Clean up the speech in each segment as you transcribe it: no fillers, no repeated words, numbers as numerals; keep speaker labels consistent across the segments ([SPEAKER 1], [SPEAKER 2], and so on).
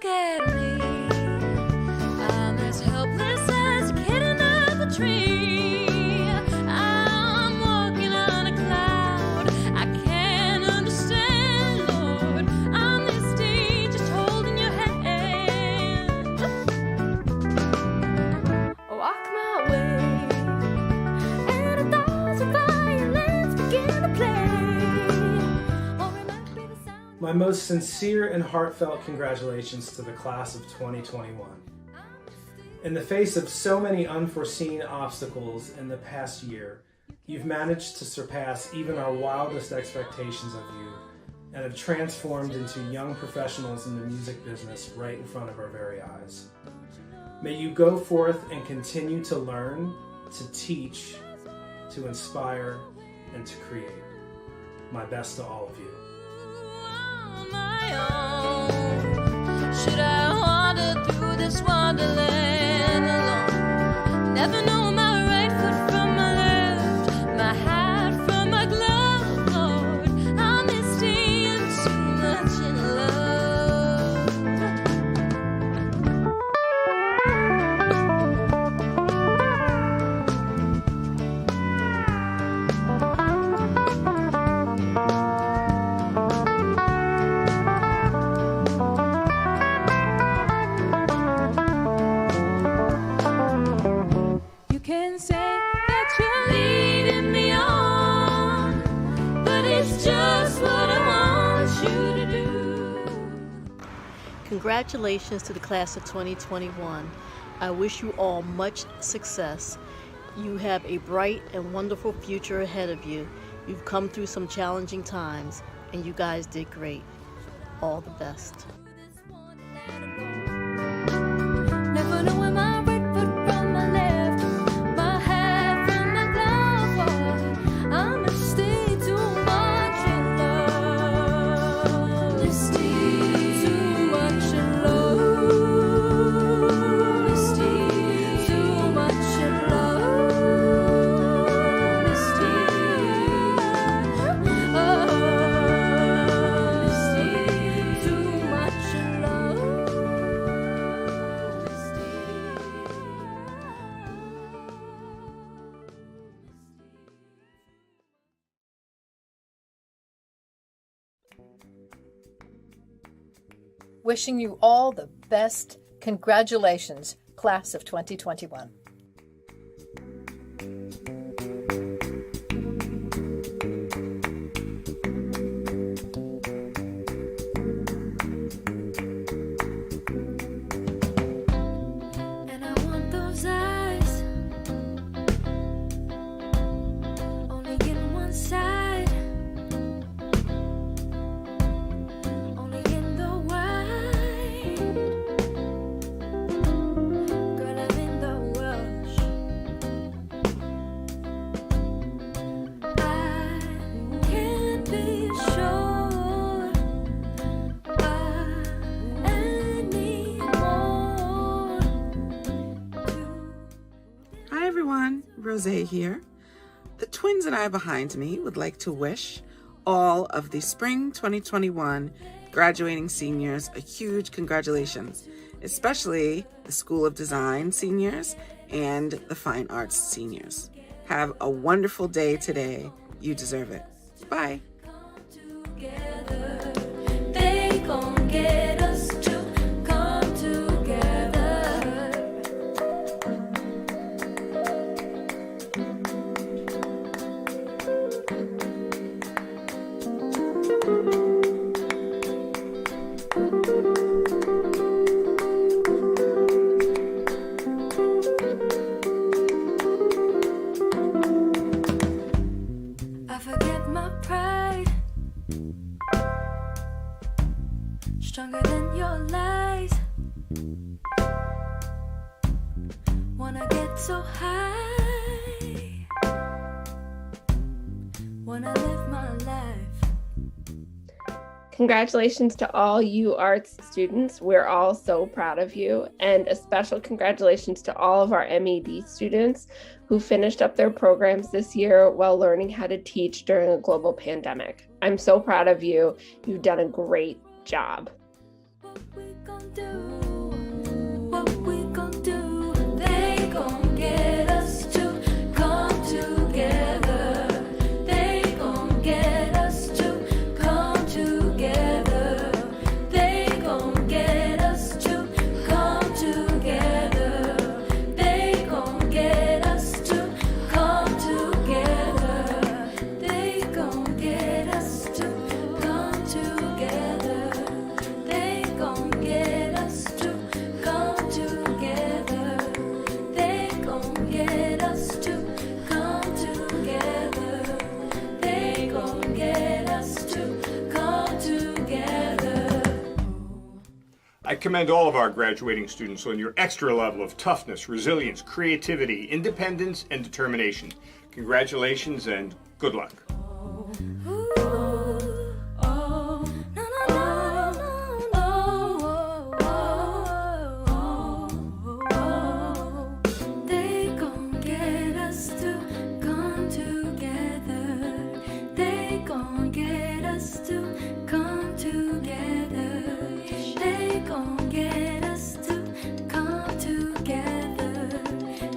[SPEAKER 1] look at me. I'm as helpless as a kitten up a tree. I'm walking on a cloud. I can't understand, Lord. I'm this day just holding your hand. Walk my way, and 1,000 violins begin to play. Or it might be the sound.
[SPEAKER 2] My most sincere and heartfelt congratulations to the class of 2021. In the face of so many unforeseen obstacles in the past year, you've managed to surpass even our wildest expectations of you and have transformed into young professionals in the music business right in front of our very eyes. May you go forth and continue to learn, to teach, to inspire, and to create. My best to all of you.
[SPEAKER 1] On my own, should I wander through this wonderland alone? Never know my right foot from my left, my hat from my glove, Lord. I miss staying too much in love. You can say that you're leading me on, but it's just what I want you to do.
[SPEAKER 3] Congratulations to the class of 2021. I wish you all much success. You have a bright and wonderful future ahead of you. You've come through some challenging times, and you guys did great. All the best.
[SPEAKER 1] Never knowing my right foot from my left, my hat from my glove. I must stay too much in love. Stay too much in love. Stay too much in love. Stay too much in love.
[SPEAKER 4] Wishing you all the best. Congratulations, class of 2021.
[SPEAKER 1] And I want those eyes only in one side, only in the white. Girl, I'm in the rush. I can't be sure. I need more.
[SPEAKER 5] Hi everyone, Rose here. The twins and I behind me would like to wish all of the spring 2021 graduating seniors a huge congratulations, especially the School of Design seniors and the Fine Arts seniors. Have a wonderful day today. You deserve it. Bye.
[SPEAKER 1] Together, they gon' get us to come together. I forget my pride, stronger than your lies. Wanna get so high, wanna live my life.
[SPEAKER 6] Congratulations to all you arts students. We're all so proud of you. And a special congratulations to all of our MED students who finished up their programs this year while learning how to teach during a global pandemic. I'm so proud of you. You've done a great job.
[SPEAKER 1] What we gon' do? What we gon' do? They gon' get us to come together. They gon' get us to come together. They gon' get us to come together. They gon' get us to come together. They gon' get us to come together. They gon' get us to come together. They gon' get us to come together. They gon' get us to come together.
[SPEAKER 7] I commend all of our graduating students on your extra level of toughness, resilience, creativity, independence, and determination. Congratulations and good luck.
[SPEAKER 1] They gon' get us to come together. They gon' get us to come together. They gon' get us to come together.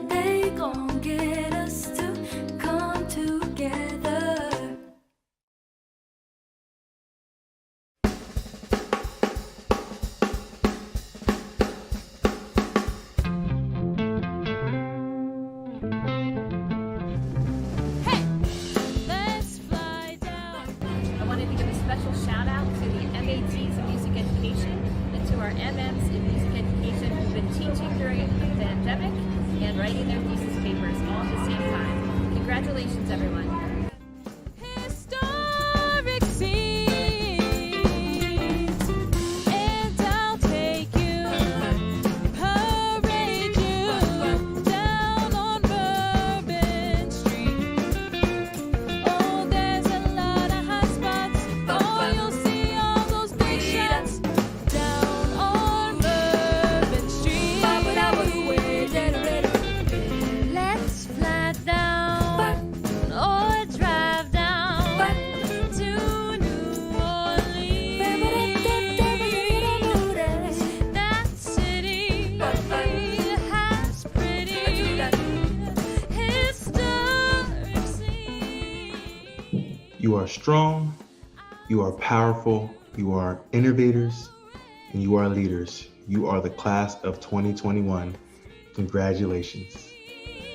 [SPEAKER 1] They gon' get us to come together. Let's fly down.
[SPEAKER 8] I wanted to give a special shout out to the MATs in music education and to our MMs in music education who've been teaching during the pandemic and writing their thesis papers all at the same time. Congratulations, everyone.
[SPEAKER 1] Historic scenes, and I'll take you, parade you down on Bourbon Street. Oh, there's a lot of hot spots. Oh, you'll see all those big shots down on Bourbon Street. Let's fly down or drive down to New Orleans. That city has pretty historic scenes.
[SPEAKER 9] You are strong, you are powerful, you are innovators, and you are leaders. You are the class of 2021. Congratulations.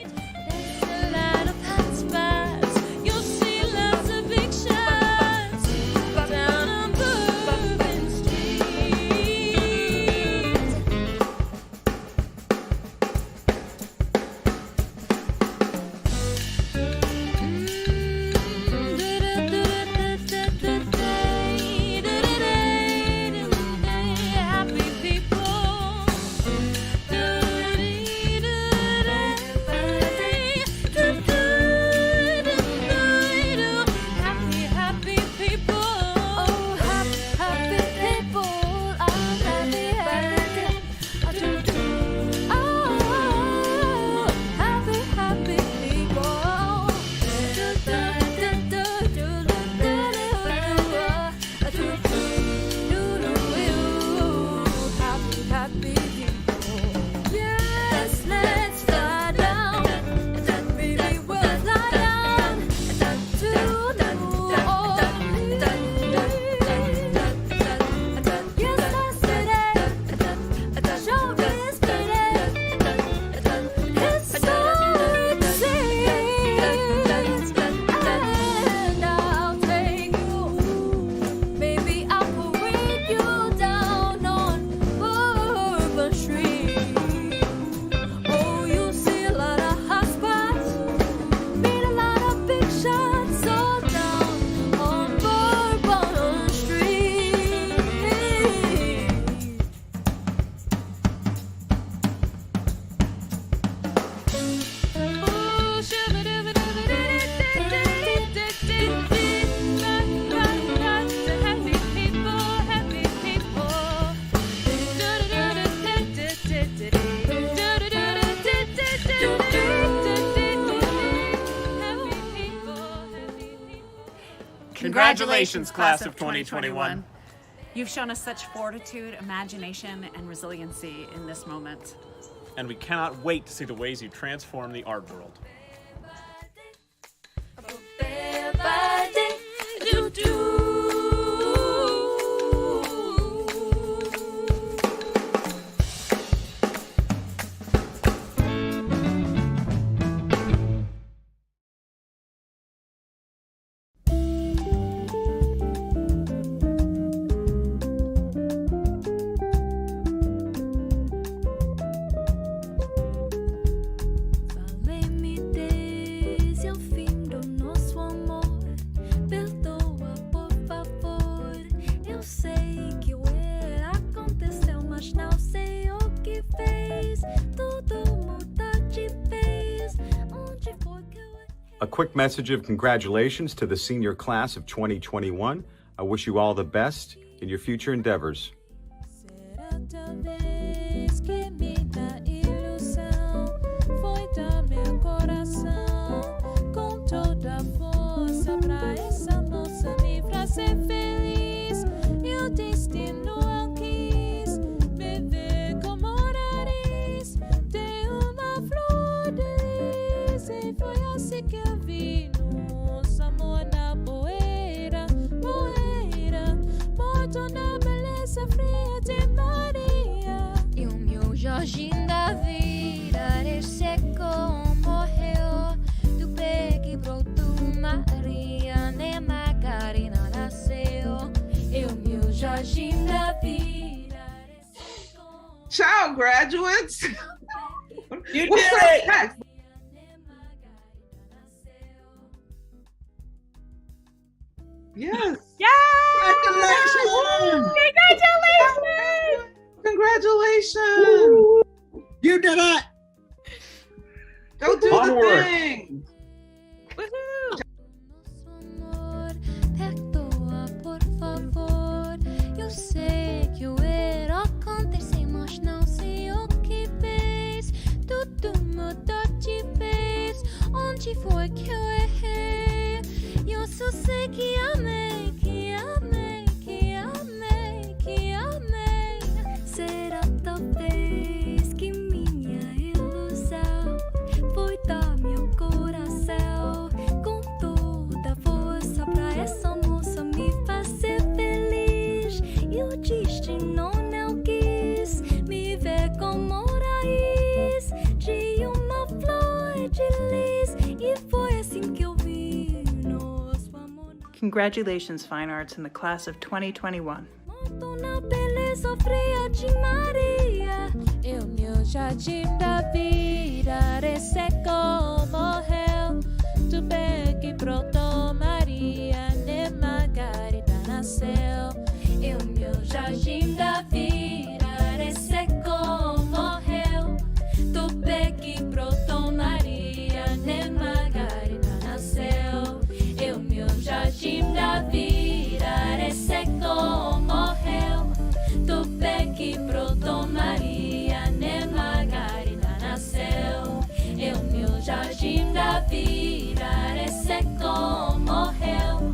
[SPEAKER 1] There's a lot of hot spots. You'll see lots of big shots down on Bourbon Street. Happy people. Happy, happy people. Oh, happy, happy people. Oh, happy, happy. Oh, happy, happy people. Happy, happy people. Yes, let's fly down. Baby, we'll fly down to New Orleans. Yes, that city sure is pretty. Historic scenes, and I'll take you. Maybe I'll parade you down on Bourbon Street. Oh, you see a lot of hot spots, meet a lot of big shots, all down on Bourbon Street. Ooh, happy people, happy people.
[SPEAKER 10] Congratulations, class of 2021. You've shown us such fortitude, imagination, and resiliency in this moment.
[SPEAKER 11] And we cannot wait to see the ways you transform the art world.
[SPEAKER 7] A quick message of congratulations to the senior class of 2021. I wish you all the best in your future endeavors.
[SPEAKER 1] E o meu Jorginho da vida secou, morreu. Do pé que brotou Maria, nem Margarina nasceu. E o meu Jorginho da vida secou.
[SPEAKER 5] Ciao, graduates.
[SPEAKER 12] You
[SPEAKER 5] What's
[SPEAKER 12] did
[SPEAKER 5] up
[SPEAKER 12] it.
[SPEAKER 5] next? Yes.
[SPEAKER 12] Congratulations.
[SPEAKER 5] Congratulations.
[SPEAKER 12] You did it.
[SPEAKER 5] Go do
[SPEAKER 12] Onward.
[SPEAKER 5] the thing.
[SPEAKER 1] Perdoa, por favor. Eu sei que o erro aconteceu, mas não sei o que fez. Tudo mudou de vez. Onde foi que eu errei? Eu só sei que amei, que amei, que amei, que amei. Será talvez que minha ilusão foi dar meu coração com toda a força pra essa moça me fazer feliz. E o destino não quis me ver como raiz de uma flor de lis. E foi assim que eu vi nosso amor.
[SPEAKER 13] Congratulations, Fine Arts, in the class of 2021.
[SPEAKER 1] Na beleza fria de Maria, e o meu jardim da vida ressecou, morreu. Do pé que brotou Maria, nem Margarida nasceu. E o meu jardim da vida ressecou, morreu. Do pé que brotou Maria, nem Margarida nasceu. E o meu jardim da vida ressecou, morreu. Do pé que brotou Maria, nem Margarida nasceu. E o meu jardim da vida ressecou, morreu.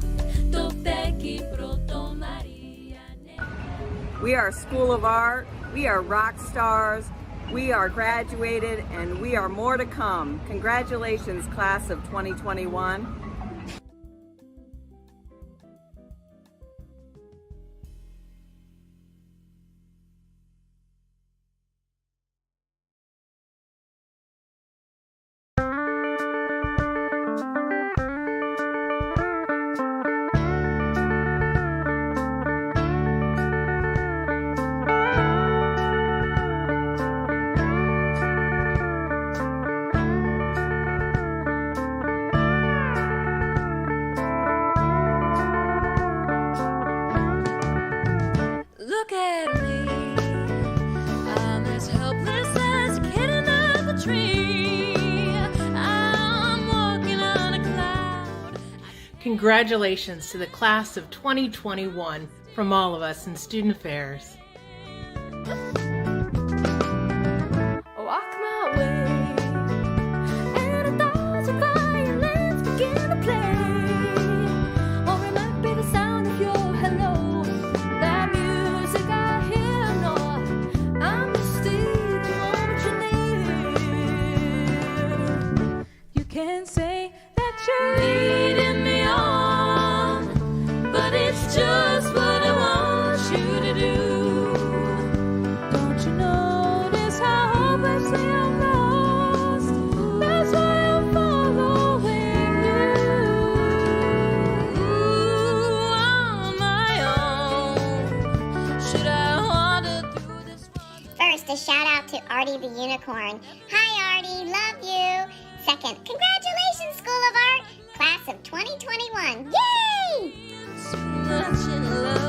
[SPEAKER 1] Do pé que brotou Maria, nem...
[SPEAKER 14] We are a School of Art, we are rock stars, we are graduated, and we are more to come. Congratulations, class of 2021.
[SPEAKER 1] Look at me, I'm as helpless as a kitten up a tree. I'm walking on a cloud.
[SPEAKER 15] Congratulations to the class of 2021 from all of us in Student Affairs.
[SPEAKER 1] Walk my way, and a thousand violins begin to play. Or it might be the sound of your hello, that music.
[SPEAKER 16] a shout out to Artie the Unicorn. Hi Artie, love you. Second, congratulations School of Art, class of 2021. Yay!
[SPEAKER 1] So much in love.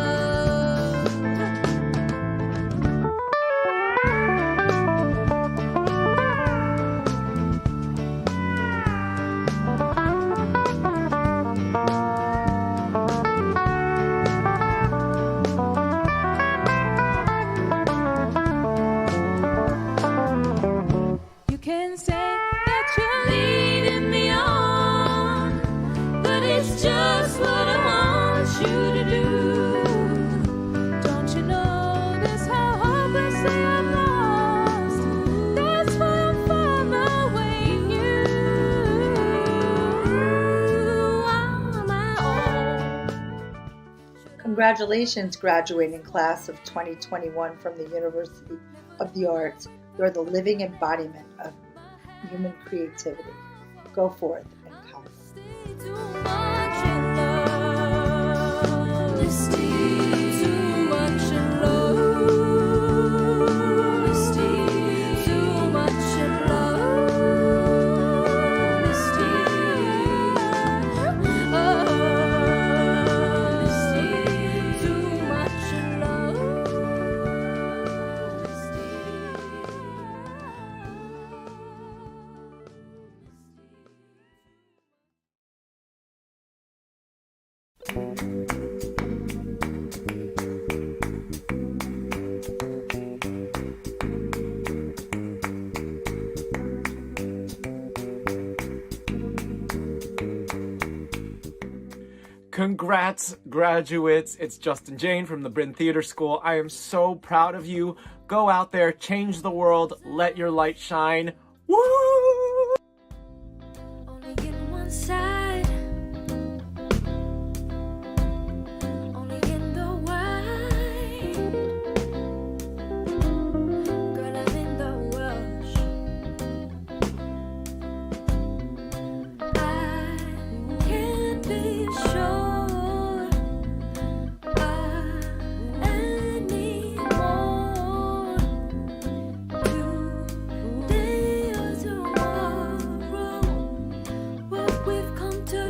[SPEAKER 1] You can say that you're leading me on, but it's just what I want you to do. Don't you notice how hopelessly I'm lost? That's why I'm following you. On my own.
[SPEAKER 17] Congratulations, graduating class of 2021 from the University of the Arts. You're the living embodiment of human creativity. Go forth and come.
[SPEAKER 1] Too much in love. Too much in love. Too much in love. Too much in love.
[SPEAKER 18] Congrats, graduates. It's Justin Jane from the Bryn Theater School. I am so proud of you. Go out there, change the world, let your light shine. Woo!
[SPEAKER 1] Only in one side, only in the white. Girl, I'm in the rush. I can't be sure. I need more today or tomorrow. What we've come to,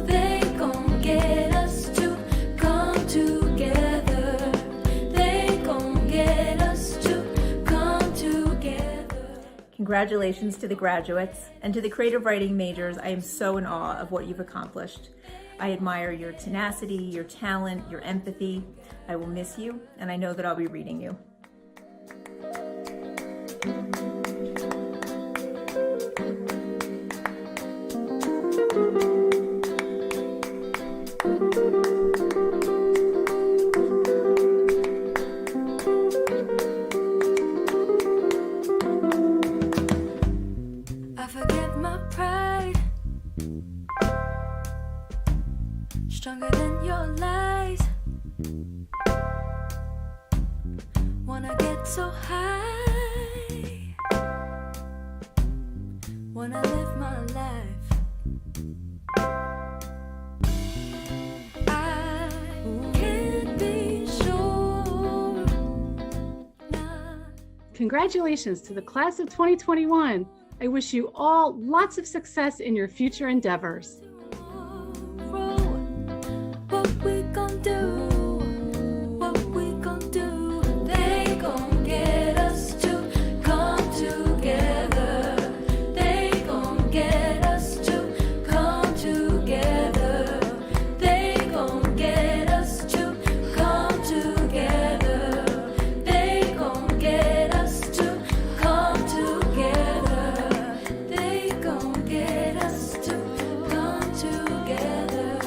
[SPEAKER 1] they gon' get us to come together. They gon' get us to come together.
[SPEAKER 19] Congratulations to the graduates and to the creative writing majors. I am so in awe of what you've accomplished. I admire your tenacity, your talent, your empathy. I will miss you, and I know that I'll be reading you.
[SPEAKER 1] I forget my pride, stronger than your lies. Wanna get so high, wanna live my life. I can't be sure.
[SPEAKER 20] Congratulations to the class of 2021. I wish you all lots of success in your future endeavors.
[SPEAKER 1] What we gon' do? What we gon' do? They gon' get us to come together. They gon' get us to come together. They gon' get us to come together. They gon' get us to come together. They gon' get us to come together.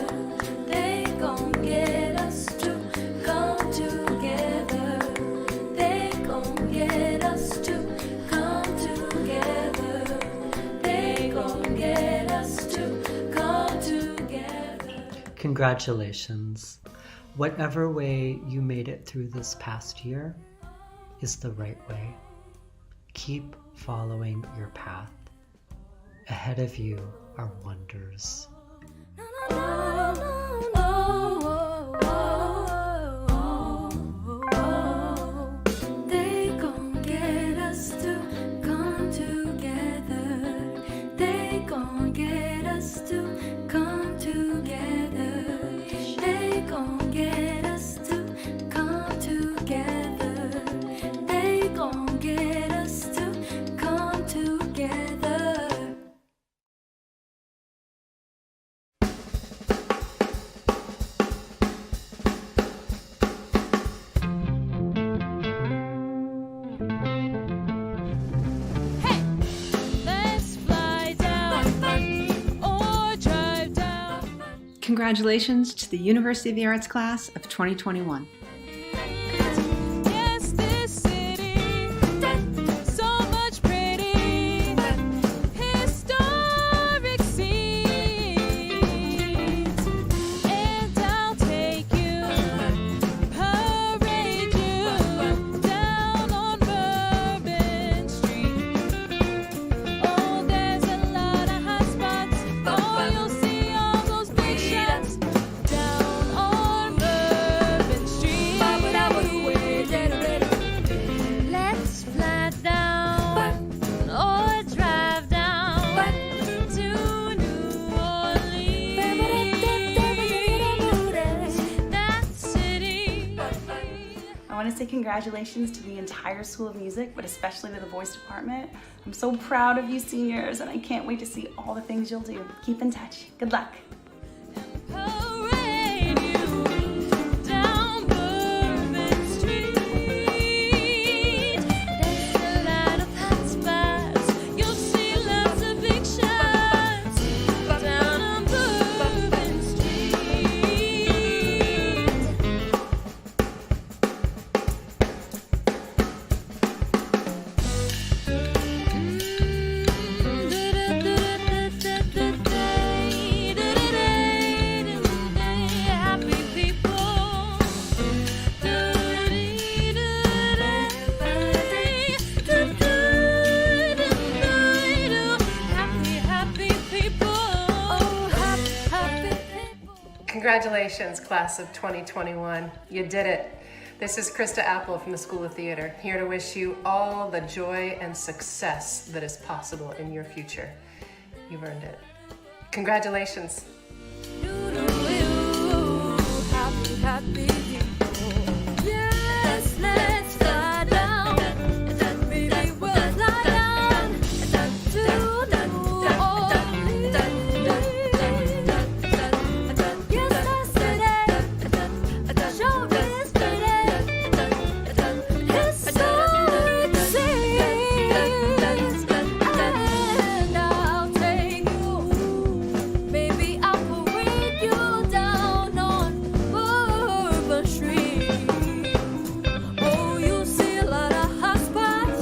[SPEAKER 1] They gon' get us to come together. They gon' get us to come together. They gon' get us to come together.
[SPEAKER 21] Congratulations. Whatever way you made it through this past year is the right way. Keep following your path. Ahead of you are wonders.
[SPEAKER 1] Oh, oh, oh, oh, oh, oh.
[SPEAKER 2] congratulations to the University of the Arts class of 2021.
[SPEAKER 1] Yes, this city, so much pretty, historic scenes, and I'll take you, parade you down on Bourbon Street. Oh, there's a lot of hot spots. Oh, you'll see all those big shots down on Bourbon Street. Let's fly down or drive down to New Orleans. That city.
[SPEAKER 22] I want to say congratulations to the entire School of Music, but especially to the voice department. I'm so proud of you seniors, and I can't wait to see all the things you'll do. Keep in touch. Good luck.
[SPEAKER 1] Parade you down Bourbon Street. There's a lot of hot spots. You'll see lots of big shots down on Bourbon Street. Happy people. Happy people. Oh, happy people.
[SPEAKER 23] Congratulations, class of 2021. You did it. This is Krista Apple from the School of Theater, here to wish you all the joy and success that is possible in your future. You've earned it. Congratulations.
[SPEAKER 1] Happy people. Yes, let's fly down. Baby, we'll fly down to New Orleans. Yes, that city sure is pretty. Historic scenes, and I'll take you, baby, I'll parade you down on Bourbon Street. Oh, you see a lot of hot spots,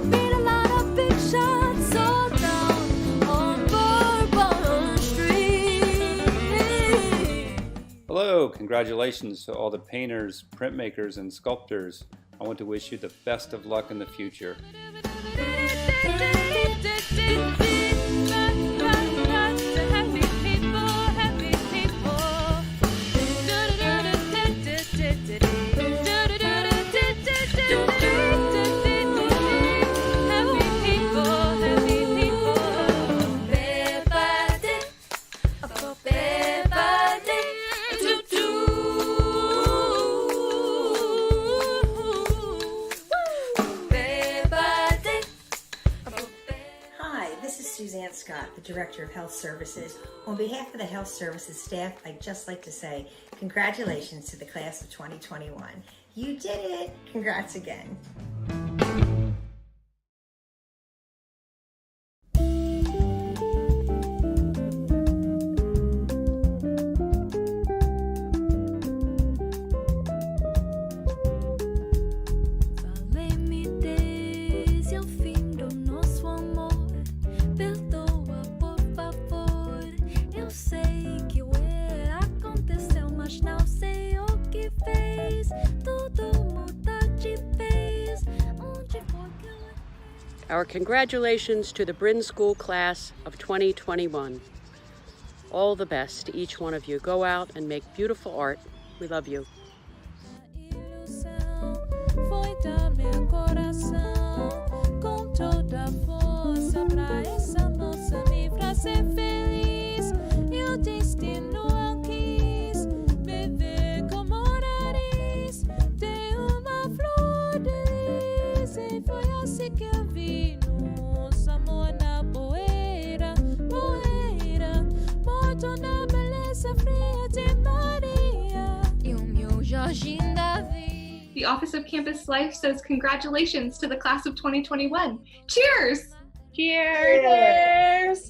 [SPEAKER 1] meet a lot of big shots, all down on Bourbon Street.
[SPEAKER 24] Hello, congratulations to all the painters, printmakers, and sculptors. I want to wish you the best of luck in the future.
[SPEAKER 1] Happy people, happy people. Happy people, happy people. Bebade, bebade, do do. Bebade.
[SPEAKER 25] Hi, this is Suzanne Scott, the Director of Health Services. On behalf of the Health Services staff, I'd just like to say congratulations to the class of 2021. You did it! Congrats again.
[SPEAKER 1] Falei-me desde o fim do nosso amor. Perdoa, por favor. Eu sei que o erro aconteceu, mas não sei o que fez. Tudo mudar de vez. Onde foi que eu...
[SPEAKER 26] Our congratulations to the Bryn School class of 2021. All the best to each one of you. Go out and make beautiful art. We love you.
[SPEAKER 1] Foi dar meu coração com toda a força pra essa moça me fazer feliz. E o destino eu quis viver como nariz de uma flor delis. E foi assim que eu vi nosso amor na poeira, poeira, morto na beleza fria de Maria. E o meu Jorginho Davi.
[SPEAKER 27] The Office of Campus Life says congratulations to the class of 2021. Cheers!
[SPEAKER 1] Cheers!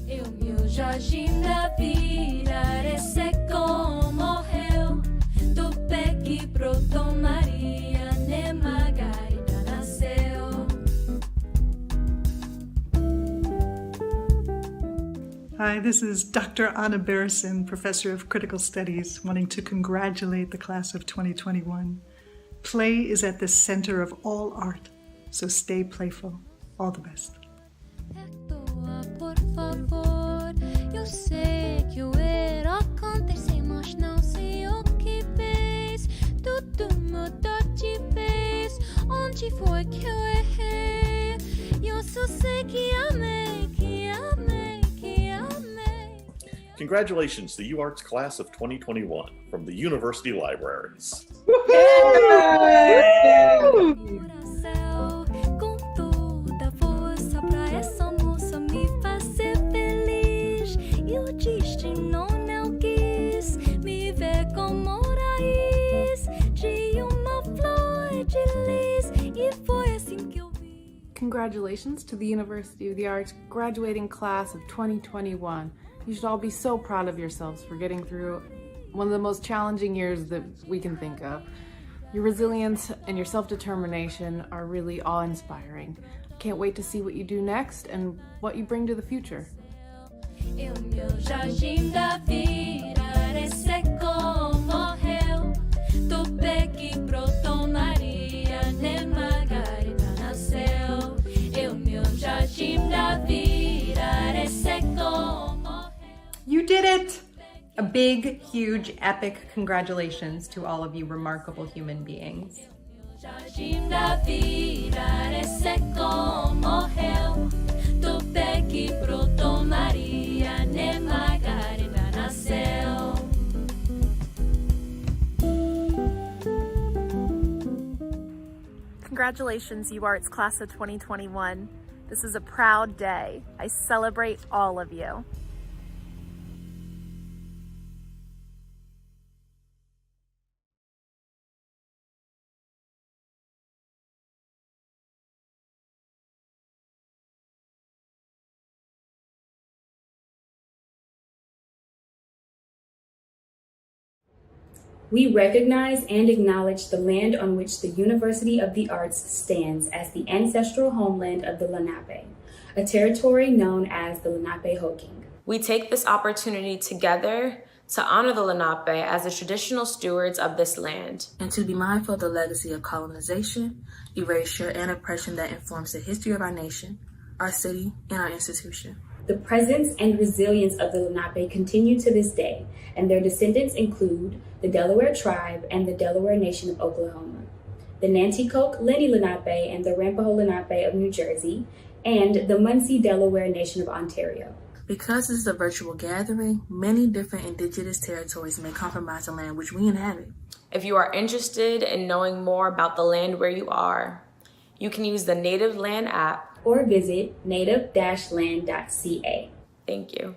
[SPEAKER 1] E o meu jardim da vida ressecou, morreu. Tupé que brotou, Maria, nem Margarida nasceu.
[SPEAKER 3] Hi, this is Dr. Anna Barrison, Professor of Critical Studies, wanting to congratulate the class of 2021. Play is at the center of all art, so stay playful. All the best.
[SPEAKER 1] Por favor, eu sei que o erro aconteceu, mas não sei o que fez. Tudo mudou de vez. Onde foi que eu errei? Eu só sei que amei, que amei, que amei.
[SPEAKER 4] Congratulations to the UArts class of 2021 from the University Libraries.
[SPEAKER 1] Com toda força pra essa moça me fazer feliz. E o destino não quis me ver como raiz de uma flor de lis. E foi assim que eu vi.
[SPEAKER 6] Congratulations to the University of the Arts graduating class of 2021. You should all be so proud of yourselves for getting through one of the most challenging years that we can think of. Your resilience and your self-determination are really awe-inspiring. Can't wait to see what you do next and what you bring to the future.
[SPEAKER 1] E o meu jardim da vida ressecou, morreu. Tupé que brotou, Maria, nem Margarida nasceu. E o meu jardim da vida ressecou, morreu.
[SPEAKER 2] You did it! A big, huge, epic congratulations to all of you remarkable human beings.
[SPEAKER 1] Jardim da vida ressecou, morreu. Tupé que brotou, Maria, nem Margarida nasceu.
[SPEAKER 8] Congratulations, UArts class of 2021. This is a proud day. I celebrate all of you.
[SPEAKER 9] We recognize and acknowledge the land on which the University of the Arts stands as the ancestral homeland of the Lenape, a territory known as the Lenapehoking.
[SPEAKER 10] We take this opportunity together to honor the Lenape as the traditional stewards of this land.
[SPEAKER 11] And to be mindful of the legacy of colonization, erasure, and oppression that informs the history of our nation, our city, and our institution.
[SPEAKER 9] The presence and resilience of the Lenape continue to this day, and their descendants include the Delaware Tribe and the Delaware Nation of Oklahoma, the Nanticoke Lenni Lenape and the Rampaho Lenape of New Jersey, and the Munsee Delaware Nation of Ontario.
[SPEAKER 11] Because this is a virtual gathering, many different indigenous territories may comprise the land which we inhabit.
[SPEAKER 10] If you are interested in knowing more about the land where you are, you can use the Native Land app
[SPEAKER 9] or visit native-land.ca.
[SPEAKER 10] Thank you.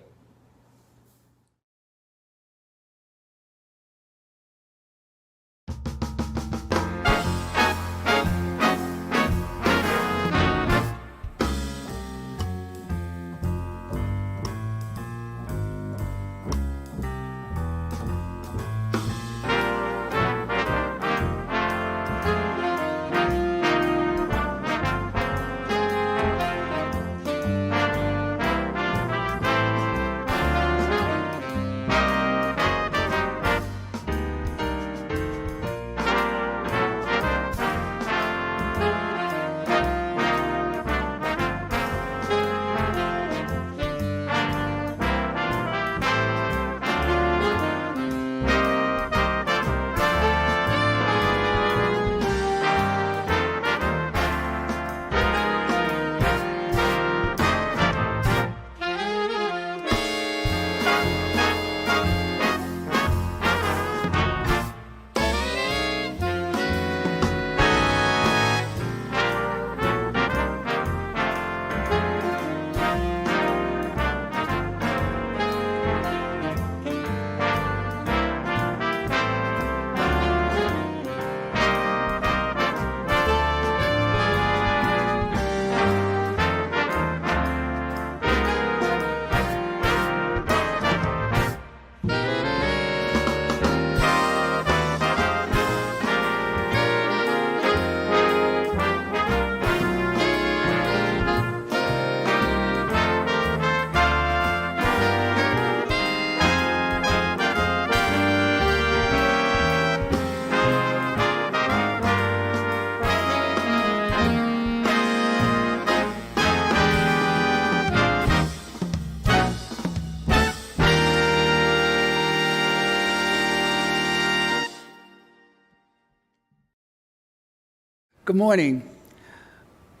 [SPEAKER 5] Good morning.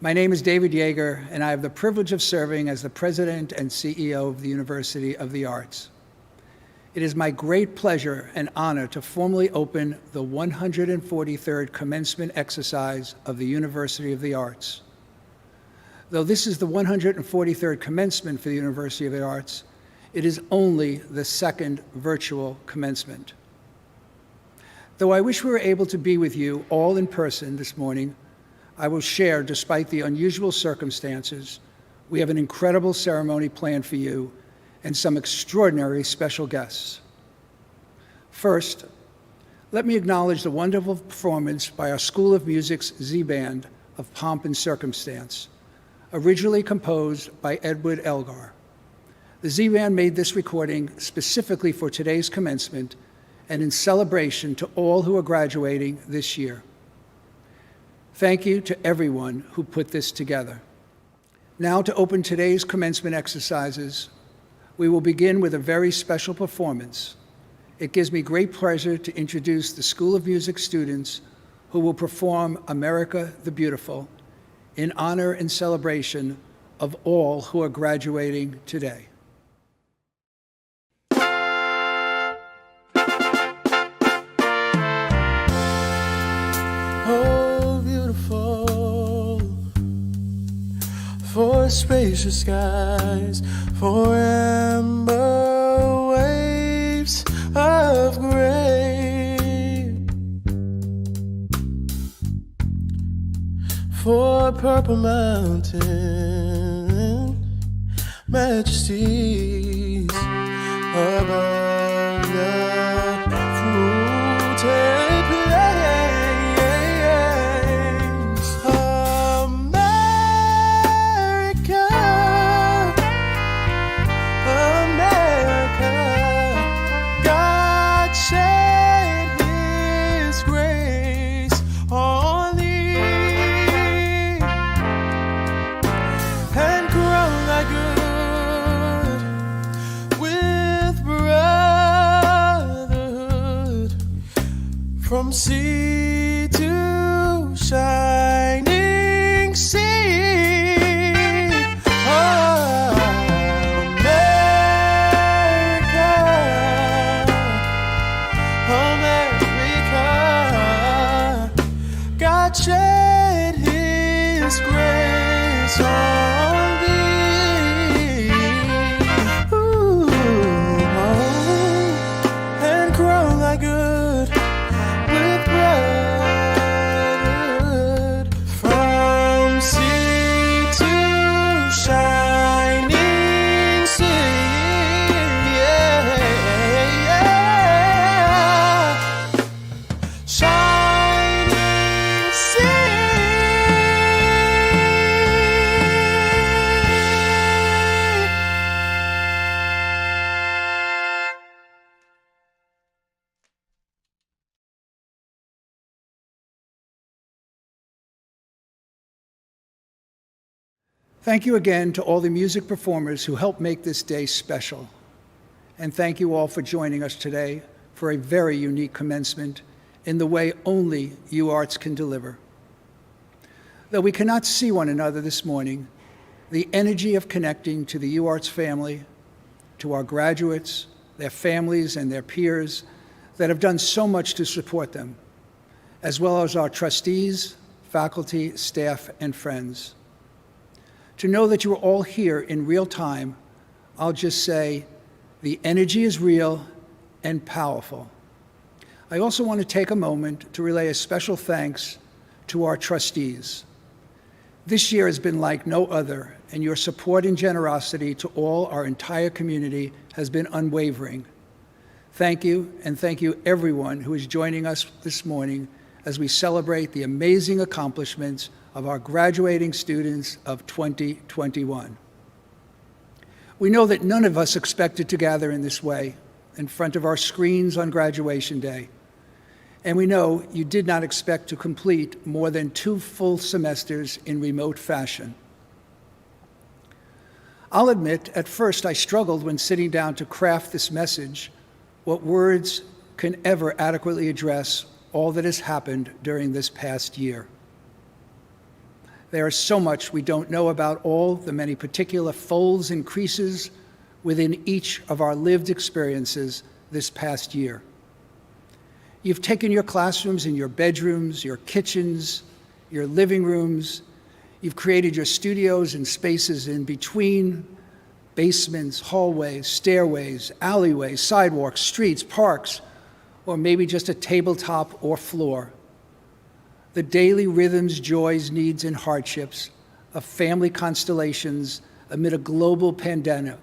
[SPEAKER 5] My name is David Yeager, and I have the privilege of serving as the President and CEO of the University of the Arts. It is my great pleasure and honor to formally open the 143rd commencement exercise of the University of the Arts. Though this is the 143rd commencement for the University of the Arts, it is only the second virtual commencement. Though I wish we were able to be with you all in person this morning, I will share, despite the unusual circumstances, we have an incredible ceremony planned for you and some extraordinary special guests. First, let me acknowledge the wonderful performance by our School of Music's Z-Band of Pomp and Circumstance, originally composed by Edward Elgar. The Z-Band made this recording specifically for today's commencement and in celebration to all who are graduating this year. Thank you to everyone who put this together. Now to open today's commencement exercises, we will begin with a very special performance. It gives me great pleasure to introduce the School of Music students who will perform America the Beautiful in honor and celebration of all who are graduating today.
[SPEAKER 7] Oh, beautiful, for spacious skies, for amber waves of gray, for purple mountain majesties above the fruited plains. America, America, God shed His grace on thee and crown thy good with brotherhood from sea to shining sea. America, America, God shed His grace on thee. Ooh, and crown thy good with brotherhood from sea to shining sea. Yeah, shining sea.
[SPEAKER 5] Thank you again to all the music performers who helped make this day special. And thank you all for joining us today for a very unique commencement in the way only UArts can deliver. Though we cannot see one another this morning, the energy of connecting to the UArts family, to our graduates, their families, and their peers that have done so much to support them, as well as our trustees, faculty, staff, and friends. To know that you are all here in real time, I'll just say the energy is real and powerful. I also want to take a moment to relay a special thanks to our trustees. This year has been like no other, and your support and generosity to all our entire community has been unwavering. Thank you, and thank you everyone who is joining us this morning as we celebrate the amazing accomplishments of our graduating students of 2021. We know that none of us expected to gather in this way, in front of our screens on graduation day. And we know you did not expect to complete more than 2 full semesters in remote fashion. I'll admit, at first I struggled when sitting down to craft this message, what words can ever adequately address all that has happened during this past year. There is so much we don't know about all the many particular folds and creases within each of our lived experiences this past year. You've taken your classrooms and your bedrooms, your kitchens, your living rooms. You've created your studios and spaces in between, basements, hallways, stairways, alleyways, sidewalks, streets, parks, or maybe just a tabletop or floor. The daily rhythms, joys, needs, and hardships of family constellations amid a global pandemic.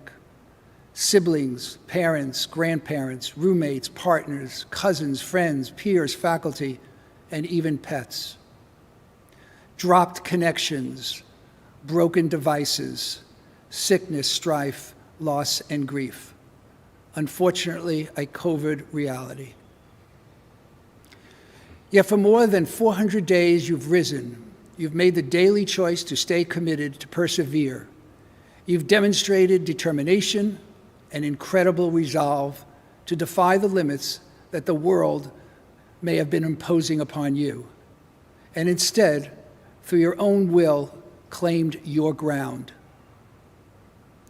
[SPEAKER 5] Siblings, parents, grandparents, roommates, partners, cousins, friends, peers, faculty, and even pets. Dropped connections, broken devices, sickness, strife, loss, and grief. Unfortunately, a COVID reality. Yet for more than 400 days, you've risen. You've made the daily choice to stay committed, to persevere. You've demonstrated determination and incredible resolve to defy the limits that the world may have been imposing upon you, and instead, through your own will, claimed your ground.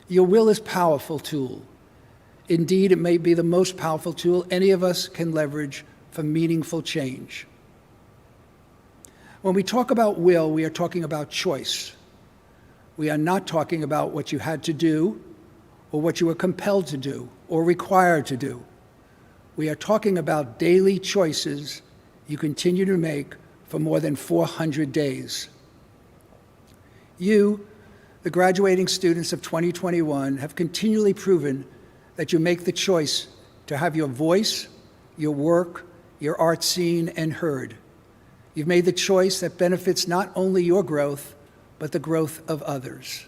[SPEAKER 5] Your will is a powerful tool. Indeed, it may be the most powerful tool any of us can leverage for meaningful change. When we talk about will, we are talking about choice. We are not talking about what you had to do, or what you were compelled to do, or required to do. We are talking about daily choices you continue to make for more than 400 days. You, the graduating students of 2021, have continually proven that you make the choice to have your voice, your work, your art seen and heard. You've made the choice that benefits not only your growth, but the growth of others.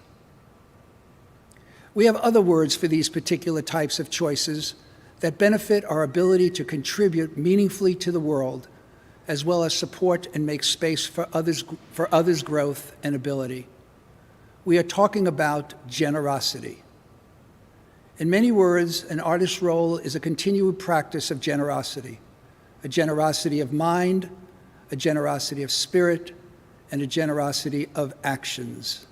[SPEAKER 5] We have other words for these particular types of choices that benefit our ability to contribute meaningfully to the world, as well as support and make space for others' growth and ability. We are talking about generosity. In many words, an artist's role is a continued practice of generosity, a generosity of mind, a generosity of spirit, and a generosity of actions.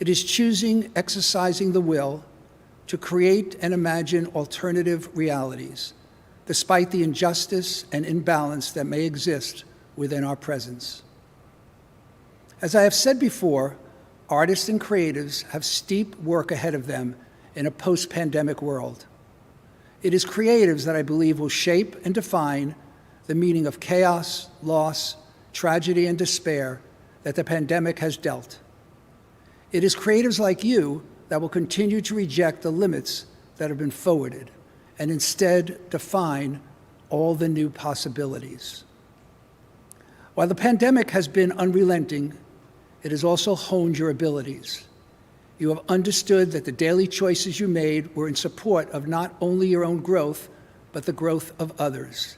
[SPEAKER 5] It is choosing, exercising the will to create and imagine alternative realities, despite the injustice and imbalance that may exist within our presence. As I have said before, artists and creatives have steep work ahead of them in a post-pandemic world. It is creatives that I believe will shape and define the meaning of chaos, loss, tragedy, and despair that the pandemic has dealt. It is creatives like you that will continue to reject the limits that have been forwarded and instead define all the new possibilities. While the pandemic has been unrelenting, it has also honed your abilities. You have understood that the daily choices you made were in support of not only your own growth, but the growth of others.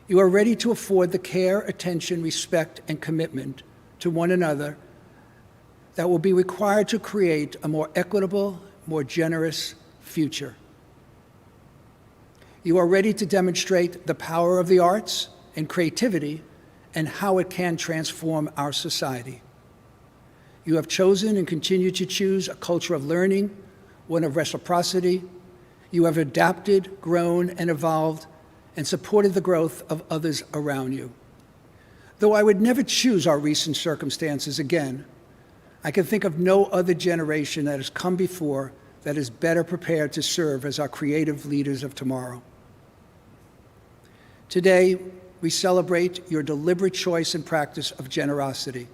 [SPEAKER 5] You are ready to afford the care, attention, respect, and commitment to one another that will be required to create a more equitable, more generous future. You are ready to demonstrate the power of the arts and creativity and how it can transform our society. You have chosen and continue to choose a culture of learning, one of reciprocity. You have adapted, grown, and evolved, and supported the growth of others around you. Though I would never choose our recent circumstances again, I can think of no other generation that has come before that is better prepared to serve as our creative leaders of tomorrow. Today, we celebrate your deliberate choice and practice of generosity.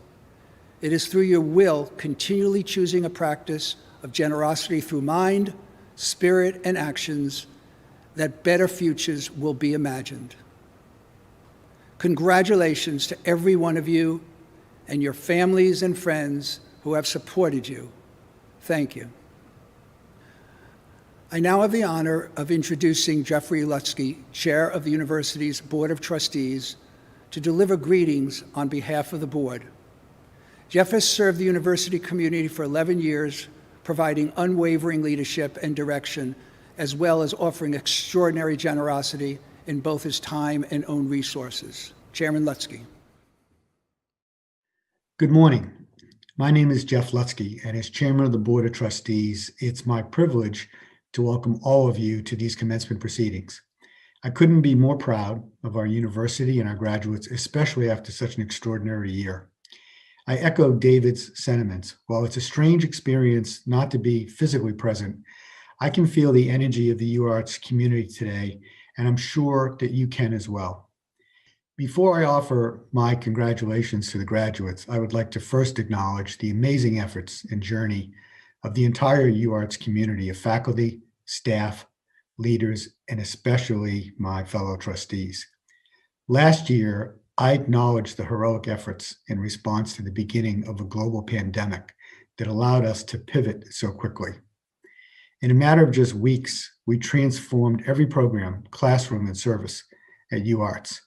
[SPEAKER 5] It is through your will continually choosing a practice of generosity through mind, spirit, and actions that better futures will be imagined. Congratulations to every one of you and your families and friends who have supported you. Thank you. I now have the honor of introducing Jeffrey Lutsky, Chair of the University's Board of Trustees, to deliver greetings on behalf of the board. Jeff has served the university community for 11 years, providing unwavering leadership and direction, as well as offering extraordinary generosity in both his time and own resources. Chairman Lutsky.
[SPEAKER 12] Good morning. My name is Jeff Lutsky, and as Chairman of the Board of Trustees, it's my privilege to welcome all of you to these commencement proceedings. I couldn't be more proud of our university and our graduates, especially after such an extraordinary year. I echo David's sentiments. While it's a strange experience not to be physically present, I can feel the energy of the UArts community today, and I'm sure that you can as well. Before I offer my congratulations to the graduates, I would like to first acknowledge the amazing efforts and journey of the entire UArts community of faculty, staff, leaders, and especially my fellow trustees. Last year, I acknowledged the heroic efforts in response to the beginning of a global pandemic that allowed us to pivot so quickly. In a matter of just weeks, we transformed every program, classroom, and service at UArts.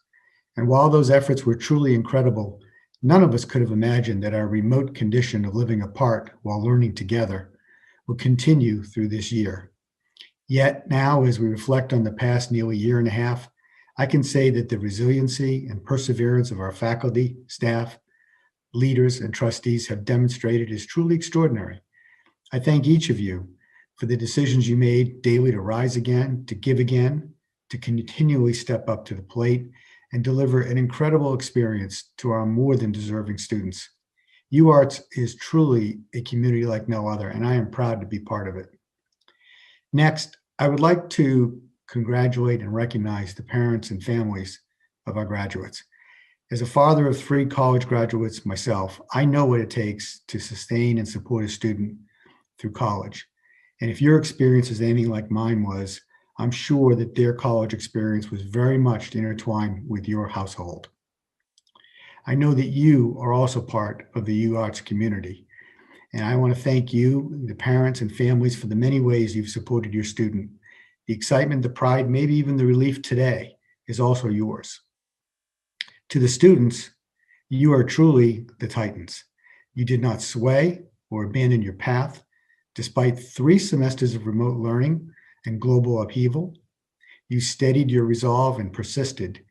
[SPEAKER 12] And while those efforts were truly incredible, none of us could have imagined that our remote condition of living apart while learning together would continue through this year. Yet now, as we reflect on the past nearly year and a half, I can say that the resiliency and perseverance of our faculty, staff, leaders, and trustees have demonstrated is truly extraordinary. I thank each of you for the decisions you made daily to rise again, to give again, to continually step up to the plate, and deliver an incredible experience to our more than deserving students. UArts is truly a community like no other, and I am proud to be part of it. Next, I would like to congratulate and recognize the parents and families of our graduates. As a father of 3 college graduates myself, I know what it takes to sustain and support a student through college. And if your experience is anything like mine was, I'm sure that their college experience was very much intertwined with your household. I know that you are also part of the UArts community, and I want to thank you, the parents and families, for the many ways you've supported your student. The excitement, the pride, maybe even the relief today is also yours. To the students, you are truly the Titans. You did not sway or abandon your path, despite 3 semesters of remote learning and global upheaval. You steadied your resolve and persisted.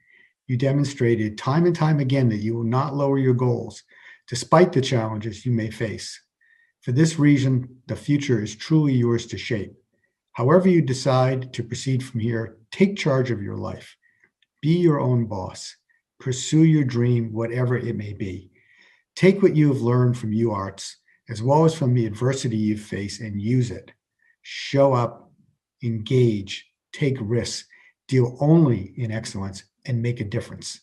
[SPEAKER 12] You demonstrated time and time again that you will not lower your goals, despite the challenges you may face. For this reason, the future is truly yours to shape. However you decide to proceed from here, take charge of your life. Be your own boss. Pursue your dream, whatever it may be. Take what you have learned from UArts, as well as from the adversity you face, and use it. Show up, engage, take risks, deal only in excellence, and make a difference.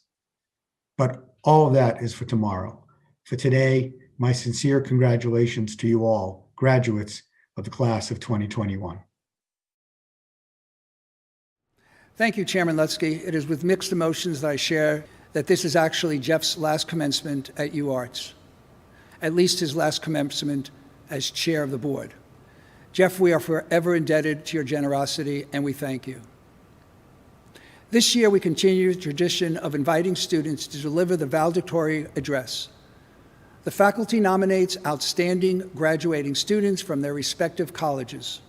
[SPEAKER 12] But all of that is for tomorrow. For today, my sincere congratulations to you all, graduates of the class of 2021.
[SPEAKER 5] Thank you, Chairman Lutsky. It is with mixed emotions that I share that this is actually Jeff's last commencement at UArts, at least his last commencement as chair of the board. Jeff, we are forever indebted to your generosity, and we thank you. This year, we continue the tradition of inviting students to deliver the valedictory address. The faculty nominates outstanding graduating students from their respective colleges.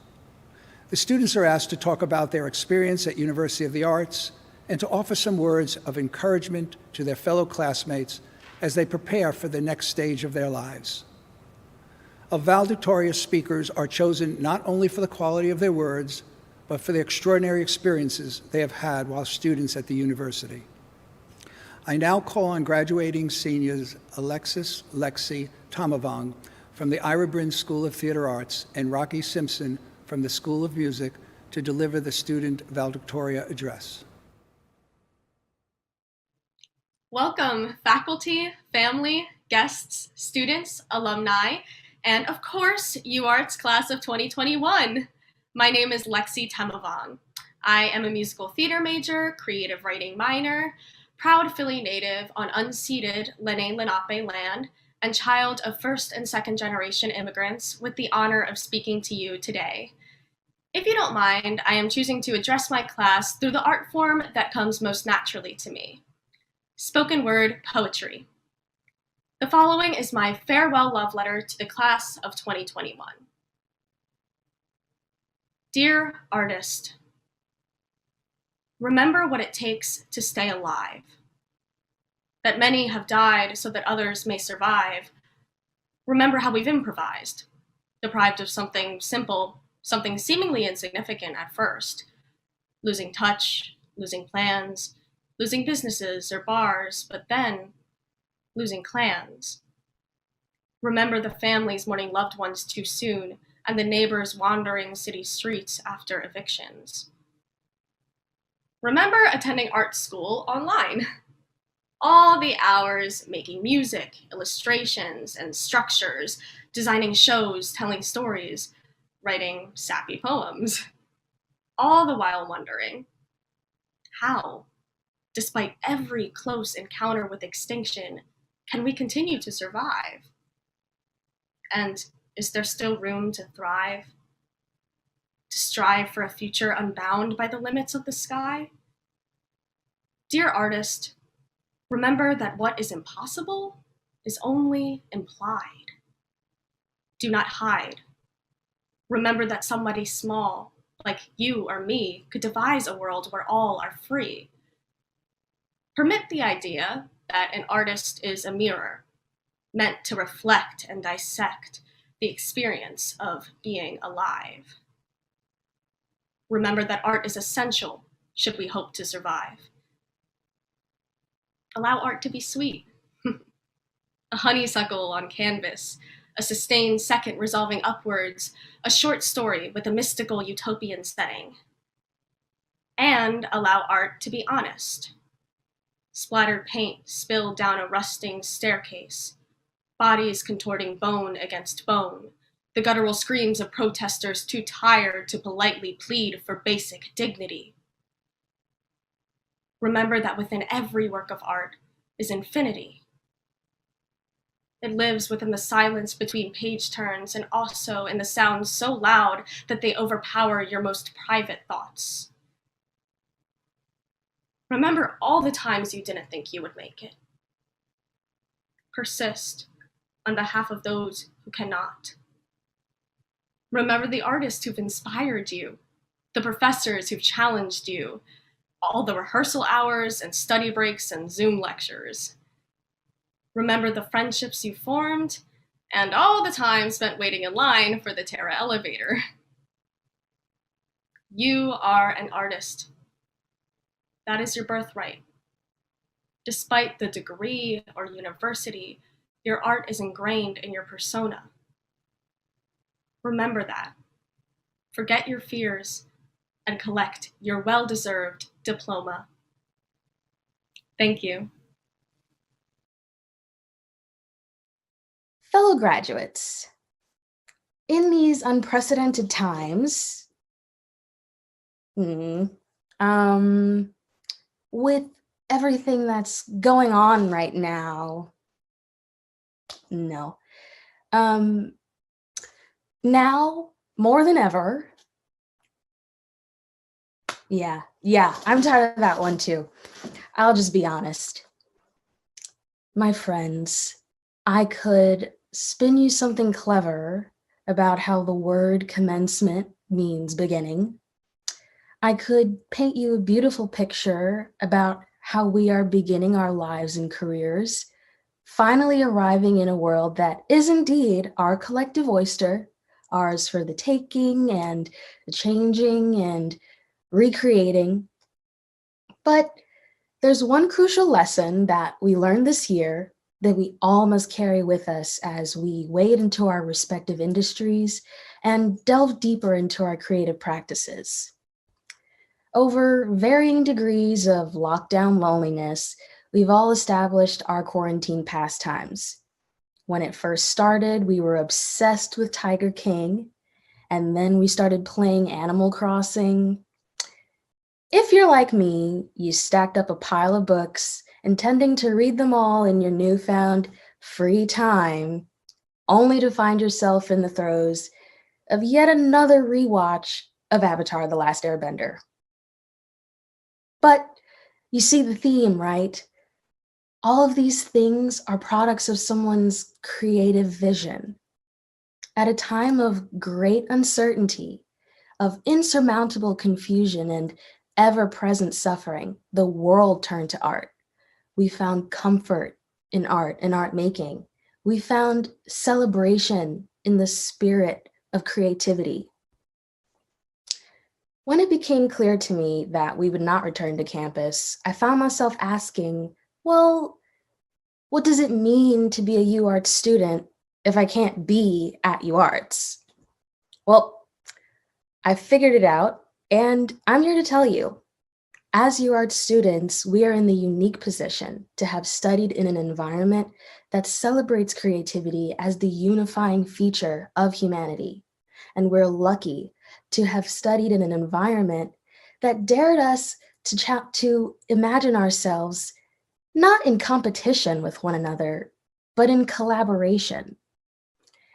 [SPEAKER 5] The students are asked to talk about their experience at University of the Arts and to offer some words of encouragement to their fellow classmates as they prepare for the next stage of their lives. Our valedictorious speakers are chosen not only for the quality of their words, but for the extraordinary experiences they have had while students at the university. I now call on graduating seniors Alexis Lexi Tamavong from the Ira Brin School of Theater Arts and Rocky Simpson from the School of Music to deliver the student valedictoria address.
[SPEAKER 13] Welcome, faculty, family, guests, students, alumni, and of course, UArts class of 2021. My name is Lexi Tamavong. I am a musical theater major, creative writing minor, proud Philly native on unceded Lenni Lenape land, and child of first and second generation immigrants with the honor of speaking to you today. If you don't mind, I am choosing to address my class through the art form that comes most naturally to me: spoken word poetry. The following is my farewell love letter to the class of 2021. Dear artist, remember what it takes to stay alive. That many have died so that others may survive, Remember how we've improvised, deprived of something simple, something seemingly insignificant at first, losing touch, losing plans, losing businesses or bars, but then losing clans. Remember the families mourning loved ones too soon and the neighbors wandering city streets after evictions. Remember attending art school online. All the hours making music, illustrations, and structures, designing shows, telling stories, writing sappy poems. All the while wondering, how, despite every close encounter with extinction, can we continue to survive? And is there still room to thrive? To strive for a future unbound by the limits of the sky? Dear artist, remember that what is impossible is only implied. Do not hide. Remember that somebody small, like you or me, could devise a world where all are free. Permit the idea that an artist is a mirror, meant to reflect and dissect the experience of being alive. Remember that art is essential should we hope to survive. Allow art to be sweet. A honeysuckle on canvas, a sustained second resolving upwards, a short story with a mystical utopian setting. And allow art to be honest. Splattered paint spilled down a rusting staircase, bodies contorting bone against bone, the guttural screams of protesters too tired to politely plead for basic dignity. Remember that within every work of art is infinity. It lives within the silence between page turns and also in the sounds so loud that they overpower your most private thoughts. Remember all the times you didn't think you would make it. Persist on behalf of those who cannot. Remember the artists who've inspired you, the professors who've challenged you, all the rehearsal hours and study breaks and Zoom lectures. Remember the friendships you formed and all the time spent waiting in line for the Terra elevator. You are an artist. That is your birthright. Despite the degree or university, your art is ingrained in your persona. Remember that. Forget your fears and collect your well-deserved diploma. Thank you.
[SPEAKER 14] Fellow graduates, in these unprecedented times, with everything that's going on right now, now more than ever, yeah, I'm tired of that one too. I'll just be honest. My friends, I could spin you something clever about how the word commencement means beginning. I could paint you a beautiful picture about how we are beginning our lives and careers, finally arriving in a world that is indeed our collective oyster, ours for the taking and the changing and recreating. But there's one crucial lesson that we learned this year that we all must carry with us as we wade into our respective industries and delve deeper into our creative practices. Over varying degrees of lockdown loneliness, we've all established our quarantine pastimes. When it first started, we were obsessed with Tiger King, and then we started playing Animal Crossing. If you're like me, you stacked up a pile of books, intending to read them all in your newfound free time, only to find yourself in the throes of yet another rewatch of Avatar: The Last Airbender. But you see the theme, right? All of these things are products of someone's creative vision. At a time of great uncertainty, of insurmountable confusion and ever-present suffering, the world turned to art. We found comfort in art and art making. We found celebration in the spirit of creativity. When it became clear to me that we would not return to campus, I found myself asking, well, what does it mean to be a UArts student if I can't be at UArts? Well, I figured it out, and I'm here to tell you. As UArts students, we are in the unique position to have studied in an environment that celebrates creativity as the unifying feature of humanity. And we're lucky to have studied in an environment that dared us to imagine ourselves not in competition with one another, but in collaboration.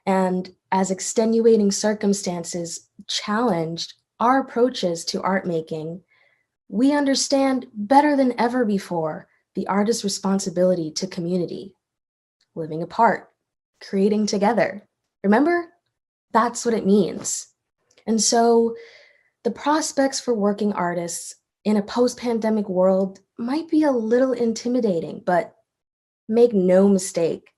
[SPEAKER 14] And as extenuating circumstances challenged our approaches to art making, we understand better than ever before the artist's responsibility to community, living apart, creating together. Remember? That's what it means. And so the prospects for working artists in a post-pandemic world might be a little intimidating, but make no mistake,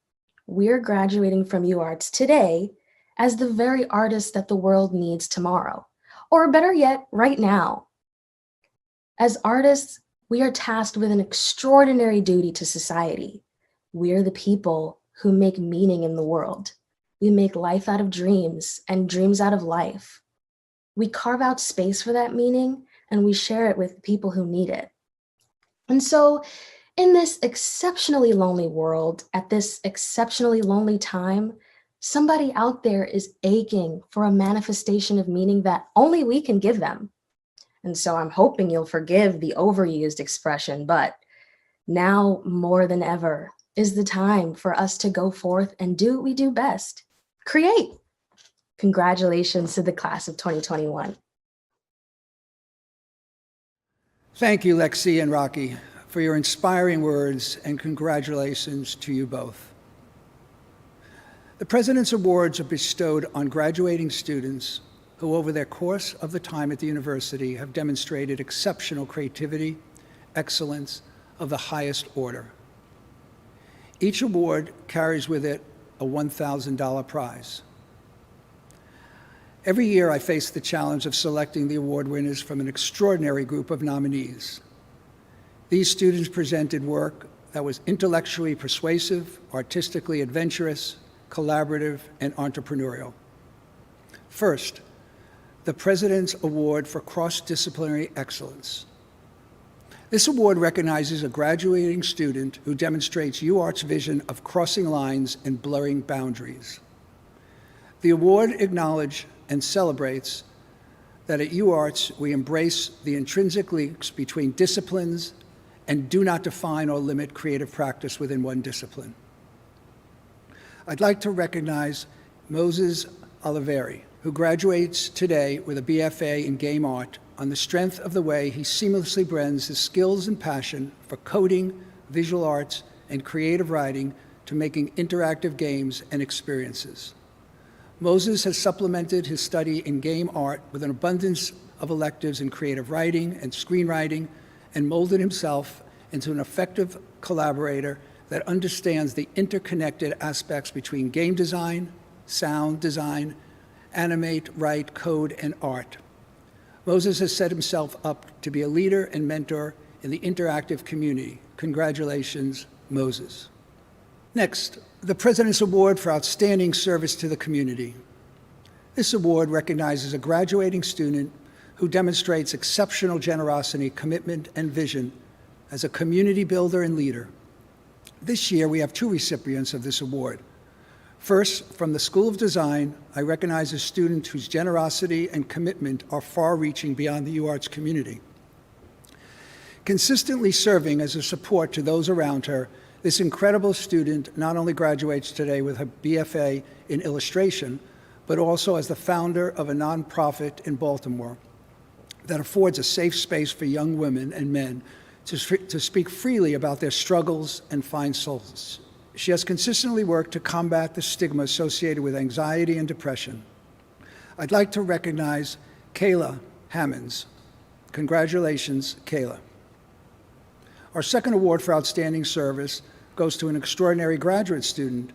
[SPEAKER 14] we're graduating from UArts today as the very artists that the world needs tomorrow, or better yet, right now. As artists, we are tasked with an extraordinary duty to society. We're the people who make meaning in the world. We make life out of dreams and dreams out of life. We carve out space for that meaning and we share it with people who need it. And so in this exceptionally lonely world, at this exceptionally lonely time, somebody out there is aching for a manifestation of meaning that only we can give them. And so I'm hoping you'll forgive the overused expression, but now more than ever is the time for us to go forth and do what we do best, create. Congratulations to the class of 2021.
[SPEAKER 5] Thank you, Lexi and Rocky, for your inspiring words, and congratulations to you both. The President's Awards are bestowed on graduating students who, over their course of the time at the university, have demonstrated exceptional creativity, excellence of the highest order. Each award carries with it a $1,000 prize. Every year, I face the challenge of selecting the award winners from an extraordinary group of nominees. These students presented work that was intellectually persuasive, artistically adventurous, collaborative, and entrepreneurial. First, the President's Award for Cross-Disciplinary Excellence. This award recognizes a graduating student who demonstrates UArt's vision of crossing lines and blurring boundaries. The award acknowledges and celebrates that at UArts we embrace the intrinsic links between disciplines and do not define or limit creative practice within one discipline. I'd like to recognize Moses Oliveri, who graduates today with a BFA in game art on the strength of the way he seamlessly blends his skills and passion for coding, visual arts, and creative writing to making interactive games and experiences. Moses has supplemented his study in game art with an abundance of electives in creative writing and screenwriting, and molded himself into an effective collaborator that understands the interconnected aspects between game design, sound design, animate, write, code, and art. Moses has set himself up to be a leader and mentor in the interactive community. Congratulations, Moses. Next, the President's Award for Outstanding Service to the Community. This award recognizes a graduating student who demonstrates exceptional generosity, commitment, and vision as a community builder and leader. This year, we have two recipients of this award. First, from the School of Design, I recognize a student whose generosity and commitment are far-reaching beyond the UArts community. Consistently serving as a support to those around her, this incredible student not only graduates today with her BFA in illustration, but also as the founder of a nonprofit in Baltimore that affords a safe space for young women and men to speak freely about their struggles and find solace. She has consistently worked to combat the stigma associated with anxiety and depression. I'd like to recognize Kayla Hammonds. Congratulations, Kayla. Our second award for outstanding service goes to an extraordinary graduate student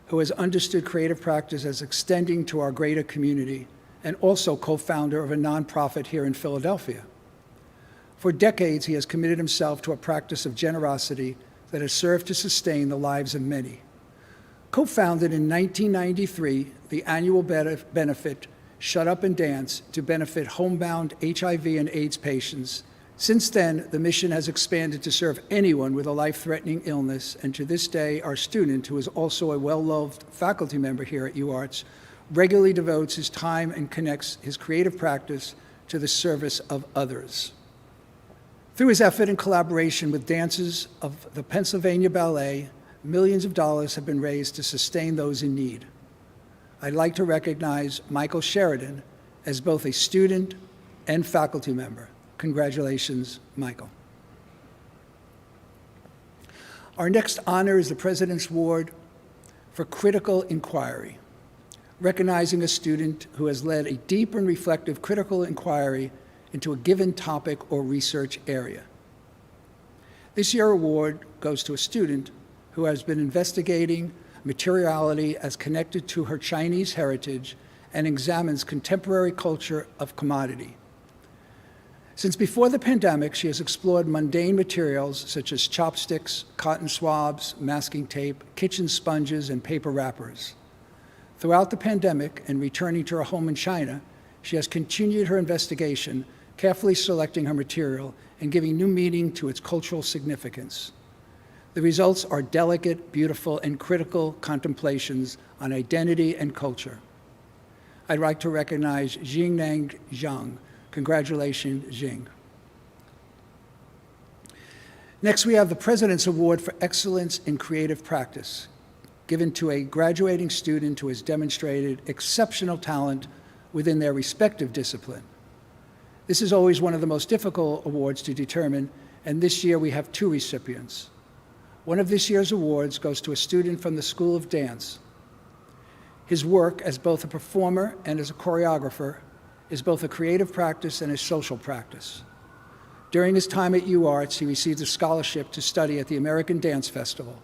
[SPEAKER 5] who has understood creative practice as extending to our greater community, and also co-founder of a nonprofit here in Philadelphia. For decades, he has committed himself to a practice of generosity that has served to sustain the lives of many. Co-founded in 1993, the annual benefit Shut Up and Dance to benefit homebound HIV and AIDS patients. Since then, the mission has expanded to serve anyone with a life-threatening illness, and to this day, our student, who is also a well-loved faculty member here at UArts, regularly devotes his time and connects his creative practice to the service of others. Through his effort and collaboration with dancers of the Pennsylvania Ballet, millions of dollars have been raised to sustain those in need. I'd like to recognize Michael Sheridan as both a student and faculty member. Congratulations, Michael. Our next honor is the President's Award for Critical Inquiry, recognizing a student who has led a deep and reflective critical inquiry into a given topic or research area. This year's award goes to a student who has been investigating materiality as connected to her Chinese heritage and examines contemporary culture of commodity. Since before the pandemic, she has explored mundane materials such as chopsticks, cotton swabs, masking tape, kitchen sponges, and paper wrappers. Throughout the pandemic and returning to her home in China, she has continued her investigation, carefully selecting her material and giving new meaning to its cultural significance. The results are delicate, beautiful, and critical contemplations on identity and culture. I'd like to recognize Jingnang Zhang. Congratulations, Jing. Next, we have the President's Award for Excellence in Creative Practice, given to a graduating student who has demonstrated exceptional talent within their respective discipline. This is always one of the most difficult awards to determine, and this year we have two recipients. One of this year's awards goes to a student from the School of Dance. His work as both a performer and as a choreographer is both a creative practice and a social practice. During his time at UArts, he received a scholarship to study at the American Dance Festival.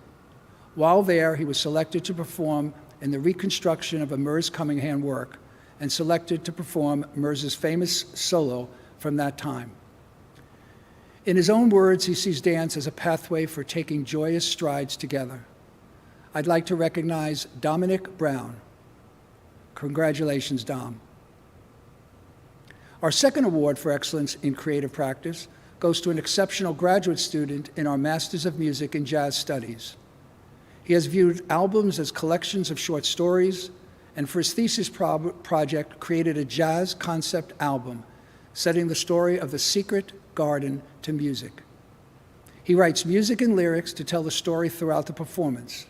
[SPEAKER 5] While there, he was selected to perform in the reconstruction of a Merce Cunningham work and selected to perform Merce's famous solo from that time. In his own words, he sees dance as a pathway for taking joyous strides together. I'd like to recognize Dominic Brown. Congratulations, Dom. Our second award for excellence in creative practice goes to an exceptional graduate student in our Masters of Music and Jazz Studies. He has viewed albums as collections of short stories, and for his thesis project created a jazz concept album, setting the story of the secret garden to music. He writes music and lyrics to tell the story throughout the performance.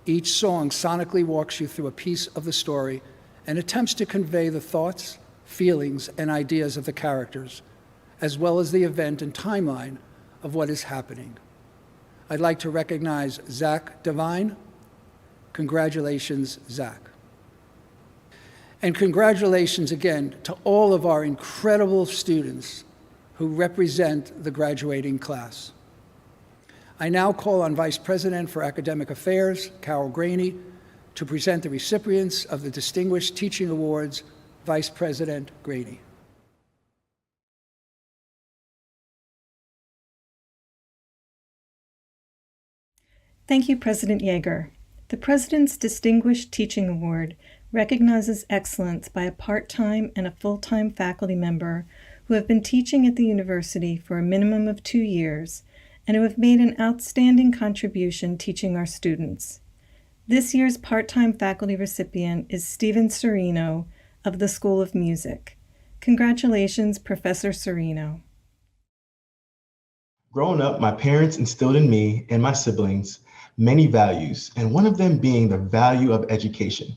[SPEAKER 5] Each song sonically walks you through a piece of the story and attempts to convey the thoughts, feelings, and ideas of the characters, as well as the event and timeline of what is happening. I'd like to recognize Zach Devine. Congratulations, Zach. And congratulations again to all of our incredible students who represent the graduating class. I now call on Vice President for Academic Affairs, Carol Graney, to present the recipients of the Distinguished Teaching Awards. Vice President Graney.
[SPEAKER 15] Thank you, President Yeager. The President's Distinguished Teaching Award recognizes excellence by a part-time and a full-time faculty member who have been teaching at the university for a minimum of 2 years and who have made an outstanding contribution teaching our students. This year's part-time faculty recipient is Stephen Serino of the School of Music. Congratulations, Professor Serino.
[SPEAKER 16] Growing up, my parents instilled in me and my siblings many values, and one of them being the value of education.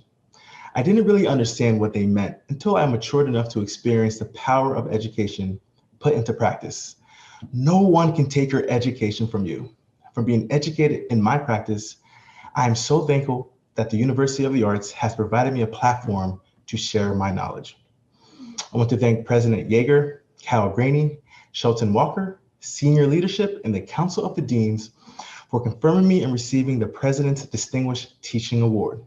[SPEAKER 16] I didn't really understand what they meant until I matured enough to experience the power of education put into practice. No one can take your education from you. From being educated in my practice, I am so thankful that the University of the Arts has provided me a platform to share my knowledge. I want to thank President Yeager, Carol Graney, Shelton Walker, senior leadership, and the Council of the Deans for confirming me in receiving the President's Distinguished Teaching Award.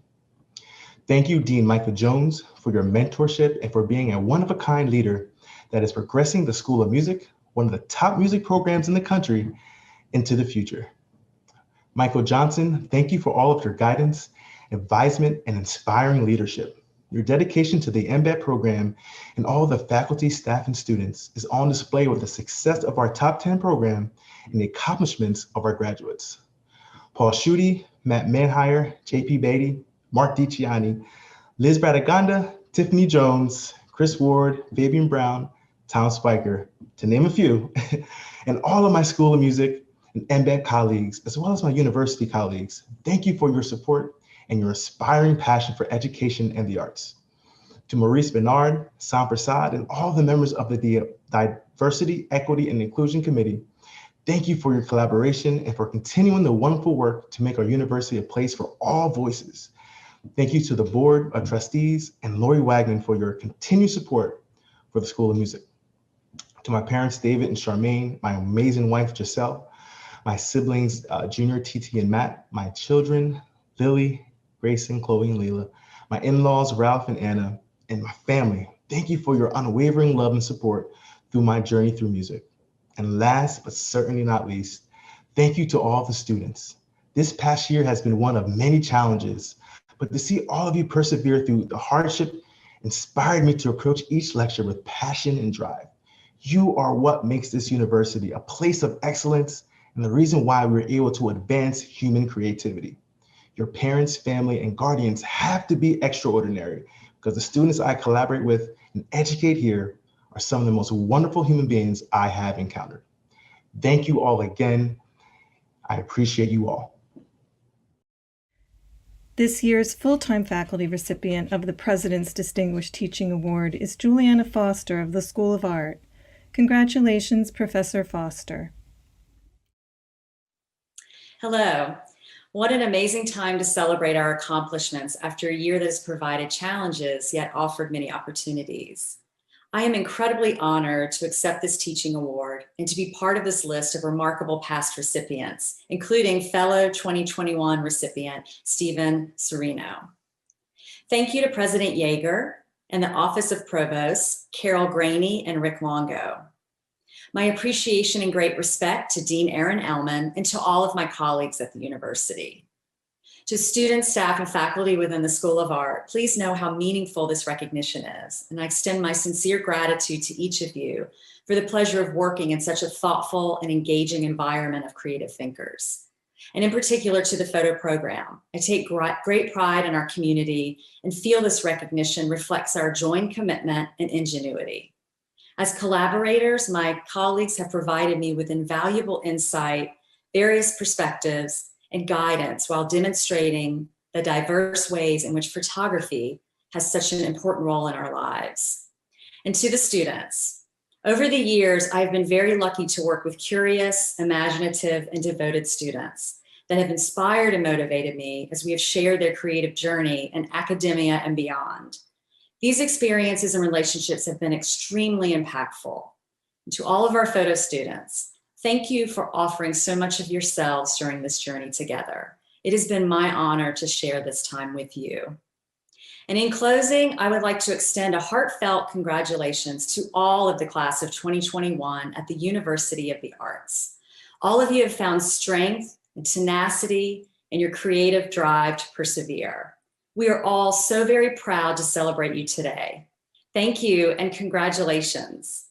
[SPEAKER 16] Thank you, Dean Michael Jones, for your mentorship and for being a one-of-a-kind leader that is progressing the School of Music, one of the top music programs in the country, into the future. Michael Johnson, thank you for all of your guidance, advisement, and inspiring leadership. Your dedication to the MBET program and all the faculty, staff, and students is on display with the success of our top 10 program and the accomplishments of our graduates. Paul Schutte, Matt Manhire, JP Beatty, Mark DiCiani, Liz Bradaganda, Tiffany Jones, Chris Ward, Fabian Brown, Tom Spiker, to name a few, and all of my School of Music and MBET colleagues, as well as my university colleagues, thank you for your support and your inspiring passion for education and the arts. To Maurice Bernard, Sam Prasad, and all the members of the Diversity, Equity, and Inclusion Committee, thank you for your collaboration and for continuing the wonderful work to make our university a place for all voices. Thank you to the Board of Trustees and Lori Wagner for your continued support for the School of Music. To my parents, David and Charmaine, my amazing wife, Giselle, my siblings, Junior, TT, and Matt, my children, Lily, Grayson, Chloe, and Leila, my in-laws, Ralph and Anna, and my family, thank you for your unwavering love and support through my journey through music. And last, but certainly not least, thank you to all the students. This past year has been one of many challenges, but to see all of you persevere through the hardship inspired me to approach each lecture with passion and drive. You are what makes this university a place of excellence and the reason why we're able to advance human creativity. Your parents, family, and guardians have to be extraordinary because the students I collaborate with and educate here are some of the most wonderful human beings I have encountered. Thank you all again. I appreciate you all.
[SPEAKER 15] This year's full-time faculty recipient of the President's Distinguished Teaching Award is Juliana Foster of the School of Art. Congratulations, Professor Foster.
[SPEAKER 17] Hello. What an amazing time to celebrate our accomplishments after a year that has provided challenges yet offered many opportunities. I am incredibly honored to accept this teaching award and to be part of this list of remarkable past recipients, including fellow 2021 recipient, Stephen Serino. Thank you to President Yeager and the Office of Provost, Carol Graney and Rick Longo. My appreciation and great respect to Dean Aaron Ellman and to all of my colleagues at the university. To students, staff, and faculty within the School of Art, please know how meaningful this recognition is, and I extend my sincere gratitude to each of you for the pleasure of working in such a thoughtful and engaging environment of creative thinkers. And in particular to the photo program, I take great pride in our community and feel this recognition reflects our joint commitment and ingenuity. As collaborators, my colleagues have provided me with invaluable insight, various perspectives, and guidance while demonstrating the diverse ways in which photography has such an important role in our lives. And to the students, over the years, I've been very lucky to work with curious, imaginative, and devoted students that have inspired and motivated me as we have shared their creative journey in academia and beyond. These experiences and relationships have been extremely impactful. And to all of our photo students, thank you for offering so much of yourselves during this journey together. It has been my honor to share this time with you. And in closing, I would like to extend a heartfelt congratulations to all of the class of 2021 at the University of the Arts. All of you have found strength and tenacity and your creative drive to persevere. We are all so very proud to celebrate you today. Thank you and congratulations.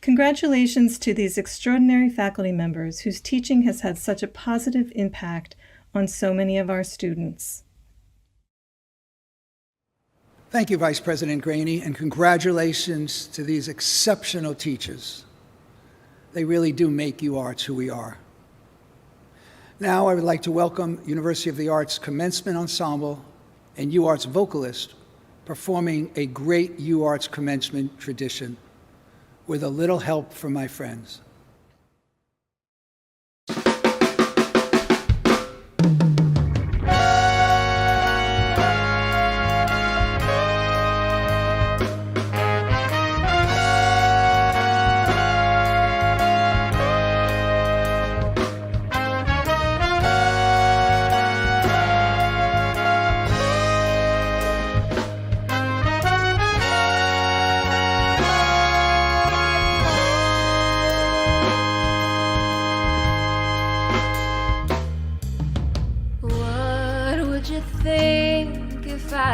[SPEAKER 15] Congratulations to these extraordinary faculty members whose teaching has had such a positive impact on so many of our students.
[SPEAKER 5] Thank you, Vice President Graney, and congratulations to these exceptional teachers. They really do make UArts who we are. Now I would like to welcome University of the Arts Commencement Ensemble and UArts vocalist performing a great UArts commencement tradition with a little help from my friends.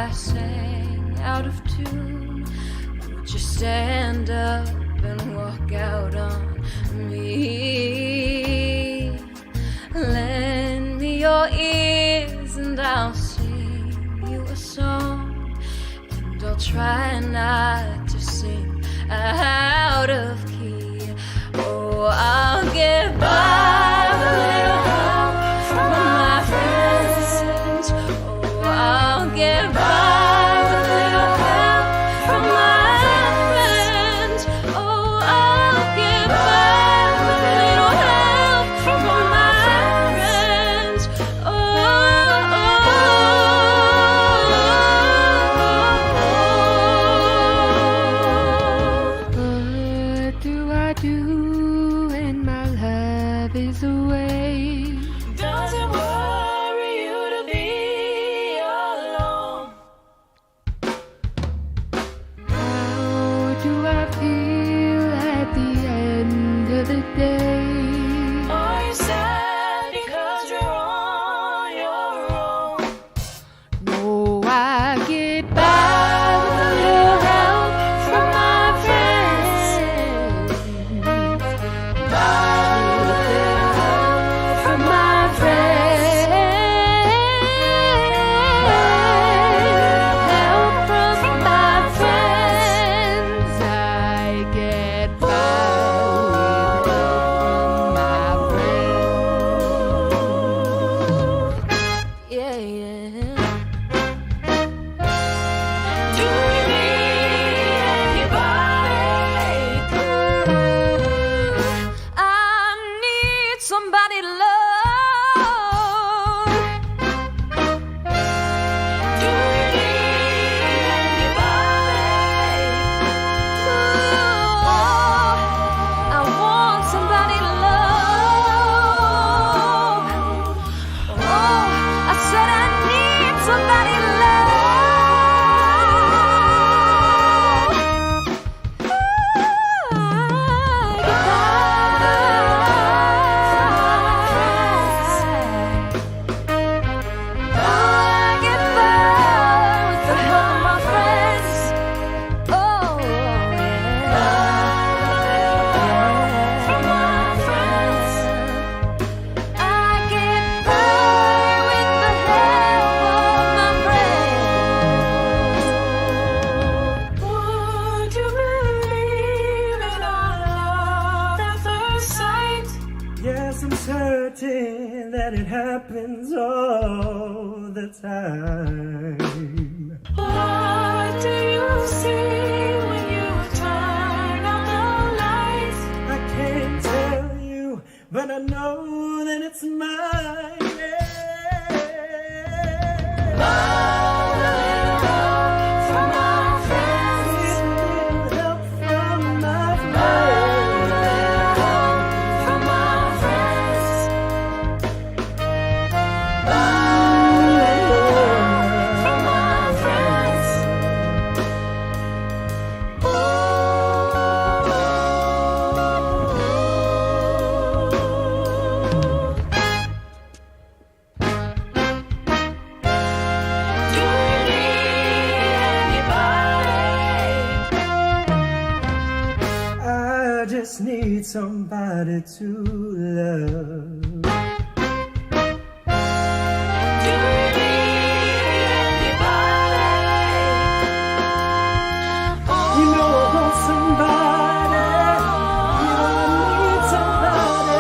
[SPEAKER 1] I sang out of tune, would you stand up and walk out on me? Lend me your ears and I'll sing you a song, and I'll try not to sing out of key. Oh, I'll get by with a little help from my friends. Oh, I'll get by with a little help from my friends. Oh, I'll get by with a little help from my friends.
[SPEAKER 18] What do I do when my love is away?
[SPEAKER 7] Does it worry you to be alone?
[SPEAKER 18] How do I feel at the end of the day?
[SPEAKER 7] Are you sad because you're on your own?
[SPEAKER 18] No, I get by with a little help from my friends. By with a little help from my friends. Help from my friends. I get by with help from my friends.
[SPEAKER 1] Yeah, yeah.
[SPEAKER 7] Do you need anybody?
[SPEAKER 1] I need somebody to love.
[SPEAKER 7] Do you need anybody?
[SPEAKER 1] I want somebody to love. Oh, I said I need somebody to
[SPEAKER 7] Would you believe in our love at first sight?
[SPEAKER 19] Yes, I'm certain that it happens all the time.
[SPEAKER 7] What do you see when you turn out the lights?
[SPEAKER 19] I can't tell you, but I know that it's mine.
[SPEAKER 7] From my friends.
[SPEAKER 19] Help from my
[SPEAKER 7] From my friends. From my friends. Do you need anybody?
[SPEAKER 19] I just need somebody to love.
[SPEAKER 7] Do you need anybody?
[SPEAKER 19] You know I want somebody. You know I need somebody.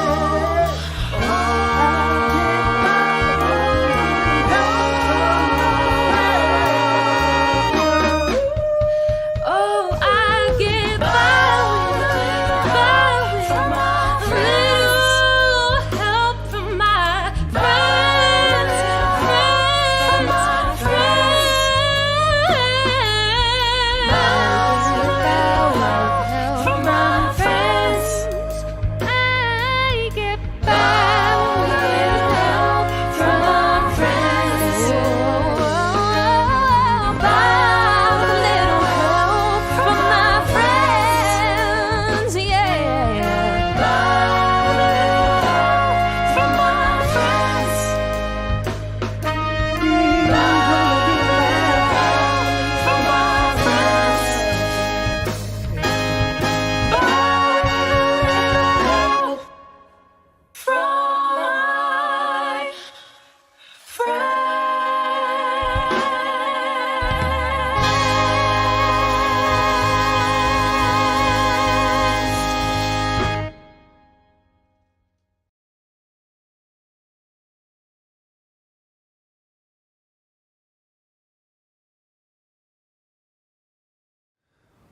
[SPEAKER 1] Oh, I get by with a little help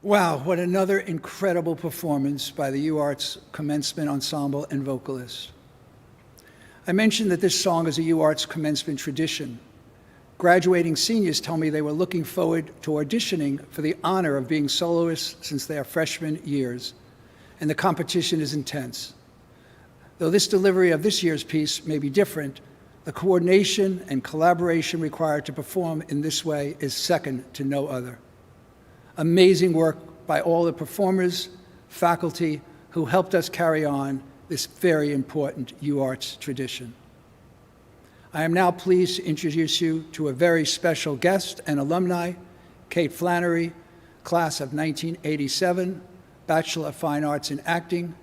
[SPEAKER 5] Wow, what another incredible performance by the UArts Commencement Ensemble and vocalists. I mentioned that this song is a UArts commencement tradition. Graduating seniors tell me they were looking forward to auditioning for the honor of being soloists since their freshman years, and the competition is intense. Though this delivery of this year's piece may be different, the coordination and collaboration required to perform in this way is second to no other. Amazing work by all the performers, faculty who helped us carry on this very important UArts tradition. I am now pleased to introduce you to a very special guest and alumni, Kate Flannery, class of 1987, Bachelor of Fine Arts in Acting.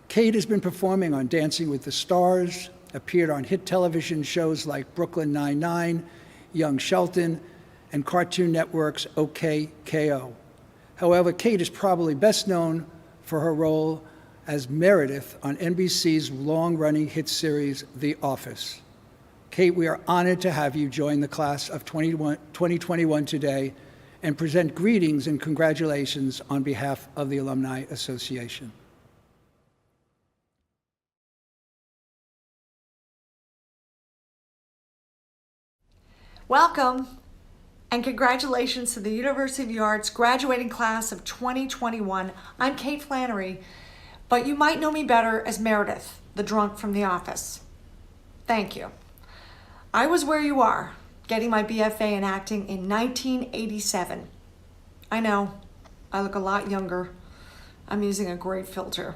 [SPEAKER 5] Kate has been performing on Dancing with the Stars, appeared on hit television shows like Brooklyn Nine-Nine, Young Shelton, and Cartoon Network's OKKO. However, Kate is probably best known for her role as Meredith on NBC's long-running hit series, The Office. Kate, we are honored to have you join the class of 2021 today and present greetings and congratulations on behalf of the Alumni Association.
[SPEAKER 20] Welcome and congratulations to the University of the Arts graduating class of 2021. I'm Kate Flannery, but you might know me better as Meredith, the drunk from The Office. Thank you. I was where you are, getting my BFA in acting in 1987. I know, I look a lot younger. I'm using a great filter.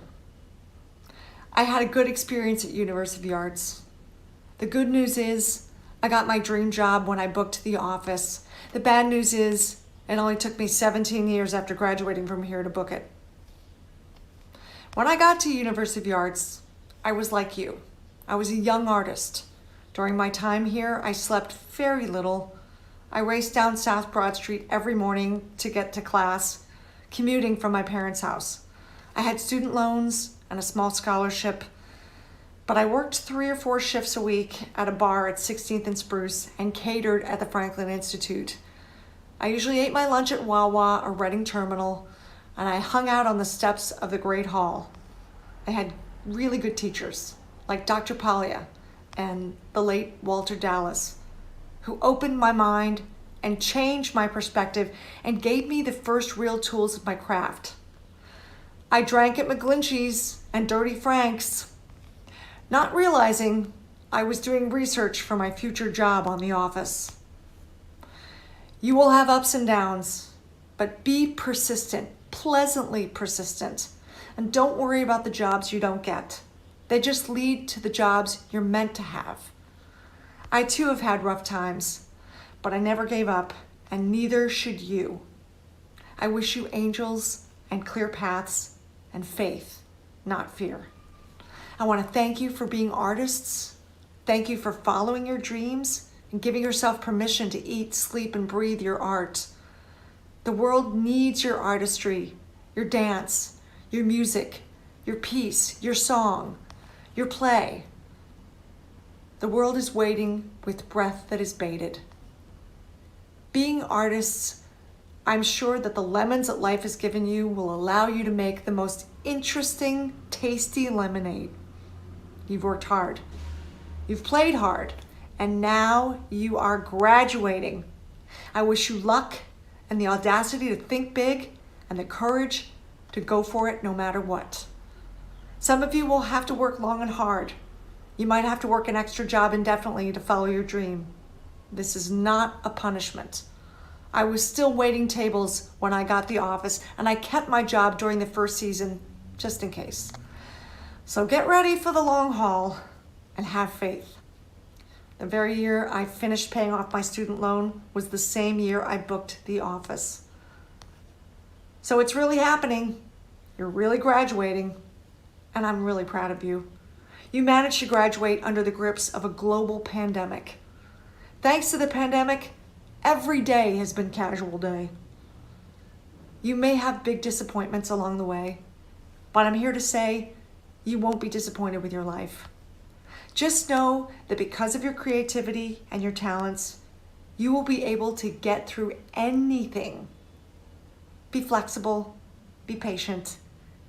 [SPEAKER 20] I had a good experience at University of the Arts. The good news is I got my dream job when I booked The Office. The bad news is it only took me 17 years after graduating from here to book it. When I got to University of the Arts, I was like you. I was a young artist. During my time here, I slept very little. I raced down South Broad Street every morning to get to class, commuting from my parents' house. I had student loans and a small scholarship, but I worked 3 or 4 shifts a week at a bar at 16th and Spruce and catered at the Franklin Institute. I usually ate my lunch at Wawa or Reading Terminal, and I hung out on the steps of the Great Hall. I had really good teachers, like Dr. Palia and the late Walter Dallas, who opened my mind and changed my perspective and gave me the first real tools of my craft. I drank at McGlinchey's and Dirty Frank's, not realizing I was doing research for my future job on The Office. You will have ups and downs, but be persistent, pleasantly persistent, and don't worry about the jobs you don't get. They just lead to the jobs you're meant to have. I too have had rough times, but I never gave up, and neither should you. I wish you angels and clear paths and faith, not fear. I want to thank you for being artists. Thank you for following your dreams and giving yourself permission to eat, sleep, and breathe your art. The world needs your artistry, your dance, your music, your piece, your song, your play. The world is waiting with breath that is bated. Being artists, I'm sure that the lemons that life has given you will allow you to make the most interesting, tasty lemonade. You've worked hard. You've played hard. And now you are graduating. I wish you luck and the audacity to think big and the courage to go for it no matter what. Some of you will have to work long and hard. You might have to work an extra job indefinitely to follow your dream. This is not a punishment. I was still waiting tables when I got The Office, and I kept my job during the first season, just in case. So get ready for the long haul and have faith. The very year I finished paying off my student loan was the same year I booked The Office. So it's really happening. You're really graduating. And I'm really proud of you. You managed to graduate under the grips of a global pandemic. Thanks to the pandemic, every day has been casual day. You may have big disappointments along the way, but I'm here to say you won't be disappointed with your life. Just know that because of your creativity and your talents, you will be able to get through anything Be flexible, be patient,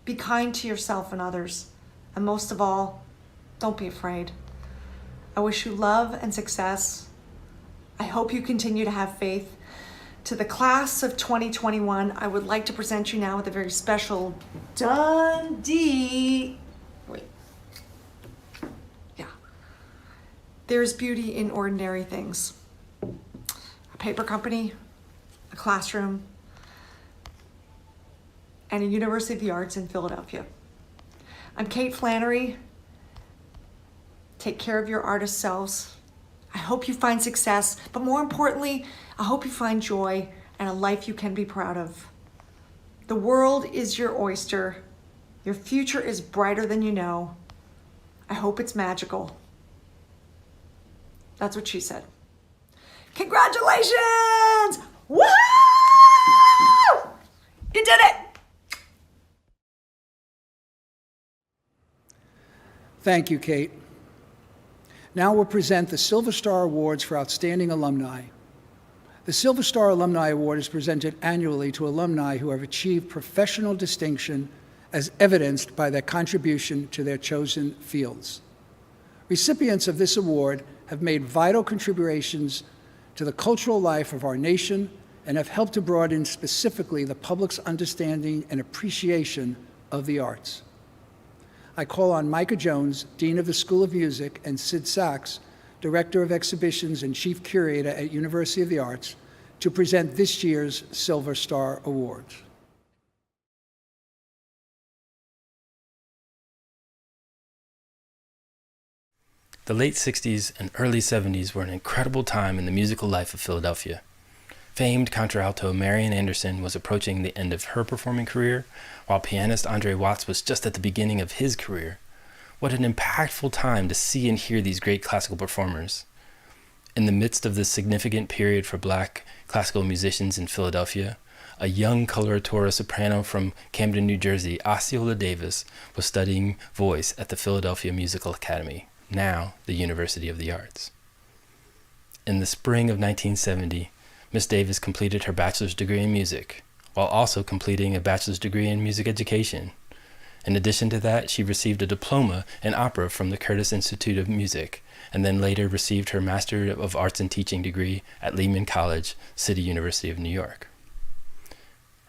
[SPEAKER 20] be kind to yourself and others, and most of all, don't be afraid. I wish you love and success. I hope you continue to have faith. To the class of 2021, I would like to present you now with a very special Dundee. Wait. Yeah. There's beauty in ordinary things. A paper company, a classroom, and a University of the Arts in Philadelphia. I'm Kate Flannery. Take care of your artist selves. I hope you find success, but more importantly, I hope you find joy and a life you can be proud of. The world is your oyster. Your future is brighter than you know. I hope it's magical. That's what she said. Congratulations! Woo! You did it!
[SPEAKER 5] Thank you, Kate. Now we'll present the Silver Star Awards for Outstanding Alumni. The Silver Star Alumni Award is presented annually to alumni who have achieved professional distinction as evidenced by their contribution to their chosen fields. Recipients of this award have made vital contributions to the cultural life of our nation and have helped to broaden specifically the public's understanding and appreciation of the arts. I call on Micah Jones, Dean of the School of Music, and Sid Sachs, Director of Exhibitions and Chief Curator at University of the Arts, to present this year's Silver Star Awards.
[SPEAKER 21] The late 60s and early 70s were an incredible time in the musical life of Philadelphia. Famed contralto Marian Anderson was approaching the end of her performing career, while pianist Andre Watts was just at the beginning of his career. What an impactful time to see and hear these great classical performers. In the midst of this significant period for Black classical musicians in Philadelphia, a young coloratura soprano from Camden, New Jersey, Osceola Davis, was studying voice at the Philadelphia Musical Academy, now the University of the Arts. In the spring of 1970, Miss Davis completed her bachelor's degree in music, while also completing a bachelor's degree in music education. In addition to that, she received a diploma in opera from the Curtis Institute of Music, and then later received her Master of Arts in Teaching degree at Lehman College, City University of New York.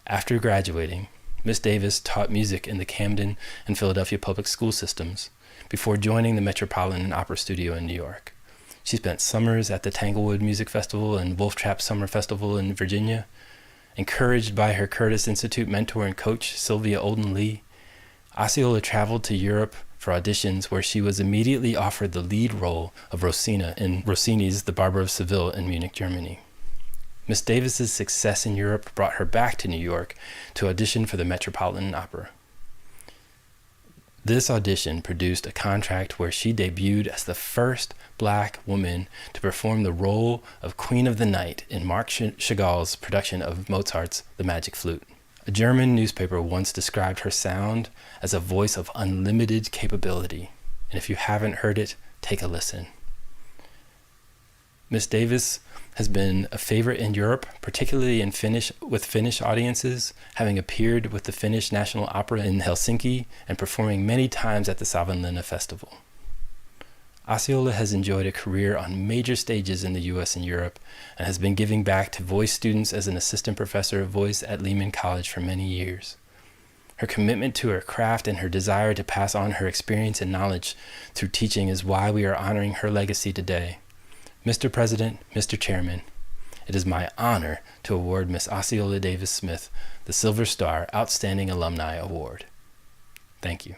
[SPEAKER 21] After graduating, Miss Davis taught music in the Camden and Philadelphia public school systems before joining the Metropolitan Opera Studio in New York. She spent summers at the Tanglewood Music Festival and Wolf Trap Summer Festival in Virginia. Encouraged by her Curtis Institute mentor and coach, Sylvia Olden Lee, Osceola traveled to Europe for auditions where she was immediately offered the lead role of Rosina in Rossini's The Barber of Seville in Munich, Germany. Miss Davis's success in Europe brought her back to New York to audition for the Metropolitan Opera. This audition produced a contract where she debuted as the first Black woman to perform the role of Queen of the Night in Marc Chagall's production of Mozart's The Magic Flute. A German newspaper once described her sound as a voice of unlimited capability, and if you haven't heard it, take a listen. Miss Davis has been a favorite in Europe, particularly in with Finnish audiences, having appeared with the Finnish National Opera in Helsinki and performing many times at the Savonlinna Festival. Osceola has enjoyed a career on major stages in the US and Europe and has been giving back to voice students as an assistant professor of voice at Lehman College for many years. Her commitment to her craft and her desire to pass on her experience and knowledge through teaching is why we are honoring her legacy today. Mr. President, Mr. Chairman, it is my honor to award Miss Osceola Davis Smith the Silver Star Outstanding Alumni Award. Thank you.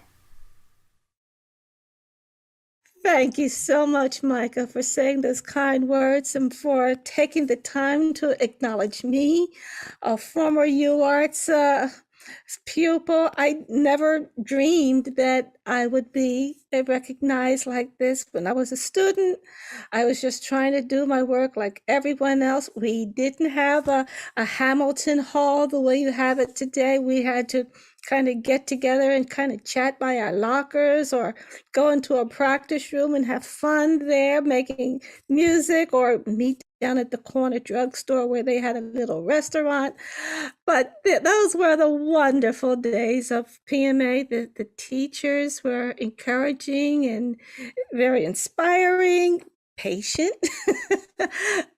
[SPEAKER 22] Thank you so much, Micah, for saying those kind words and for taking the time to acknowledge me, a former UArts pupil. I never dreamed that I would be recognized like this. When I was a student, I was just trying to do my work like everyone else. We didn't have a Hamilton Hall the way you have it today. We had to kind of get together and kind of chat by our lockers or go into a practice room and have fun there making music or meet down at the corner drugstore where they had a little restaurant. But those were the wonderful days of PMA. The teachers were encouraging and very inspiring, patient,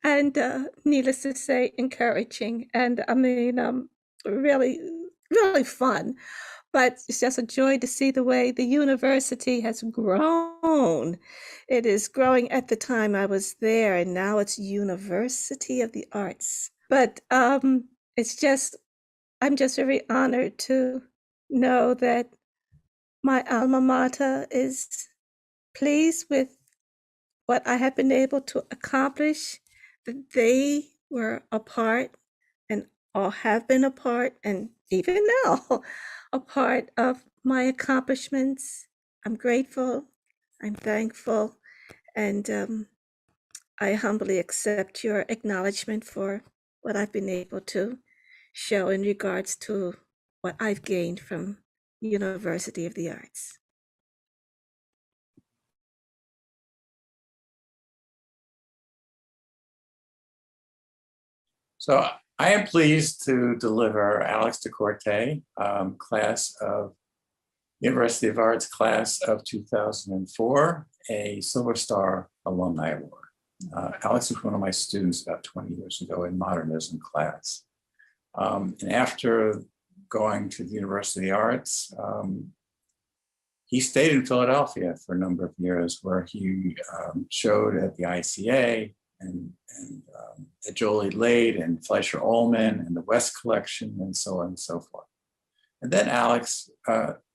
[SPEAKER 22] and needless to say, encouraging. And I mean, really, really fun. But it's just a joy to see the way the university has grown. It is growing at the time I was there, and now it's University of the Arts. But it's just, I'm just very honored to know that my alma mater is pleased with what I have been able to accomplish, that they were a part and all have been a part, and even now, a part of my accomplishments. I'm grateful, I'm thankful, and I humbly accept your acknowledgement for what I've been able to show in regards to what I've gained from University of the Arts.
[SPEAKER 3] So I am pleased to deliver Alex DeCorte, class of University of Arts class of 2004, a Silver Star Alumni Award. Alex was one of my students about 20 years ago in modernism class. And after going to the University of the Arts, he stayed in Philadelphia for a number of years where he showed at the ICA and at Jolie Lade and Fleischer Ullman and the West Collection and so on and so forth. And then Alex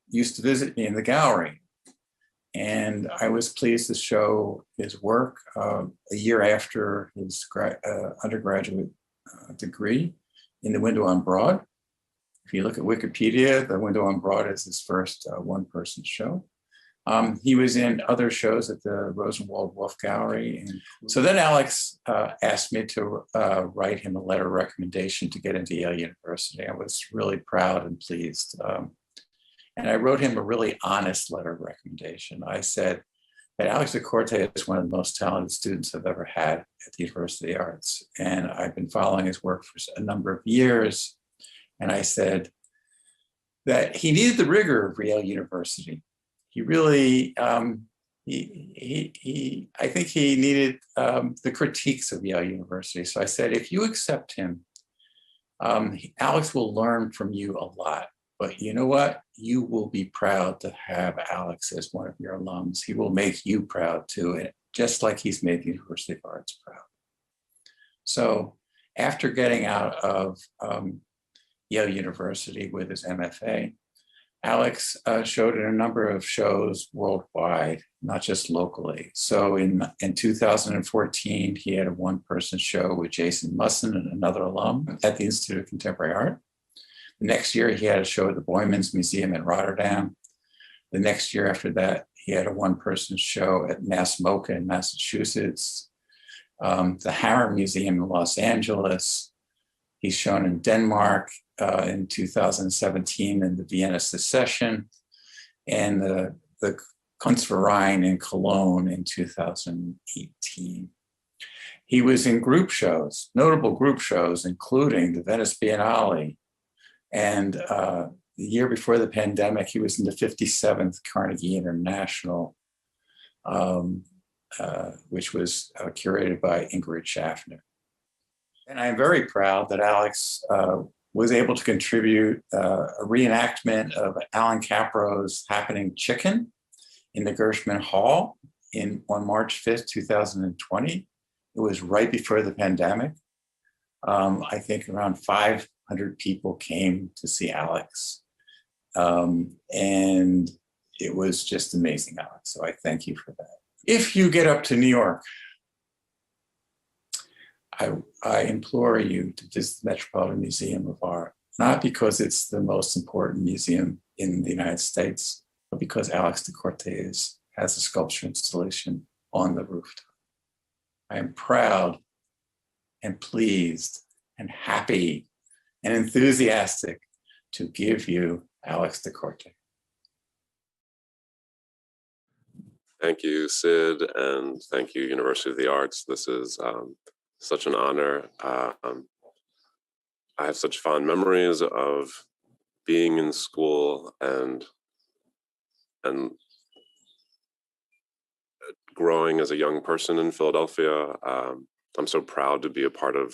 [SPEAKER 3] used to visit me in the gallery. And I was pleased to show his work a year after his undergraduate degree in The Window on Broad. If you look at Wikipedia, The Window on Broad is his first one-person show. He was in other shows at the Rosenwald Wolf Gallery. And so then Alex asked me to write him a letter of recommendation to get into Yale University. I was really proud and pleased. And I wrote him a really honest letter of recommendation. I said that Alex DeCorte is one of the most talented students I've ever had at the University of the Arts. And I've been following his work for a number of years. And I said that he needed the rigor of Yale University. He really, I think he needed the critiques of Yale University. So I said, if you accept him, Alex will learn from you a lot. But you know what? You will be proud to have Alex as one of your alums. He will make you proud too, just like he's made the University of Arts proud. So after getting out of Yale University with his MFA, Alex showed in a number of shows worldwide, not just locally. So in 2014, he had a one-person show with Jason Musson and another alum at the Institute of Contemporary Art. The next year, he had a show at the Boymans Museum in Rotterdam. The next year after that, he had a one-person show at MassMoCA in Massachusetts, the Harem Museum in Los Angeles. He's shown in Denmark in 2017 in the Vienna Secession, and the Kunstverein in Cologne in 2018. He was in group shows, notable group shows, including the Venice Biennale. And the year before the pandemic, he was in the 57th Carnegie International, which was curated by Ingrid Schaffner. And I'm very proud that Alex was able to contribute a reenactment of Alan Capro's Happening Chicken in the Gershman Hall on March 5th, 2020. It was right before the pandemic. I think around 500 people came to see Alex. And it was just amazing, Alex. So I thank you for that. If you get up to New York, I implore you to visit the Metropolitan Museum of Art, not because it's the most important museum in the United States, but because Alex DeCorte has a sculpture installation on the rooftop. I am proud and pleased and happy and enthusiastic to give you Alex DeCorte.
[SPEAKER 4] Thank you, Sid, and thank you, University of the Arts. This is such an honor. I have such fond memories of being in school and growing as a young person in Philadelphia. I'm so proud to be a part of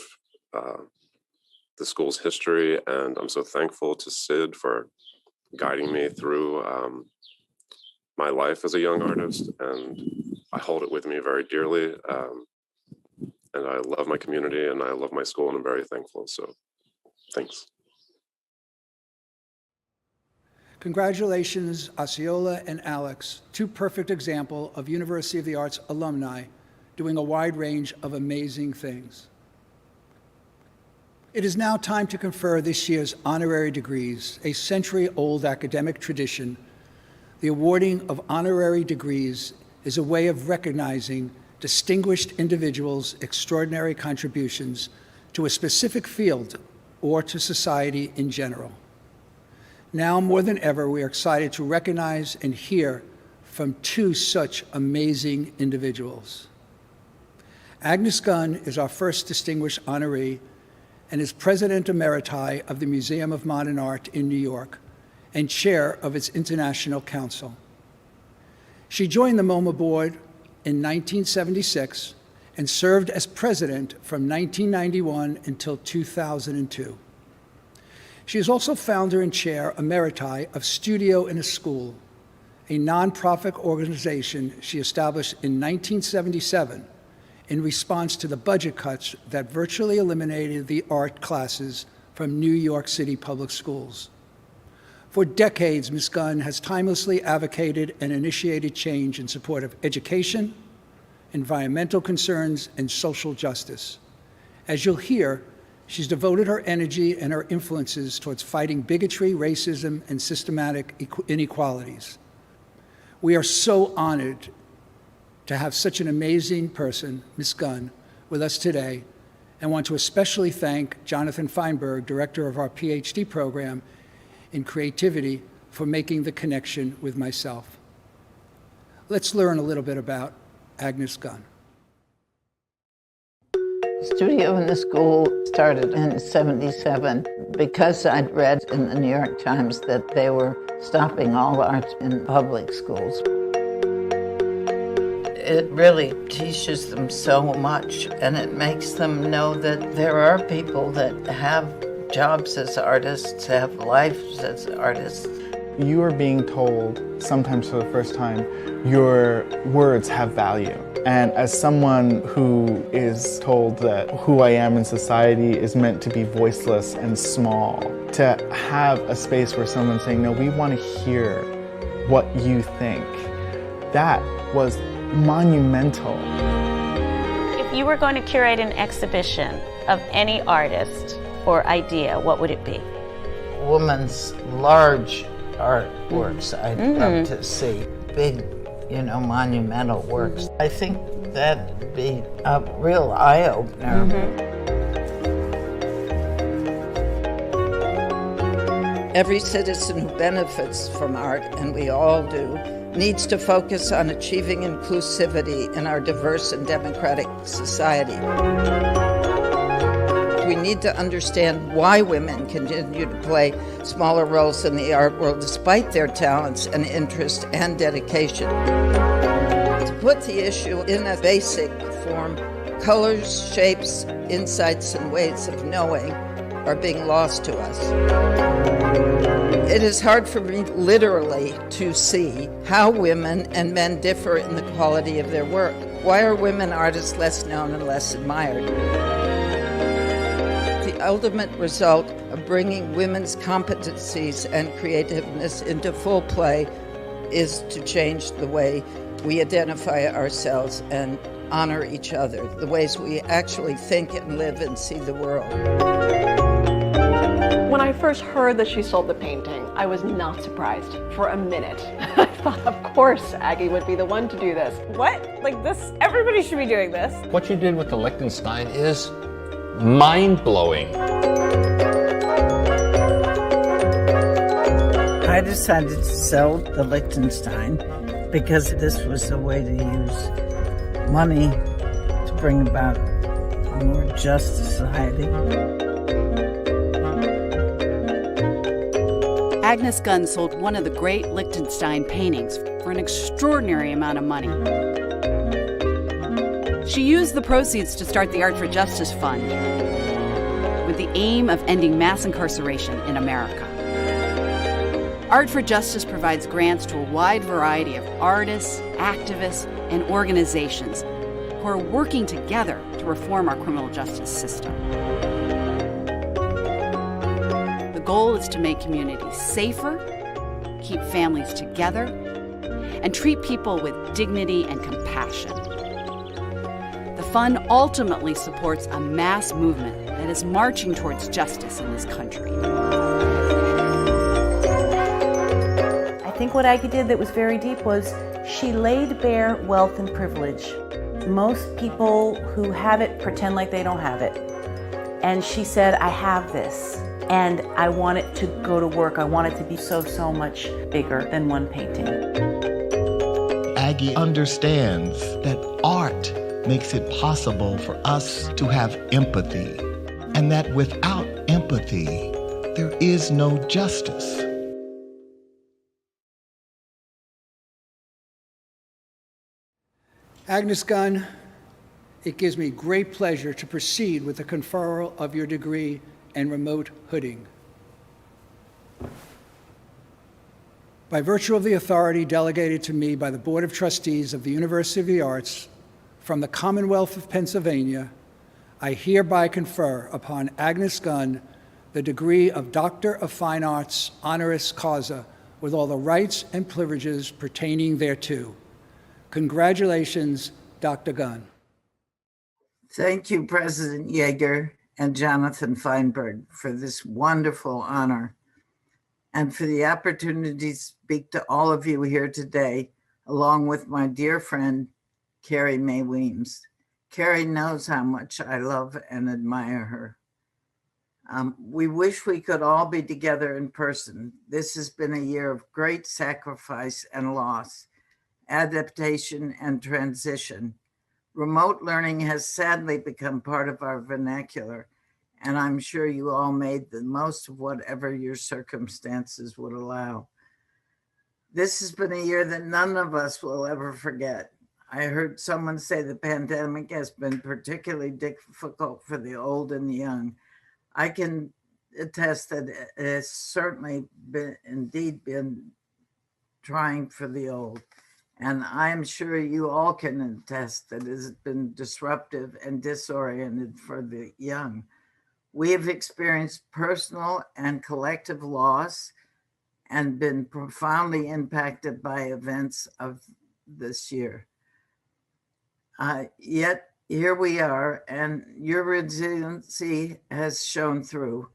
[SPEAKER 4] the school's history, and I'm so thankful to Sid for guiding me through my life as a young artist, and I hold it with me very dearly. And I love my community and I love my school, and I'm very thankful. So thanks.
[SPEAKER 5] Congratulations, Osceola and Alex, two perfect examples of University of the Arts alumni doing a wide range of amazing things. It is now time to confer this year's honorary degrees, a century-old academic tradition. The awarding of honorary degrees is a way of recognizing distinguished individuals' extraordinary contributions to a specific field or to society in general. Now more than ever, we are excited to recognize and hear from two such amazing individuals. Agnes Gunn is our first distinguished honoree and is President Emeriti of the Museum of Modern Art in New York and chair of its International Council. She joined the MoMA board in 1976 and served as president from 1991 until 2002. She is also founder and chair emeriti of Studio in a School, a nonprofit organization she established in 1977 in response to the budget cuts that virtually eliminated the art classes from New York City public schools. For decades, Ms. Gunn has timelessly advocated and initiated change in support of education, environmental concerns, and social justice. As you'll hear, she's devoted her energy and her influences towards fighting bigotry, racism, and systematic inequalities. We are so honored to have such an amazing person, Ms. Gunn, with us today, and want to especially thank Jonathan Feinberg, director of our PhD program in creativity, for making the connection with myself. Let's learn a little bit about Agnes Gunn.
[SPEAKER 6] Studio in the School started in '77 because I'd read in the New York Times that they were stopping all art in public schools. It really teaches them so much, and it makes them know that there are people that have jobs as artists, have lives as artists.
[SPEAKER 23] You are being told, sometimes for the first time, your words have value. And as someone who is told that who I am in society is meant to be voiceless and small, to have a space where someone's saying, no, we want to hear what you think, that was monumental.
[SPEAKER 24] If you were going to curate an exhibition of any artist or idea, what would it be?
[SPEAKER 6] Women's large artworks I'd love to see. Big, monumental works. I think that'd be a real eye-opener. Every citizen who benefits from art, and we all do, needs to focus on achieving inclusivity in our diverse and democratic society. We need to understand why women continue to play smaller roles in the art world despite their talents and interest and dedication. To put the issue in a basic form, colors, shapes, insights, and ways of knowing are being lost to us. It is hard for me literally to see how women and men differ in the quality of their work. Why are women artists less known and less admired? The ultimate result of bringing women's competencies and creativeness into full play is to change the way we identify ourselves and honor each other, the ways we actually think and live and see the world.
[SPEAKER 25] When I first heard that she sold the painting, I was not surprised for a minute. I thought, of course, Aggie would be the one to do this.
[SPEAKER 26] What? Like this, everybody should be doing this.
[SPEAKER 27] What you did with the Lichtenstein is mind-blowing.
[SPEAKER 28] I decided to sell the Lichtenstein because this was a way to use money to bring about a more just society.
[SPEAKER 2] Agnes Gunn sold one of the great Lichtenstein paintings for an extraordinary amount of money. She used the proceeds to start the Art for Justice Fund with the aim of ending mass incarceration in America. Art for Justice provides grants to a wide variety of artists, activists, and organizations who are working together to reform our criminal justice system. The goal is to make communities safer, keep families together, and treat people with dignity and compassion. The fund ultimately supports a mass movement that is marching towards justice in this country.
[SPEAKER 8] I think what Aggie did that was very deep was she laid bare wealth and privilege. Most people who have it pretend like they don't have it. And she said, I have this, and I want it to go to work. I want it to be so much bigger than one painting.
[SPEAKER 9] Aggie understands that art makes it possible for us to have empathy, and that without empathy, there is no justice.
[SPEAKER 5] Agnes Gunn, it gives me great pleasure to proceed with the conferral of your degree in remote hooding. By virtue of the authority delegated to me by the Board of Trustees of the University of the Arts from the Commonwealth of Pennsylvania, I hereby confer upon Agnes Gunn the degree of Doctor of Fine Arts honoris causa with all the rights and privileges pertaining thereto. Congratulations, Dr. Gunn.
[SPEAKER 28] Thank you, President Yeager and Jonathan Feinberg, for this wonderful honor and for the opportunity to speak to all of you here today, along with my dear friend, Carrie Mae Weems. Carrie knows how much I love and admire her. We wish we could all be together in person. This has been a year of great sacrifice and loss, adaptation and transition. Remote learning has sadly become part of our vernacular, and I'm sure you all made the most of whatever your circumstances would allow. This has been a year that none of us will ever forget. I heard someone say the pandemic has been particularly difficult for the old and the young. I can attest that it has certainly been trying for the old. And I'm sure you all can attest that it has been disruptive and disoriented for the young. We have experienced personal and collective loss and been profoundly impacted by events of this year. Yet here we are, and your resiliency has shown through.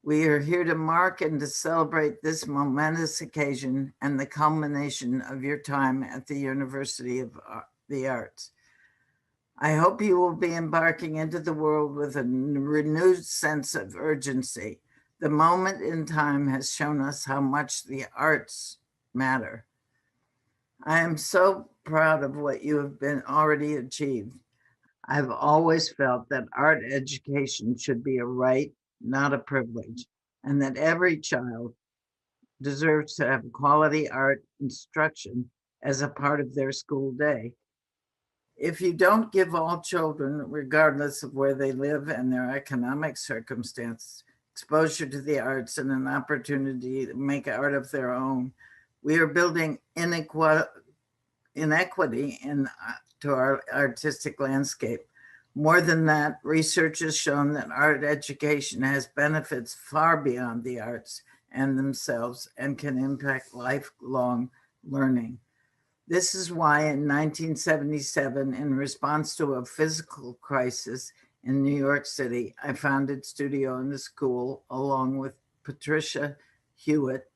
[SPEAKER 28] We are here to mark and to celebrate this momentous occasion and the culmination of your time at the University of the Arts. I hope you will be embarking into the world with a renewed sense of urgency. The moment in time has shown us how much the arts matter. I am so proud of what you have been already achieved. I've always felt that art education should be a right, not a privilege, and that every child deserves to have quality art instruction as a part of their school day. If you don't give all children, regardless of where they live and their economic circumstance, exposure to the arts and an opportunity to make art of their own, we are building inequity to our artistic landscape. More than that, research has shown that art education has benefits far beyond the arts and themselves and can impact lifelong learning. This is why in 1977, in response to a physical crisis in New York City, I founded Studio in the School along with Patricia Hewitt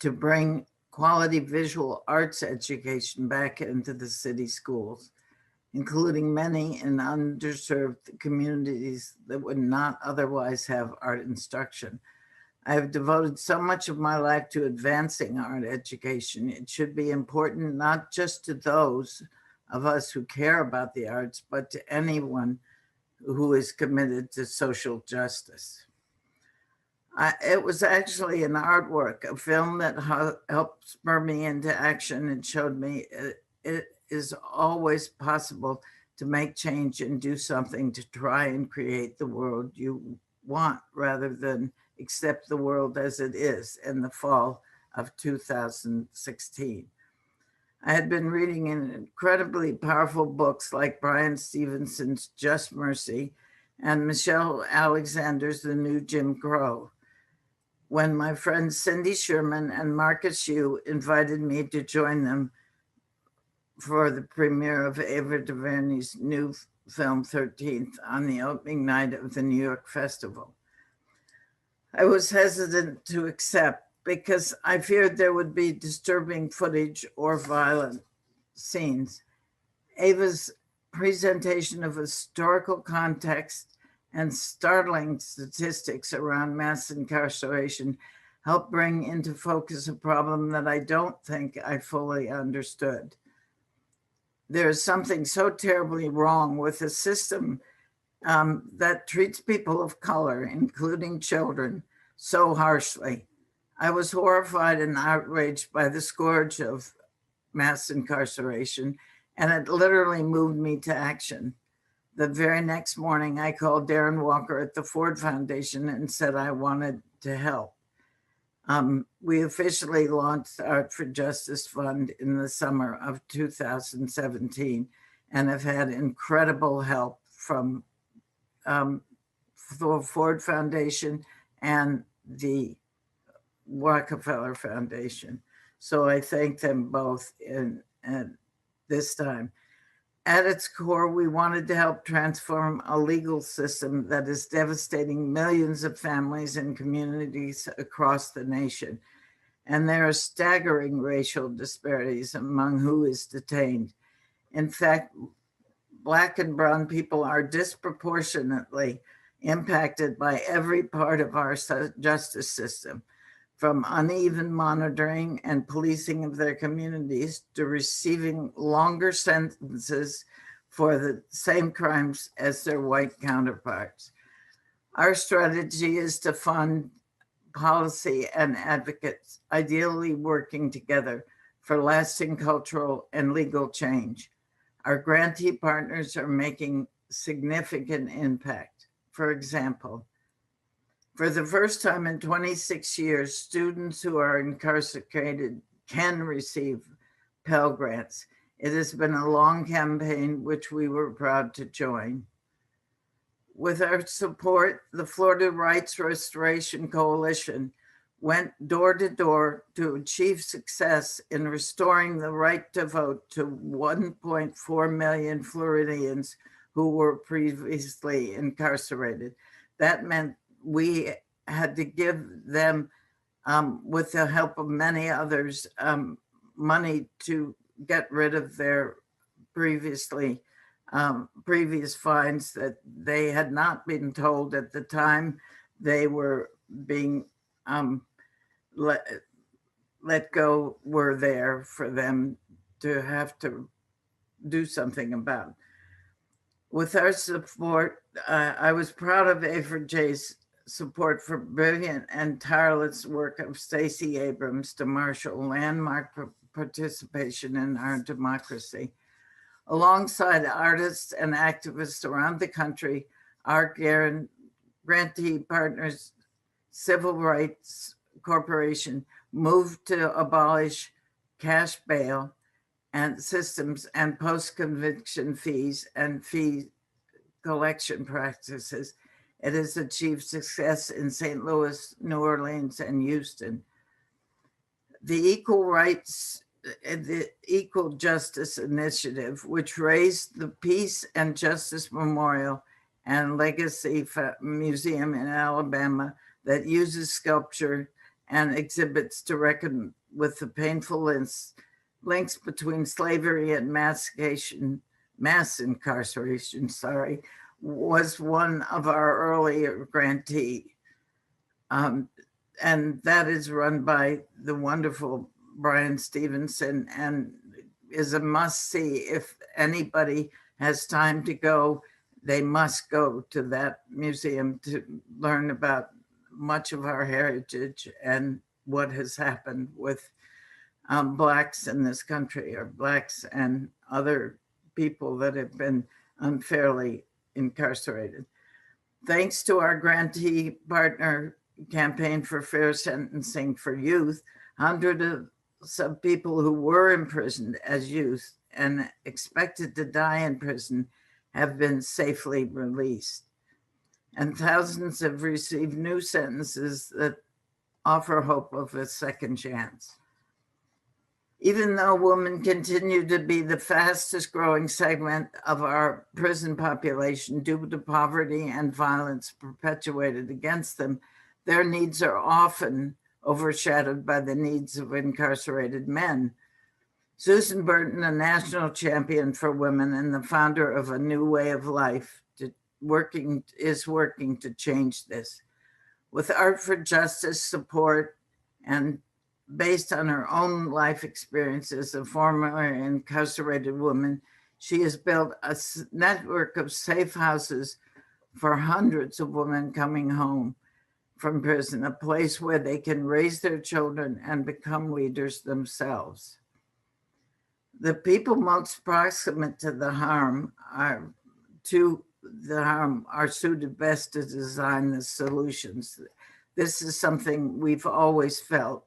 [SPEAKER 28] to bring quality visual arts education back into the city schools, including many in underserved communities that would not otherwise have art instruction. I have devoted so much of my life to advancing art education. It should be important not just to those of us who care about the arts, but to anyone who is committed to social justice. It was actually an artwork, a film that helped spur me into action and showed me it is always possible to make change and do something to try and create the world you want rather than accept the world as it is in the fall of 2016. I had been reading incredibly powerful books like Brian Stevenson's Just Mercy and Michelle Alexander's The New Jim Crow, when my friends Cindy Sherman and Marcus Yu invited me to join them for the premiere of Ava DuVernay's new film 13th on the opening night of the New York Festival. I was hesitant to accept because I feared there would be disturbing footage or violent scenes. Ava's presentation of historical context and startling statistics around mass incarceration helped bring into focus a problem that I don't think I fully understood. There is something so terribly wrong with a system that treats people of color, including children, so harshly. I was horrified and outraged by the scourge of mass incarceration, and it literally moved me to action. The very next morning, I called Darren Walker at the Ford Foundation and said I wanted to help. We officially launched the Art for Justice Fund in the summer of 2017 and have had incredible help from the Ford Foundation and the Rockefeller Foundation. So I thank them both at this time. At its core, we wanted to help transform a legal system that is devastating millions of families and communities across the nation. And there are staggering racial disparities among who is detained. In fact, Black and Brown people are disproportionately impacted by every part of our justice system, from uneven monitoring and policing of their communities to receiving longer sentences for the same crimes as their white counterparts. Our strategy is to fund policy and advocates, ideally working together for lasting cultural and legal change. Our grantee partners are making significant impact. For example, for the first time in 26 years, students who are incarcerated can receive Pell Grants. It has been a long campaign, which we were proud to join. With our support, the Florida Rights Restoration Coalition went door to door to achieve success in restoring the right to vote to 1.4 million Floridians who were previously incarcerated. That meant we had to give them, with the help of many others, money to get rid of their previous fines that they had not been told at the time they were being let go were there for them to have to do something about. With our support, I was proud of AFRJ's support for brilliant and tireless work of Stacey Abrams to marshal landmark participation in our democracy. Alongside artists and activists around the country, our grantee partners, Civil Rights Corporation, moved to abolish cash bail and systems and post-conviction fees and fee collection practices. It has achieved success in St. Louis, New Orleans, and Houston. The Equal Justice Initiative, which raised the Peace and Justice Memorial and Legacy Museum in Alabama, that uses sculpture and exhibits to reckon with the painful links between slavery and mass incarceration, was one of our earlier grantee. And that is run by the wonderful Brian Stevenson and is a must-see if anybody has time to go they must go to that museum to learn about much of our heritage and what has happened with Blacks in this country, or Blacks and other people that have been unfairly incarcerated. Thanks to our grantee partner Campaign for Fair Sentencing for Youth, hundreds of people who were imprisoned as youth and expected to die in prison have been safely released. And thousands have received new sentences that offer hope of a second chance. Even though women continue to be the fastest growing segment of our prison population due to poverty and violence perpetuated against them, their needs are often overshadowed by the needs of incarcerated men. Susan Burton, a national champion for women and the founder of A New Way of Life, is working to change this. With Art for Justice support and based on her own life experiences of formerly incarcerated women, she has built a network of safe houses for hundreds of women coming home from prison, a place where they can raise their children and become leaders themselves. The people most proximate to the harm are suited best to design the solutions. This is something we've always felt.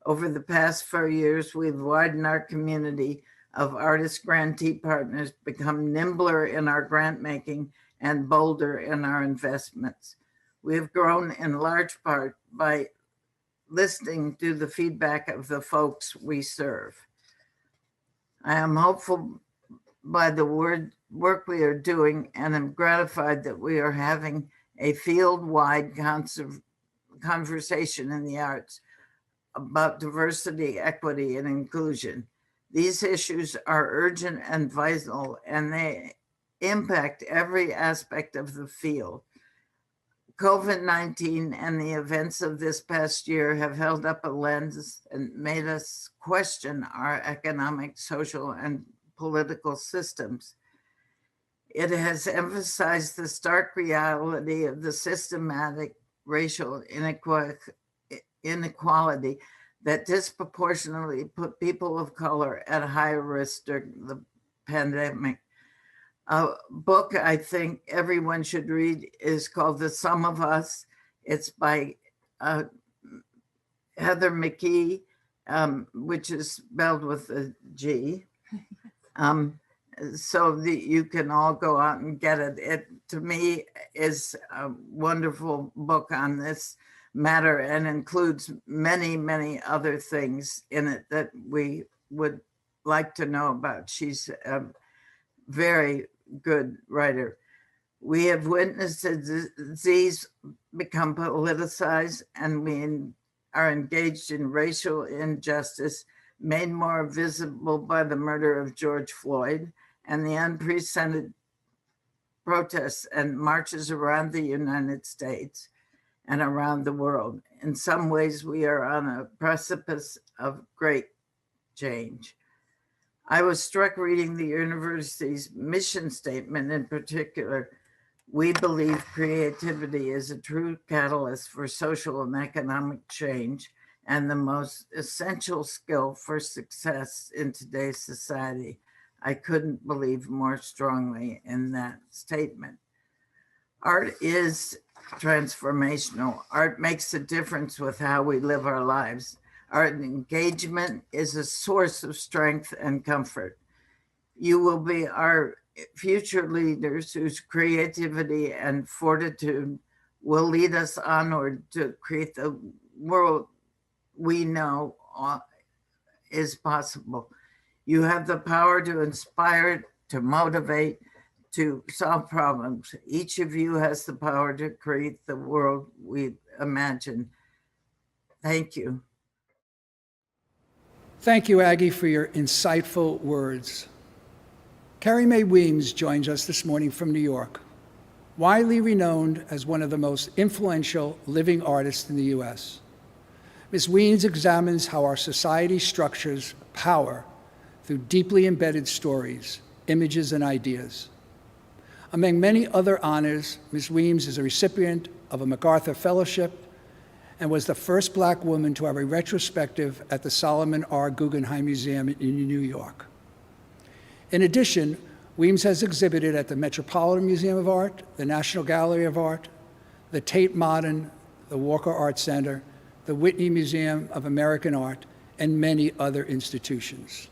[SPEAKER 28] Over the past 4 years, we've widened our community of artist grantee partners, become nimbler in our grant making and bolder in our investments. We have grown in large part by listening to the feedback of the folks we serve. I am hopeful by the work we are doing, and am gratified that we are having a field-wide conversation in the arts about diversity, equity, and inclusion. These issues are urgent and vital, and they impact every aspect of the field. COVID-19 and the events of this past year have held up a lens and made us question our economic, social, and political systems. It has emphasized the stark reality of the systematic racial inequality that disproportionately put people of color at higher risk during the pandemic. A book I think everyone should read is called The Sum of Us. It's by Heather McKee, which is spelled with a G. So that you can all go out and get it. It, to me, is a wonderful book on this matter and includes many, many other things in it that we would like to know about. She's a very good writer. We have witnessed the disease become politicized, and we are engaged in racial injustice made more visible by the murder of George Floyd and the unprecedented protests and marches around the United States and around the world. In some ways, we are on a precipice of great change. I was struck reading the university's mission statement in particular. We believe creativity is a true catalyst for social and economic change and the most essential skill for success in today's society. I couldn't believe more strongly in that statement. Art is transformational. Art makes a difference with how we live our lives. Art engagement is a source of strength and comfort. You will be our future leaders whose creativity and fortitude will lead us onward to create the world we know is possible. You have the power to inspire, to motivate, to solve problems. Each of you has the power to create the world we imagine. Thank you.
[SPEAKER 5] Thank you, Aggie, for your insightful words. Carrie Mae Weems joins us this morning from New York, widely renowned as one of the most influential living artists in the U.S. Ms. Weems examines how our society structures power through deeply embedded stories, images, and ideas. Among many other honors, Ms. Weems is a recipient of a MacArthur Fellowship and was the first Black woman to have a retrospective at the Solomon R. Guggenheim Museum in New York. In addition, Weems has exhibited at the Metropolitan Museum of Art, the National Gallery of Art, the Tate Modern, the Walker Art Center, the Whitney Museum of American Art, and many other institutions.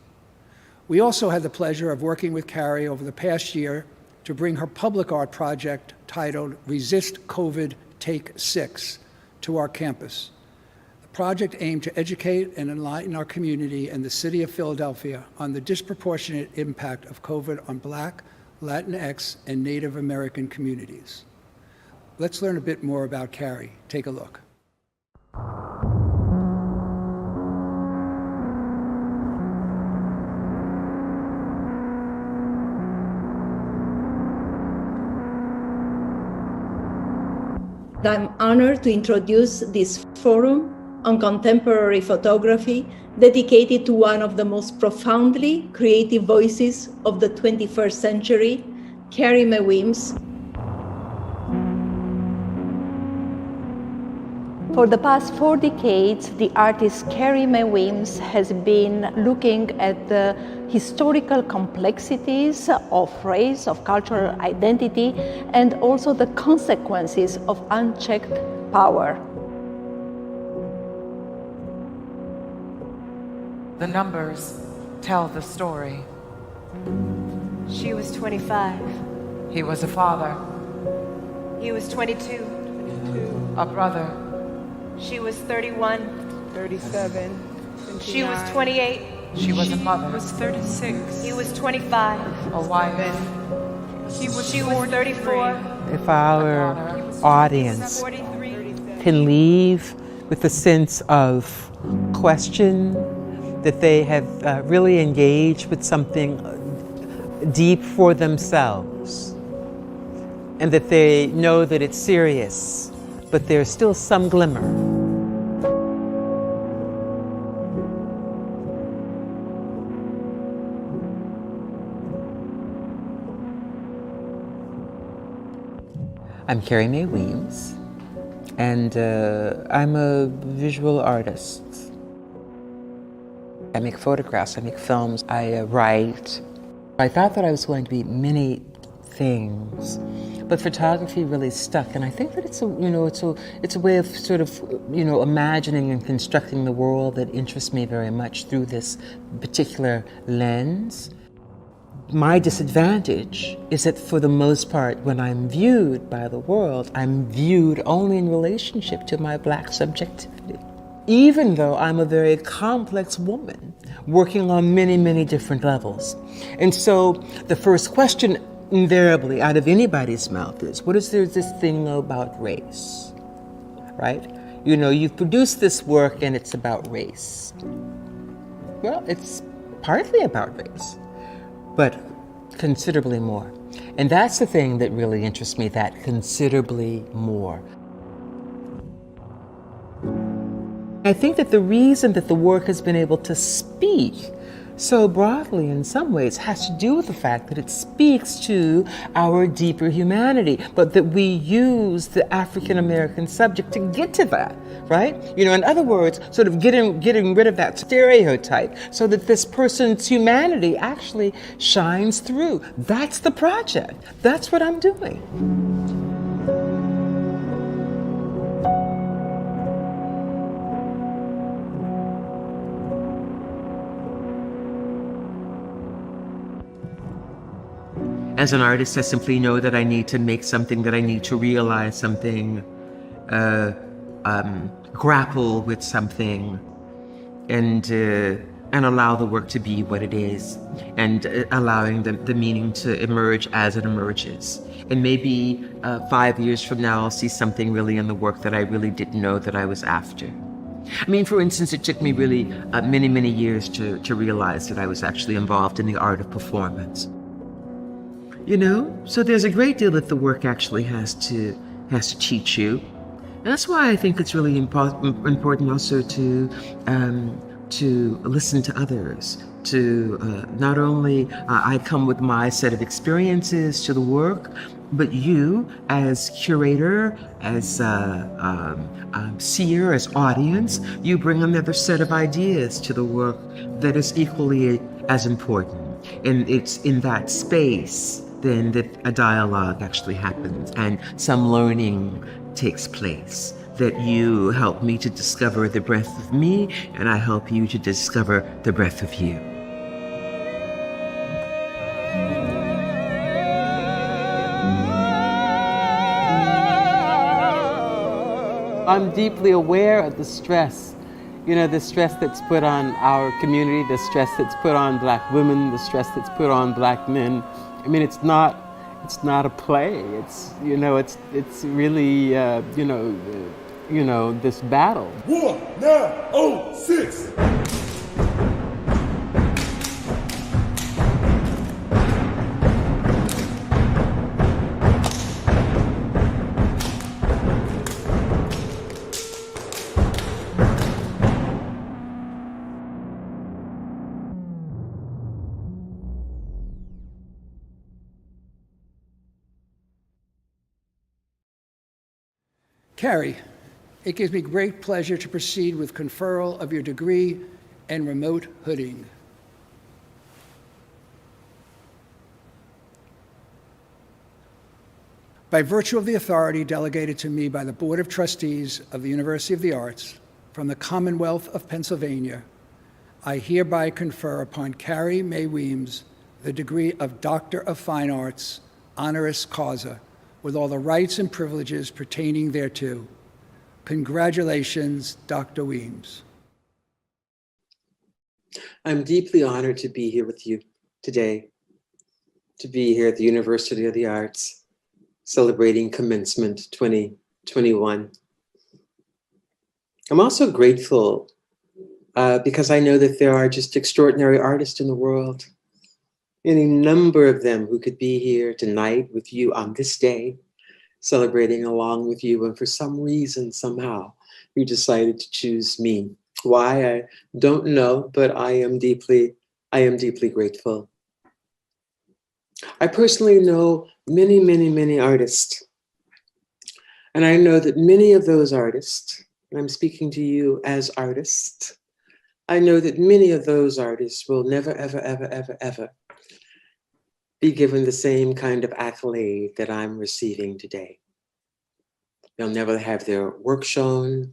[SPEAKER 5] We also had the pleasure of working with Carrie over the past year to bring her public art project titled Resist COVID Take 6 to our campus. The project aimed to educate and enlighten our community and the city of Philadelphia on the disproportionate impact of COVID on Black, Latinx, and Native American communities. Let's learn a bit more about Carrie. Take a look.
[SPEAKER 10] I'm honored to introduce this forum on contemporary photography dedicated to one of the most profoundly creative voices of the 21st century, Carrie Mae Weems. For the past 4 decades, the artist Carrie Mae Weems has been looking at the historical complexities of race, of cultural identity, and also the consequences of unchecked power.
[SPEAKER 11] The numbers tell the story.
[SPEAKER 12] She was 25.
[SPEAKER 11] He was a father,
[SPEAKER 12] He was 22.
[SPEAKER 11] a brother.
[SPEAKER 12] She was 31.
[SPEAKER 26] 37.
[SPEAKER 12] She was 28.
[SPEAKER 11] She was a mother,
[SPEAKER 12] was 36. He was 25.
[SPEAKER 11] a wife.
[SPEAKER 12] She was 34.
[SPEAKER 13] If our audience can leave with a sense of question, that they have really engaged with something deep for themselves, and that they know that it's serious, but there's still some glimmer. I'm Carrie Mae Weems, and I'm a visual artist. I make photographs, I make films, I write. I thought that I was going to be many things, but photography really stuck, and I think that it's a way of sort of imagining and constructing the world that interests me very much through this particular lens. My disadvantage is that for the most part, when I'm viewed by the world, I'm viewed only in relationship to my Black subjectivity, even though I'm a very complex woman working on many, many different levels. And so the first question invariably out of anybody's mouth is, what is there this thing about race, right? You've produced this work and it's about race. Well, it's partly about race, but considerably more. And that's the thing that really interests me, that considerably more. I think that the reason that the work has been able to speak so broadly in some ways has to do with the fact that it speaks to our deeper humanity, but that we use the African American subject to get to that, right? In other words, sort of getting rid of that stereotype so that this person's humanity actually shines through. That's the project. That's what I'm doing. As an artist, I simply know that I need to make something, that I need to realize something, grapple with something, and allow the work to be what it is, and allowing the meaning to emerge as it emerges. And maybe 5 years from now, I'll see something really in the work that I really didn't know that I was after. I mean, for instance, it took me really many, many years to realize that I was actually involved in the art of performance. So there's a great deal that the work actually has to teach you. And that's why I think it's really important also to to listen to others, to not only I come with my set of experiences to the work, but you as curator, as seer, as audience, you bring another set of ideas to the work that is equally as important. And it's in that space then that a dialogue actually happens and some learning takes place, that you help me to discover the breadth of me and I help you to discover the breadth of you. I'm deeply aware of the stress, the stress that's put on our community, the stress that's put on Black women, the stress that's put on Black men. I mean, it's not a play. It's really this battle.
[SPEAKER 1] War now 06.
[SPEAKER 5] Carrie, it gives me great pleasure to proceed with conferral of your degree in remote hooding. By virtue of the authority delegated to me by the Board of Trustees of the University of the Arts from the Commonwealth of Pennsylvania, I hereby confer upon Carrie Mae Weems the degree of Doctor of Fine Arts, honoris causa, with all the rights and privileges pertaining thereto. Congratulations, Dr. Weems.
[SPEAKER 13] I'm deeply honored to be here with you today, to be here at the University of the Arts, celebrating commencement 2021. I'm also grateful because I know that there are just extraordinary artists in the world, any number of them who could be here tonight with you on this day, celebrating along with you, and for some reason, somehow, you decided to choose me. Why, I don't know, but I am deeply grateful. I personally know many, many, many artists, and I know that many of those artists, and I'm speaking to you as artists, I know that many of those artists will never, ever, ever, ever, ever be given the same kind of accolade that I'm receiving today. They'll never have their work shown.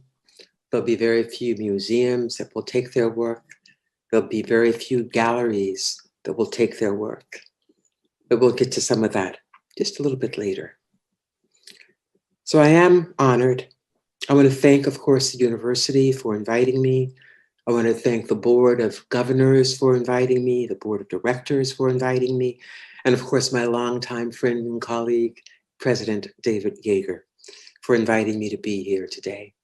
[SPEAKER 13] There'll be very few museums that will take their work. There'll be very few galleries that will take their work. But we'll get to some of that just a little bit later. So I am honored. I want to thank, of course, the university for inviting me. I want to thank the Board of Governors for inviting me, the Board of Directors for inviting me, and of course, my longtime friend and colleague, President David Yeager, for inviting me to be here today.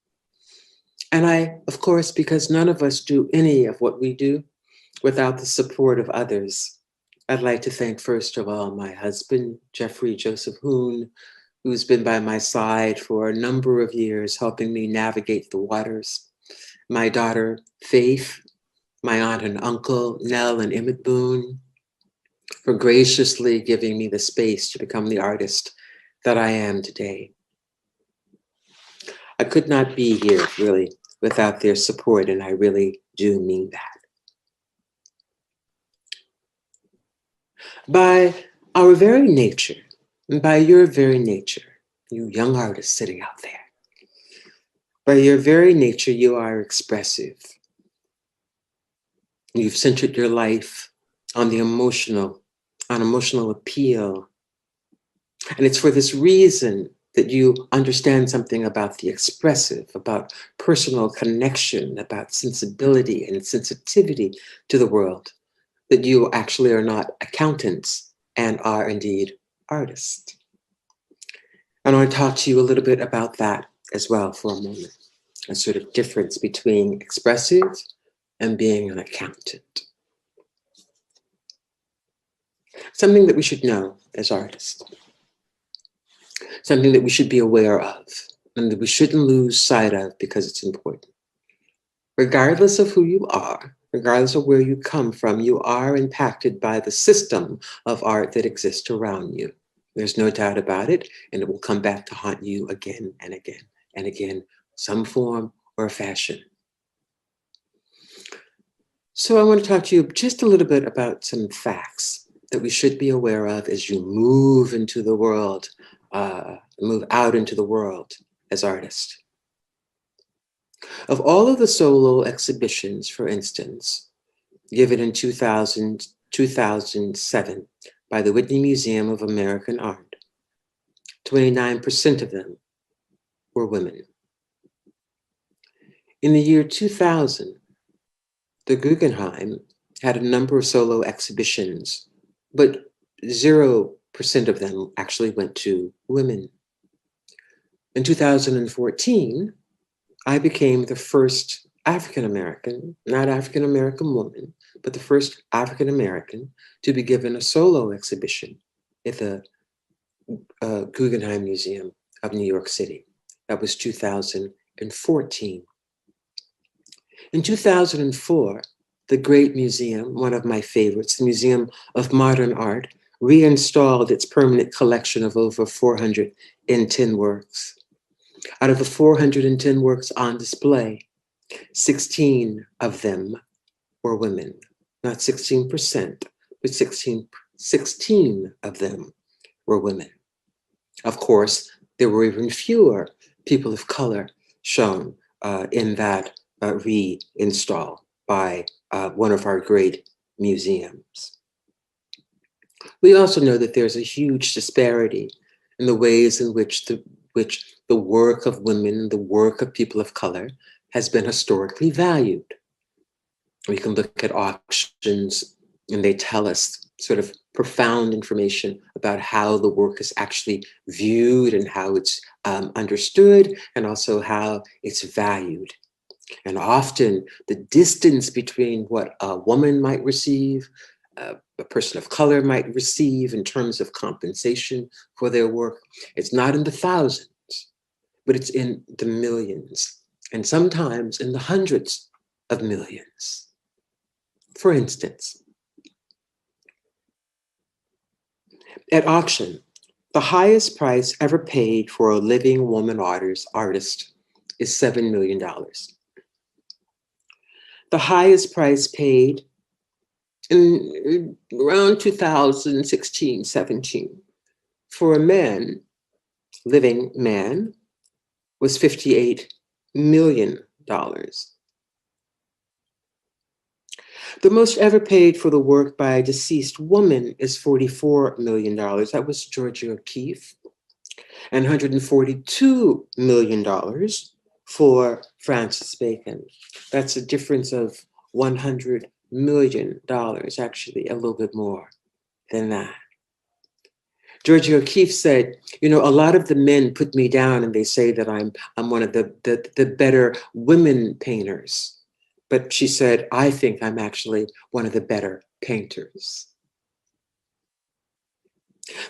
[SPEAKER 13] And I, of course, because none of us do any of what we do without the support of others, I'd like to thank, first of all, my husband, Jeffrey Joseph Hoon, who's been by my side for a number of years, helping me navigate the waters. My daughter, Faith, my aunt and uncle, Nell and Emmett Boone, for graciously giving me the space to become the artist that I am today. I could not be here, really, without their support, and I really do mean that. By our very nature, and by your very nature, you young artists sitting out there, by your very nature, you are expressive. You've centered your life on the emotional appeal. And it's for this reason that you understand something about the expressive, about personal connection, about sensibility and sensitivity to the world, that you actually are not accountants and are indeed artists. And I want to talk to you a little bit about that as well for a moment, a sort of difference between expressive and being an accountant. Something that we should know as artists, something that we should be aware of, and that we shouldn't lose sight of because it's important.
[SPEAKER 7] Regardless of who you are, regardless of where you come from, you are impacted by the system of art that exists around you. There's no doubt about it, and it will come back to haunt you again and again and again, some form or fashion. So I want to talk to you just a little bit about some facts that we should be aware of as you move into the world, move out into the world as artists. Of all of the solo exhibitions, for instance, given in 2007 by the Whitney Museum of American Art, 29% of them were women. In the year 2000, the Guggenheim had a number of solo exhibitions, but 0% of them actually went to women. In 2014, I became the first African-American, not African-American woman, but the first African-American to be given a solo exhibition at the Guggenheim Museum of New York City. That was 2014. In 2004, the Great Museum, one of my favorites, the Museum of Modern Art, reinstalled its permanent collection of over 410 works. Out of the 410 works on display, 16 of them were women. Not 16%, but 16 of them were women. Of course, there were even fewer people of color shown in that reinstall by one of our great museums. We also know that there's a huge disparity in the ways in which the work of women, the work of people of color, has been historically valued. We can look at auctions and they tell us sort of profound information about how the work is actually viewed and how it's understood and also how it's valued. And often the distance between what a woman might receive, a person of color might receive in terms of compensation for their work, it's not in the thousands, but it's in the millions, and sometimes in the hundreds of millions. For instance, at auction, the highest price ever paid for a living woman artist is $7 million. The highest price paid in around 2016, 17 for a man, living man, was $58 million. The most ever paid for the work by a deceased woman is $44 million. That was Georgia O'Keeffe. And $142 million for Francis Bacon. That's a difference of $100 million, actually, a little bit more than that. Georgia O'Keeffe said, you know, a lot of the men put me down and they say that I'm one of the better women painters. But she said, I think I'm actually one of the better painters.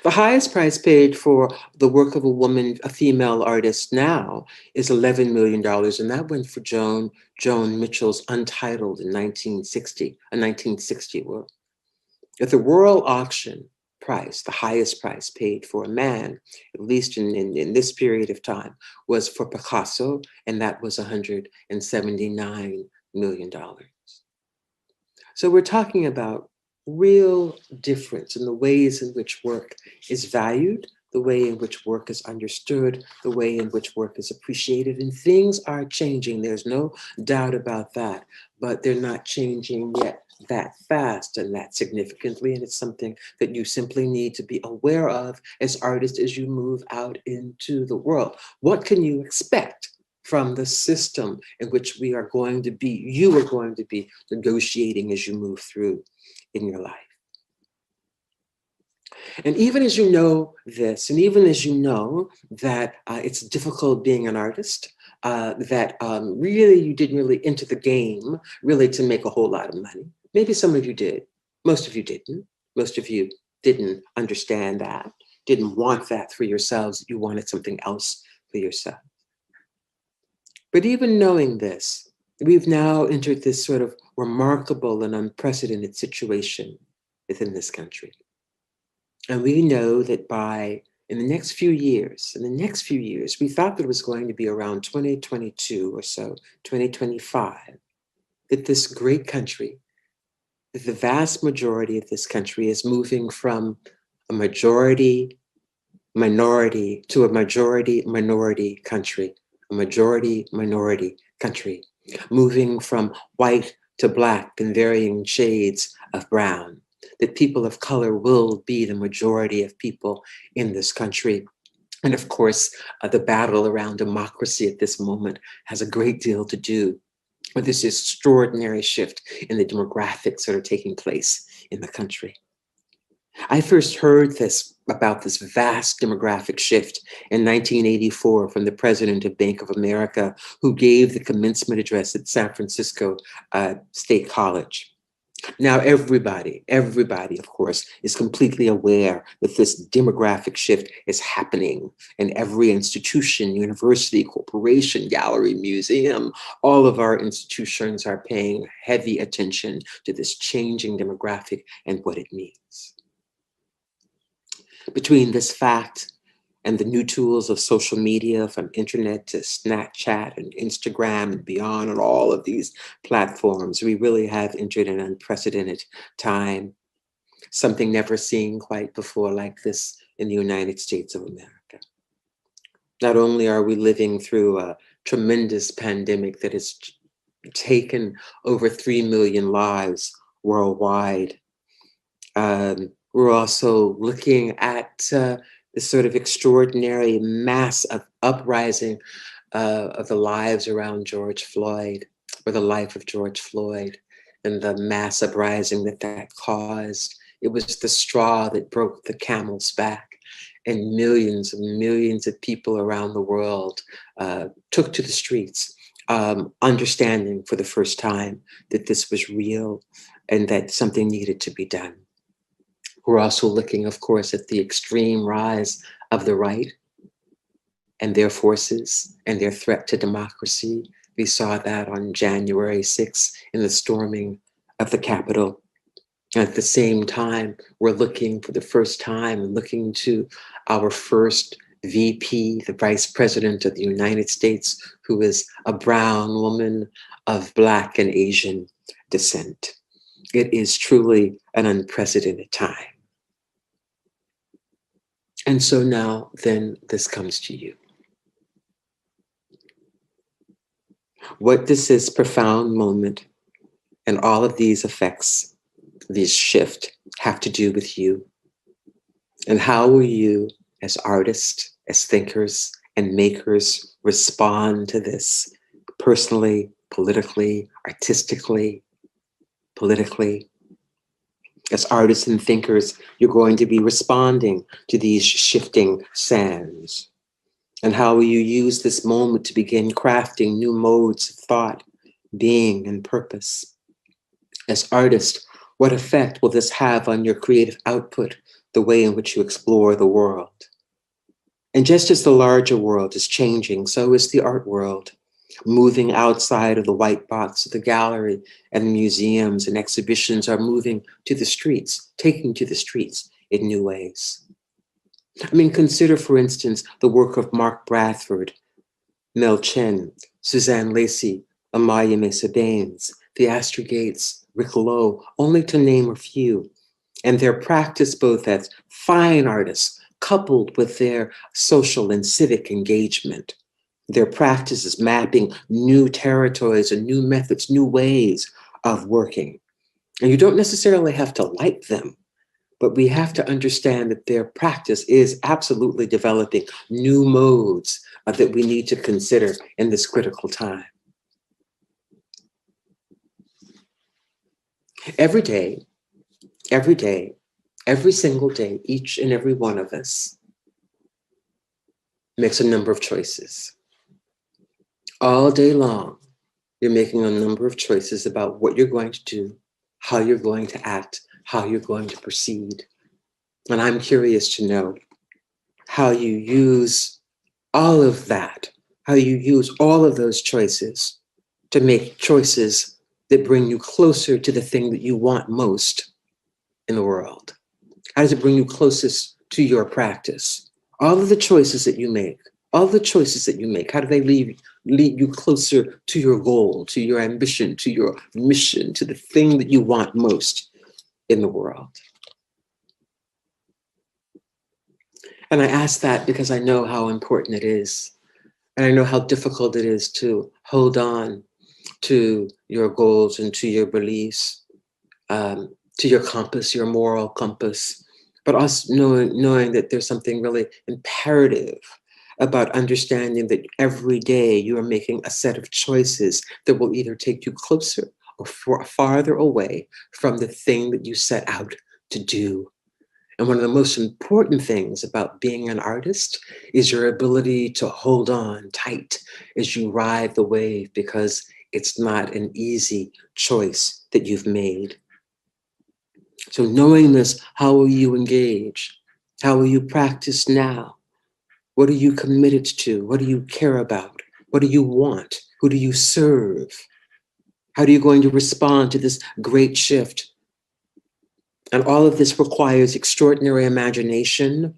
[SPEAKER 7] The highest price paid for the work of a woman, a female artist now, is $11 million, and that went for Joan Mitchell's Untitled in 1960 work. At the Royal Auction price, the highest price paid for a man, at least in this period of time, was for Picasso, and that was $179 million. So we're talking about real difference in the ways in which work is valued, the way in which work is understood, the way in which work is appreciated, and things are changing. There's no doubt about that, but they're not changing yet that fast and that significantly, and it's something that you simply need to be aware of as artists as you move out into the world. What can you expect from the system in which you are going to be negotiating as you move through in your life? And even as you know this, and even as you know that it's difficult being an artist, that really you didn't really enter the game really to make a whole lot of money. Maybe some of you did, most of you didn't. Most of you didn't understand that, didn't want that for yourselves. You wanted something else for yourself. But even knowing this, We've now entered this sort of remarkable and unprecedented situation within this country. And we know that in the next few years, we thought that it was going to be around 2022 or so, 2025, that this great country, that the vast majority of this country is moving from a majority minority to a majority minority country, moving from white to black and varying shades of brown, that people of color will be the majority of people in this country. And of course, the battle around democracy at this moment has a great deal to do with this extraordinary shift in the demographics that are taking place in the country. I first heard about this vast demographic shift in 1984 from the president of Bank of America, who gave the commencement address at San Francisco State College. Now, everybody, of course, is completely aware that this demographic shift is happening in every institution, university, corporation, gallery, museum. All of our institutions are paying heavy attention to this changing demographic and what it means. Between this fact and the new tools of social media, from internet to Snapchat and Instagram and beyond, on all of these platforms, we really have entered an unprecedented time, something never seen quite before like this in the United States of America. Not only are we living through a tremendous pandemic that has taken over 3 million lives worldwide, we're also looking at this sort of extraordinary mass of uprising of the lives around George Floyd, or the life of George Floyd, and the mass uprising that caused. It was the straw that broke the camel's back, and millions and millions of people around the world took to the streets, understanding for the first time that this was real and that something needed to be done. We're also looking, of course, at the extreme rise of the right and their forces and their threat to democracy. We saw that on January 6th in the storming of the Capitol. At the same time, we're looking for the first time, looking to our first VP, the Vice President of the United States, who is a brown woman of Black and Asian descent. It is truly an unprecedented time. And so now, then, this comes to you. What does this profound moment and all of these effects, this shift, have to do with you? And how will you, as artists, as thinkers and makers, respond to this personally, politically, artistically, politically? As artists and thinkers, you're going to be responding to these shifting sands. And how will you use this moment to begin crafting new modes of thought, being, and purpose? As artists, what effect will this have on your creative output, the way in which you explore the world? And just as the larger world is changing, so is the art world, moving outside of the white box of the gallery, and museums and exhibitions are moving to the streets, taking to the streets in new ways. I mean, consider, for instance, the work of Mark Bradford, Mel Chen, Suzanne Lacy, Amaya Mesa Baines, Theaster Gates, Rick Lowe, only to name a few, and their practice both as fine artists coupled with their social and civic engagement. Their practice is mapping new territories and new methods, new ways of working. And you don't necessarily have to like them, but we have to understand that their practice is absolutely developing new modes that we need to consider in this critical time. Every day, every single day, each and every one of us makes a number of choices. All day long, you're making a number of choices about what you're going to do, how you're going to act, how you're going to proceed. And I'm curious to know how you use all of that, how you use all of those choices to make choices that bring you closer to the thing that you want most in the world? How does it bring you closest to your practice? All of the choices that you make, how do they lead you closer to your goal, to your ambition, to your mission, to the thing that you want most in the world? And I ask that because I know how important it is. And I know how difficult it is to hold on to your goals and to your beliefs, to your compass, your moral compass, but also knowing that there's something really imperative about understanding that every day you are making a set of choices that will either take you closer or farther away from the thing that you set out to do. And one of the most important things about being an artist is your ability to hold on tight as you ride the wave, because it's not an easy choice that you've made. So knowing this, how will you engage? How will you practice now? What are you committed to? What do you care about? What do you want? Who do you serve? How are you going to respond to this great shift? And all of this requires extraordinary imagination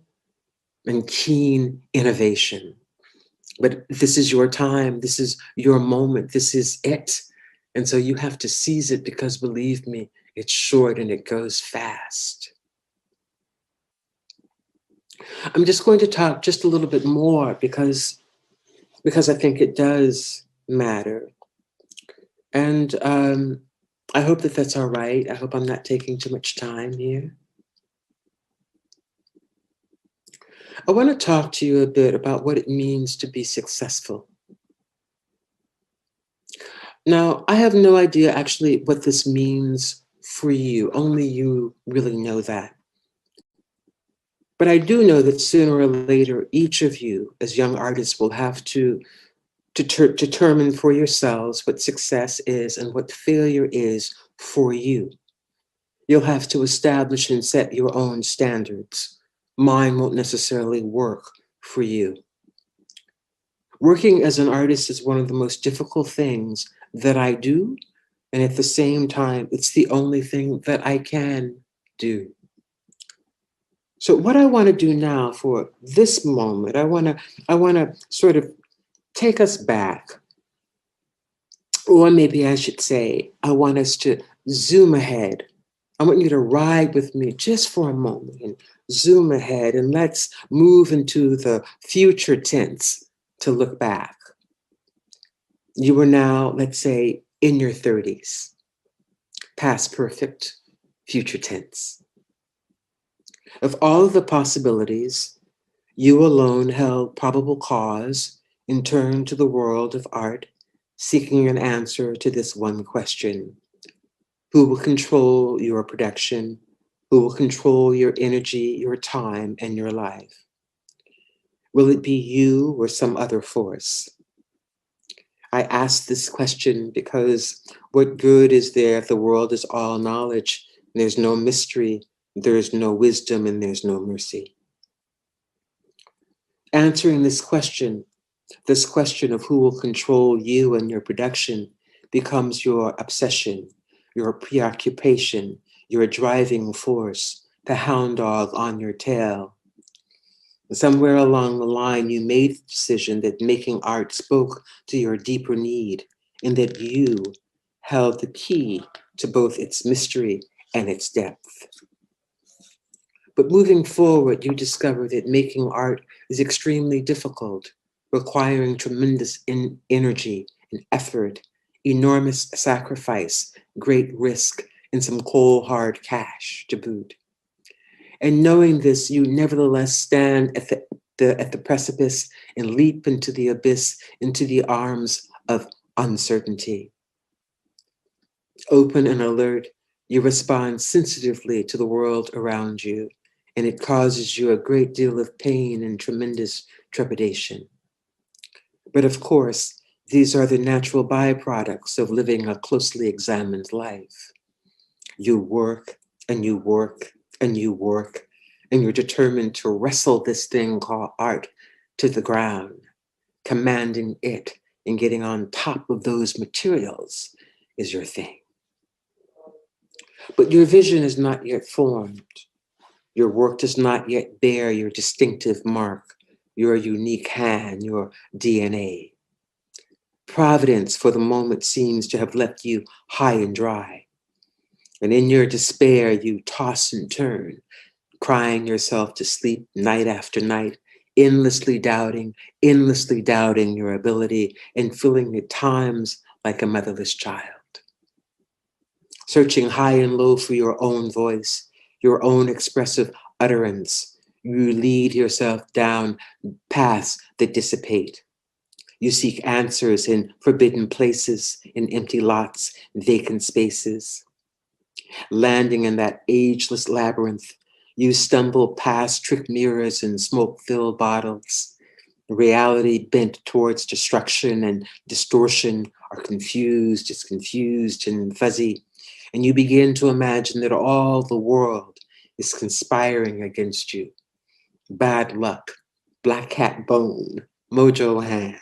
[SPEAKER 7] and keen innovation. But this is your time. This is your moment. This is it. And so you have to seize it, because believe me, it's short and it goes fast. I'm just going to talk just a little bit more because I think it does matter. And I hope that that's all right. I hope I'm not taking too much time here. I want to talk to you a bit about what it means to be successful. Now, I have no idea actually what this means for you. Only you really know that. But I do know that sooner or later, each of you as young artists will have to determine for yourselves what success is and what failure is for you. You'll have to establish and set your own standards. Mine won't necessarily work for you. Working as an artist is one of the most difficult things that I do, and at the same time, it's the only thing that I can do. So what I want to do now for this moment, I want to sort of take us back, or maybe I should say, I want us to zoom ahead. I want you to ride with me just for a moment and zoom ahead, and let's move into the future tense to look back. You are now, let's say, in your 30s, past perfect, future tense. Of all of the possibilities, you alone held probable cause and turned to the world of art, seeking an answer to this one question: who will control your production? Who will control your energy, your time, and your life? Will it be you or some other force? I ask this question because what good is there if the world is all knowledge and there's no mystery, there's no wisdom, and there's no mercy? Answering this question of who will control you and your production, becomes your obsession, your preoccupation, your driving force, the hound dog on your tail. Somewhere along the line, you made the decision that making art spoke to your deeper need, and that you held the key to both its mystery and its depth. But moving forward, you discover that making art is extremely difficult, requiring tremendous energy and effort, enormous sacrifice, great risk, and some cold hard cash to boot. And knowing this, you nevertheless stand at the precipice and leap into the abyss, into the arms of uncertainty. Open and alert, you respond sensitively to the world around you, and it causes you a great deal of pain and tremendous trepidation. But of course, these are the natural byproducts of living a closely examined life. You work and you work and you work, and you're determined to wrestle this thing called art to the ground, commanding it and getting on top of those materials is your thing. But your vision is not yet formed. Your work does not yet bear your distinctive mark, your unique hand, your DNA. Providence for the moment seems to have left you high and dry. And in your despair, you toss and turn, crying yourself to sleep night after night, endlessly doubting your ability, and feeling at times like a motherless child. Searching high and low for your own voice, your own expressive utterance, you lead yourself down paths that dissipate. You seek answers in forbidden places, in empty lots, vacant spaces. Landing in that ageless labyrinth, you stumble past trick mirrors and smoke-filled bottles. Reality bent towards destruction and distortion are confused, it's confused and fuzzy. And you begin to imagine that all the world is conspiring against you. Bad luck, black cat bone, mojo hand.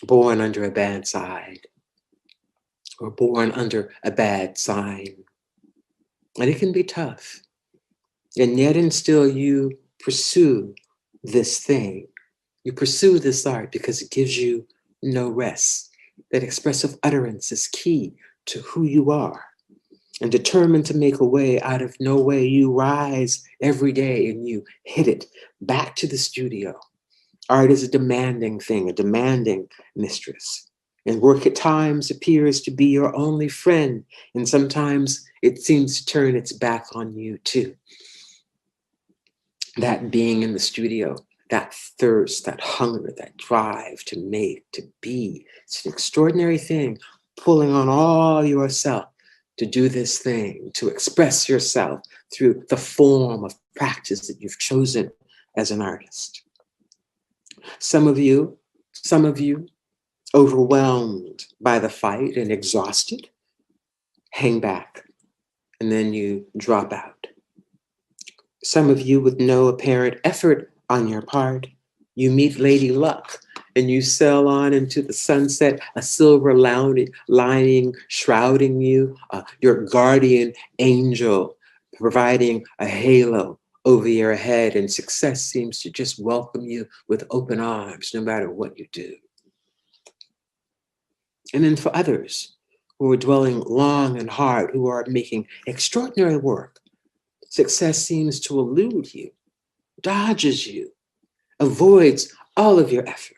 [SPEAKER 7] Born under a bad side, or born under a bad sign. And it can be tough. And yet and still you pursue this thing. You pursue this art because it gives you no rest. That expressive utterance is key to who you are. And determined to make a way out of no way, you rise every day and you hit it back to the studio. Art is a demanding thing, a demanding mistress. And work at times appears to be your only friend. And sometimes it seems to turn its back on you too. That being in the studio, that thirst, that hunger, that drive to make, to be, it's an extraordinary thing, pulling on all yourself to do this thing, to express yourself through the form of practice that you've chosen as an artist. Some of you, overwhelmed by the fight and exhausted, hang back, and then you drop out. Some of you with no apparent effort on your part, you meet Lady Luck, and you sail on into the sunset, a silver lining shrouding you, your guardian angel, providing a halo over your head, and success seems to just welcome you with open arms, no matter what you do. And then for others who are dwelling long and hard, who are making extraordinary work, success seems to elude you, dodges you, avoids all of your effort.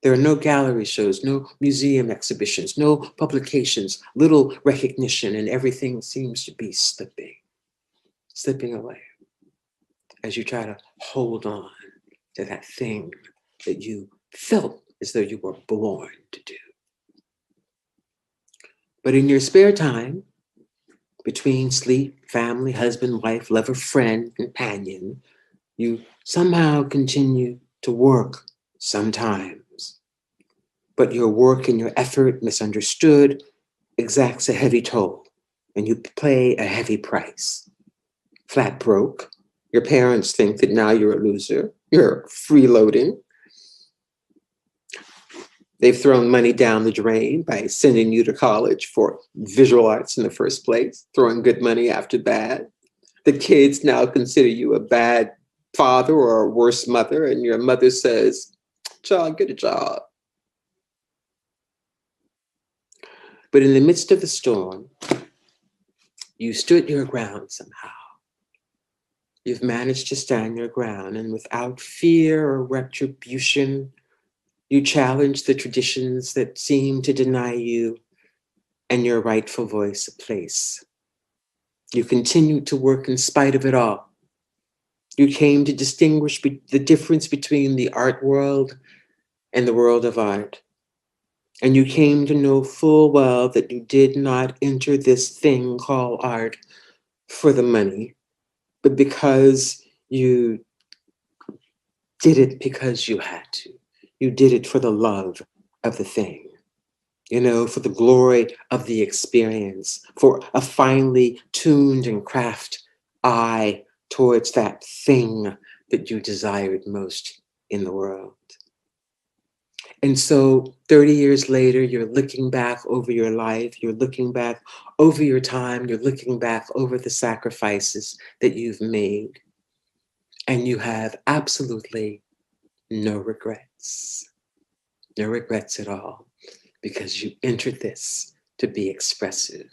[SPEAKER 7] There are no gallery shows, no museum exhibitions, no publications, little recognition, and everything seems to be slipping away as you try to hold on to that thing that you felt as though you were born to do. But in your spare time, between sleep, family, husband, wife, lover, friend, companion, you somehow continue to work sometimes. But your work and your effort, misunderstood, exacts a heavy toll, and you pay a heavy price. Flat broke. Your parents think that now you're a loser. You're freeloading. They've thrown money down the drain by sending you to college for visual arts in the first place, throwing good money after bad. The kids now consider you a bad father or a worse mother, and your mother says, "Child, get a job." But in the midst of the storm, you stood your ground somehow. You've managed to stand your ground, and without fear or retribution, you challenge the traditions that seem to deny you and your rightful voice a place. You continued to work in spite of it all. You came to distinguish the difference between the art world and the world of art. And you came to know full well that you did not enter this thing called art for the money, but because you did it because you had to. You did it for the love of the thing, for the glory of the experience, for a finely tuned and crafted eye towards that thing that you desired most in the world. And so 30 years later, you're looking back over your life, you're looking back over your time, you're looking back over the sacrifices that you've made, and you have absolutely no regrets. No regrets at all, because you entered this to be expressive,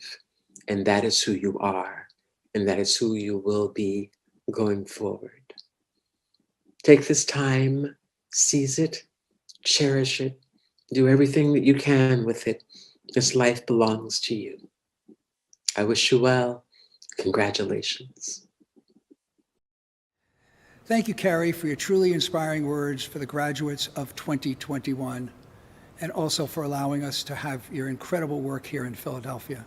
[SPEAKER 7] and that is who you are, and that is who you will be going forward. Take this time, seize it, cherish it, do everything that you can with it. This life belongs to you. I wish you well. Congratulations.
[SPEAKER 5] Thank you, Carrie, for your truly inspiring words for the graduates of 2021, and also for allowing us to have your incredible work here in Philadelphia.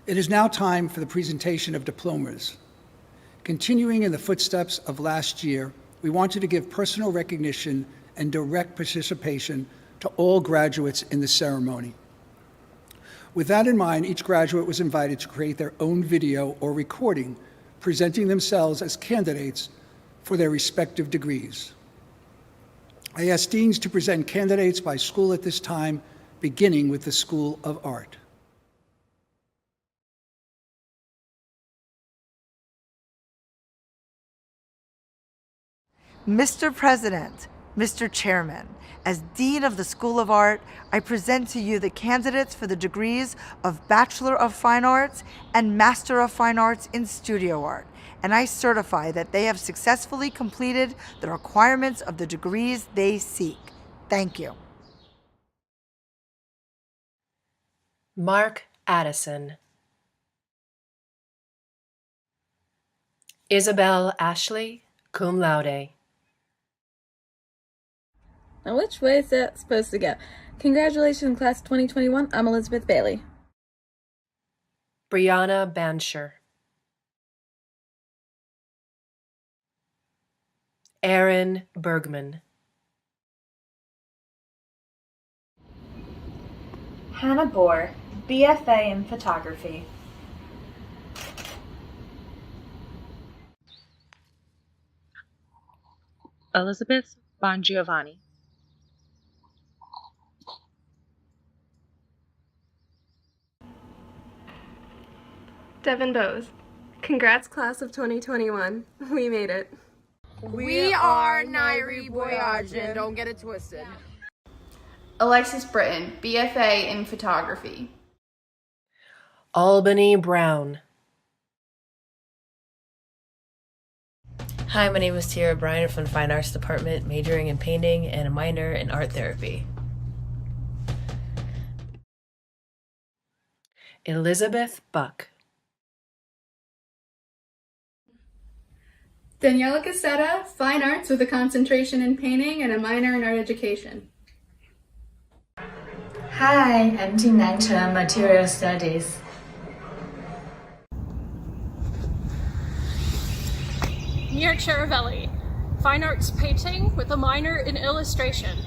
[SPEAKER 5] It is now time for the presentation of diplomas. Continuing in the footsteps of last year, we wanted to give personal recognition and direct participation to all graduates in the ceremony. With that in mind, each graduate was invited to create their own video or recording, presenting themselves as candidates for their respective degrees. I asked deans to present candidates by school at this time, beginning with the School of Art.
[SPEAKER 14] Mr. President, Mr. Chairman, as Dean of the School of Art, I present to you the candidates for the degrees of Bachelor of Fine Arts and Master of Fine Arts in Studio Art, and I certify that they have successfully completed the requirements of the degrees they seek. Thank you.
[SPEAKER 15] Mark Addison. Isabel Ashley, cum laude.
[SPEAKER 16] Now, which way is that supposed to go? Congratulations, class 2021. I'm Elizabeth Bailey.
[SPEAKER 15] Brianna Bansher. Aaron Bergman.
[SPEAKER 17] Hannah Bohr, BFA in photography.
[SPEAKER 18] Elizabeth Bongiovanni.
[SPEAKER 19] Devin Bose. Congrats, class of 2021. We made it.
[SPEAKER 20] We are Nairi Boyajian, don't get it twisted.
[SPEAKER 21] Alexis Britton, BFA in photography.
[SPEAKER 15] Albany Brown.
[SPEAKER 29] Hi, my name is Tiara Bryant from the Fine Arts Department, majoring in painting and a minor in art therapy.
[SPEAKER 15] Elizabeth Buck.
[SPEAKER 30] Daniela Cassetta, Fine Arts with a concentration in painting and a minor in art education.
[SPEAKER 17] Hi, I'm Tim Nanchen, Material Studies.
[SPEAKER 31] Mia Charavelli, Fine Arts Painting with a minor in illustration.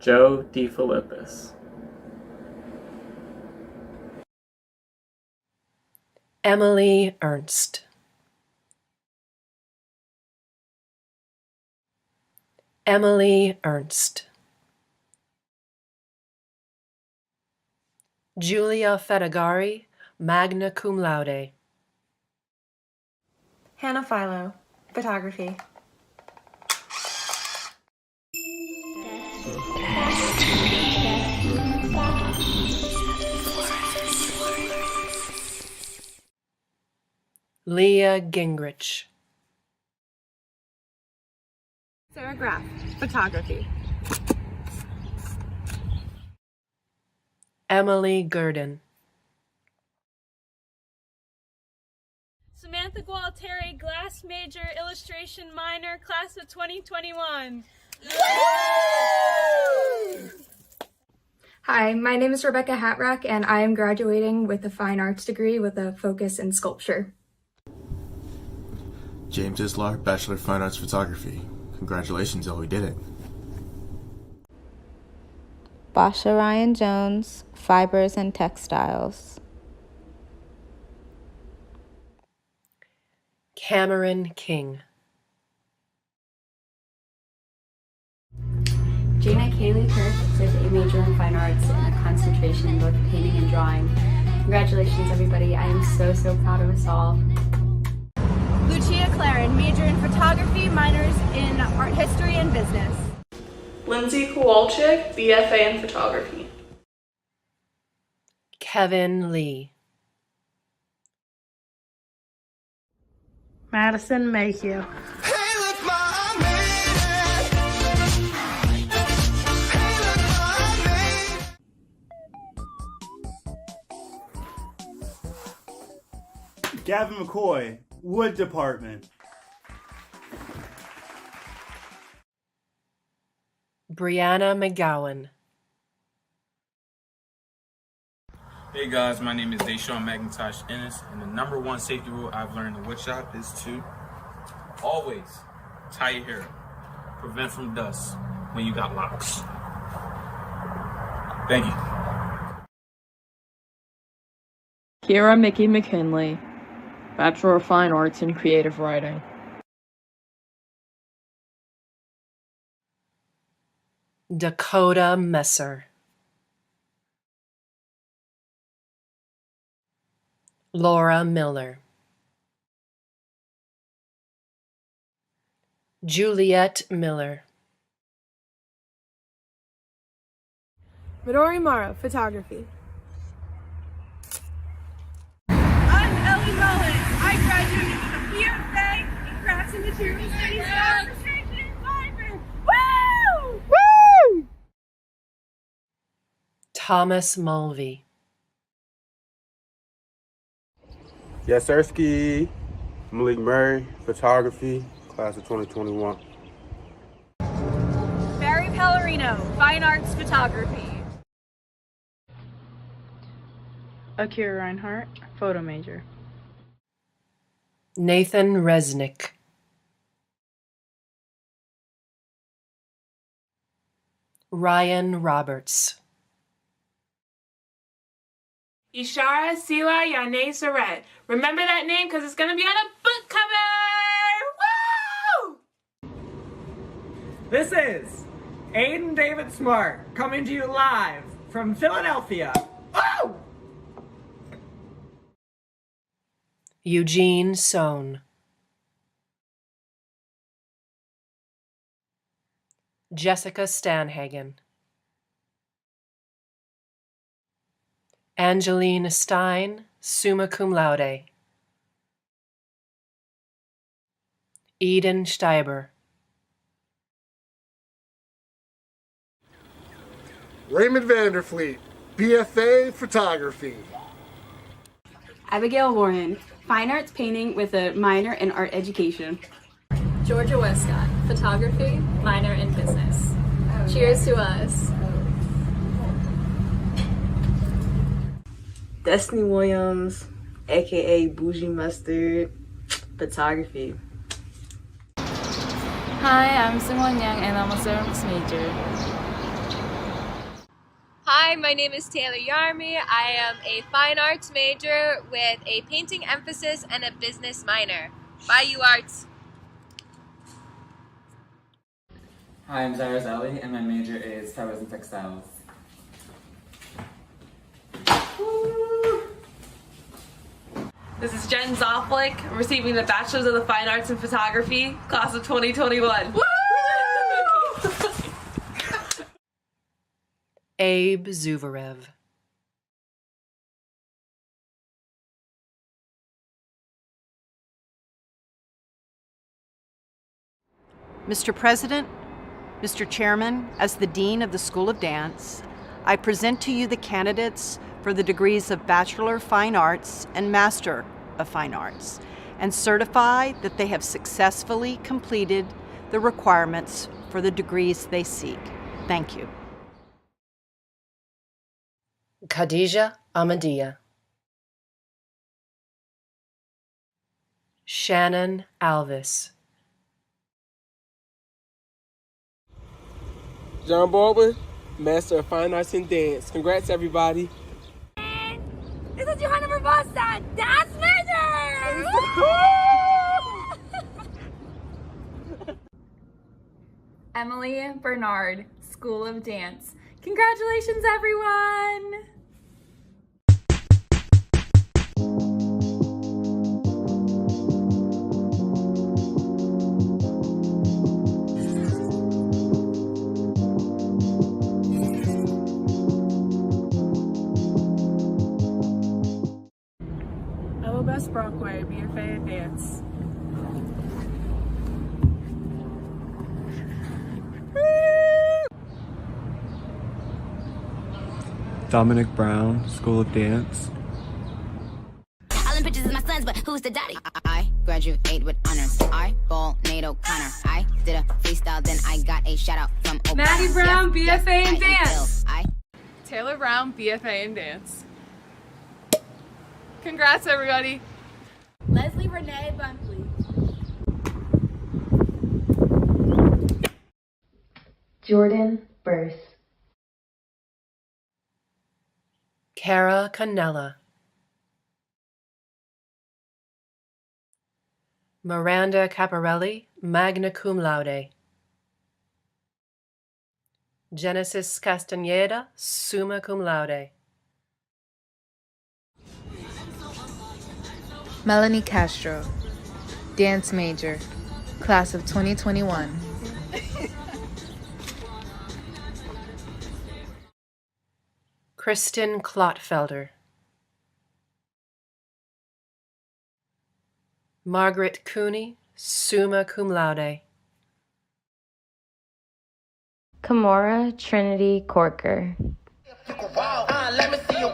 [SPEAKER 32] Joe DeFilippis.
[SPEAKER 15] Emily Ernst. Emily Ernst. Julia Fetagari, magna cum laude.
[SPEAKER 17] Hannah Philo, photography.
[SPEAKER 15] Leah Gingrich.
[SPEAKER 30] Sarah Graff, photography.
[SPEAKER 15] Emily Gurdon.
[SPEAKER 31] Samantha Gualteri, glass major, illustration minor, class of 2021.
[SPEAKER 19] Hi, my name is Rebecca Hatrack, and I am graduating with a fine arts degree with a focus in sculpture.
[SPEAKER 33] James Islar, Bachelor of Fine Arts Photography. Congratulations, y'all, we did it.
[SPEAKER 34] Basha Ryan Jones, Fibers and Textiles.
[SPEAKER 15] Cameron King.
[SPEAKER 17] Jana Kaylee Kirk with a major in fine arts and a concentration in both painting and drawing. Congratulations, everybody. I am so, so proud of us all.
[SPEAKER 12] Lucia Claren, major in photography, minors in art history and business.
[SPEAKER 2] Lindsay Kowalczyk, BFA in photography.
[SPEAKER 15] Kevin Lee.
[SPEAKER 20] Madison Mayhew.
[SPEAKER 3] Gavin McCoy, Wood Department.
[SPEAKER 15] Brianna McGowan.
[SPEAKER 4] Hey guys, my name is Deshaun McIntosh Ennis, and the number one safety rule I've learned in woodshop is to always tie your hair up. Prevent from dust when you got locks. Thank you.
[SPEAKER 6] Kira Mickey McKinley, Bachelor of Fine Arts in Creative Writing.
[SPEAKER 15] Dakota Messer. Laura Miller. Juliet Miller.
[SPEAKER 20] Midori Mara, Photography.
[SPEAKER 12] I'm Ellie Mullins. I graduated with a BFA in Crafts and Materials Studies. Woo! Woo!
[SPEAKER 15] Thomas Mulvey.
[SPEAKER 8] Yasersky, Malik Murray, Photography, Class of 2021.
[SPEAKER 12] Barry Pellerino, Fine Arts Photography.
[SPEAKER 6] Akira Reinhardt, Photo Major.
[SPEAKER 15] Nathan Resnick. Ryan Roberts.
[SPEAKER 20] Ishara Sila Yane Saret. Remember that name because it's going to be on a book cover! Woo!
[SPEAKER 9] This is Aiden David Smart coming to you live from Philadelphia. Woo!
[SPEAKER 15] Eugene Sohn. Jessica Stanhagen. Angeline Stein, summa cum laude. Eden Steiber.
[SPEAKER 1] Raymond Vanderfleet, BFA Photography.
[SPEAKER 10] Abigail Warren, Fine Arts Painting with a minor in Art Education.
[SPEAKER 31] Georgia Westcott, photography, minor in business. Cheers to us.
[SPEAKER 22] Destiny Williams, aka Bougie Mustard, photography.
[SPEAKER 34] Hi, I'm Simone Young and I'm a ceramics major.
[SPEAKER 23] Hi, my name is Taylor Yarmy. I am a fine arts major with a painting emphasis and a business minor. Bye, you arts.
[SPEAKER 24] Hi, I'm Zaira Zali, and my major is fibers and textiles.
[SPEAKER 20] This is Jen Zoflik, receiving the Bachelor's of the Fine Arts in Photography, Class of 2021. Woo!
[SPEAKER 15] Abe Zuvarev.
[SPEAKER 25] Mr. President, Mr. Chairman, as the Dean of the School of Dance, I present to you the candidates for the degrees of Bachelor of Fine Arts and Master of Fine Arts, and certify that they have successfully completed the requirements for the degrees they seek. Thank you.
[SPEAKER 15] Khadija Ahmadiyya. Shannon Alvis.
[SPEAKER 26] John Baldwin, Master of Fine Arts and Dance. Congrats, everybody.
[SPEAKER 12] This is Johanna Barbosa, Dance Major!
[SPEAKER 31] Emily Bernard,
[SPEAKER 23] School of Dance. Congratulations, everyone!
[SPEAKER 31] Elobest Brockway, BFA in Dance.
[SPEAKER 5] Dominic Brown, School of Dance.
[SPEAKER 7] All them pictures is my sons, but who's the daddy? I graduate with honors. I ball Nate O'Connor. I did a freestyle, then I got a shout out from Obama.
[SPEAKER 20] Maddie Brown, BFA in
[SPEAKER 7] I
[SPEAKER 20] Dance. Taylor Brown, BFA in Dance. Congrats, everybody.
[SPEAKER 23] Leslie Renee Bunkley.
[SPEAKER 17] Jordan Burse.
[SPEAKER 15] Cara Canella. Miranda Caparelli, magna cum laude. Genesis Castaneda, summa cum laude.
[SPEAKER 34] Melanie Castro, dance major, class of 2021.
[SPEAKER 15] Kristen Klotfelder. Margaret Cooney, summa cum laude.
[SPEAKER 17] Kimora Trinity Corker.
[SPEAKER 7] Let me see you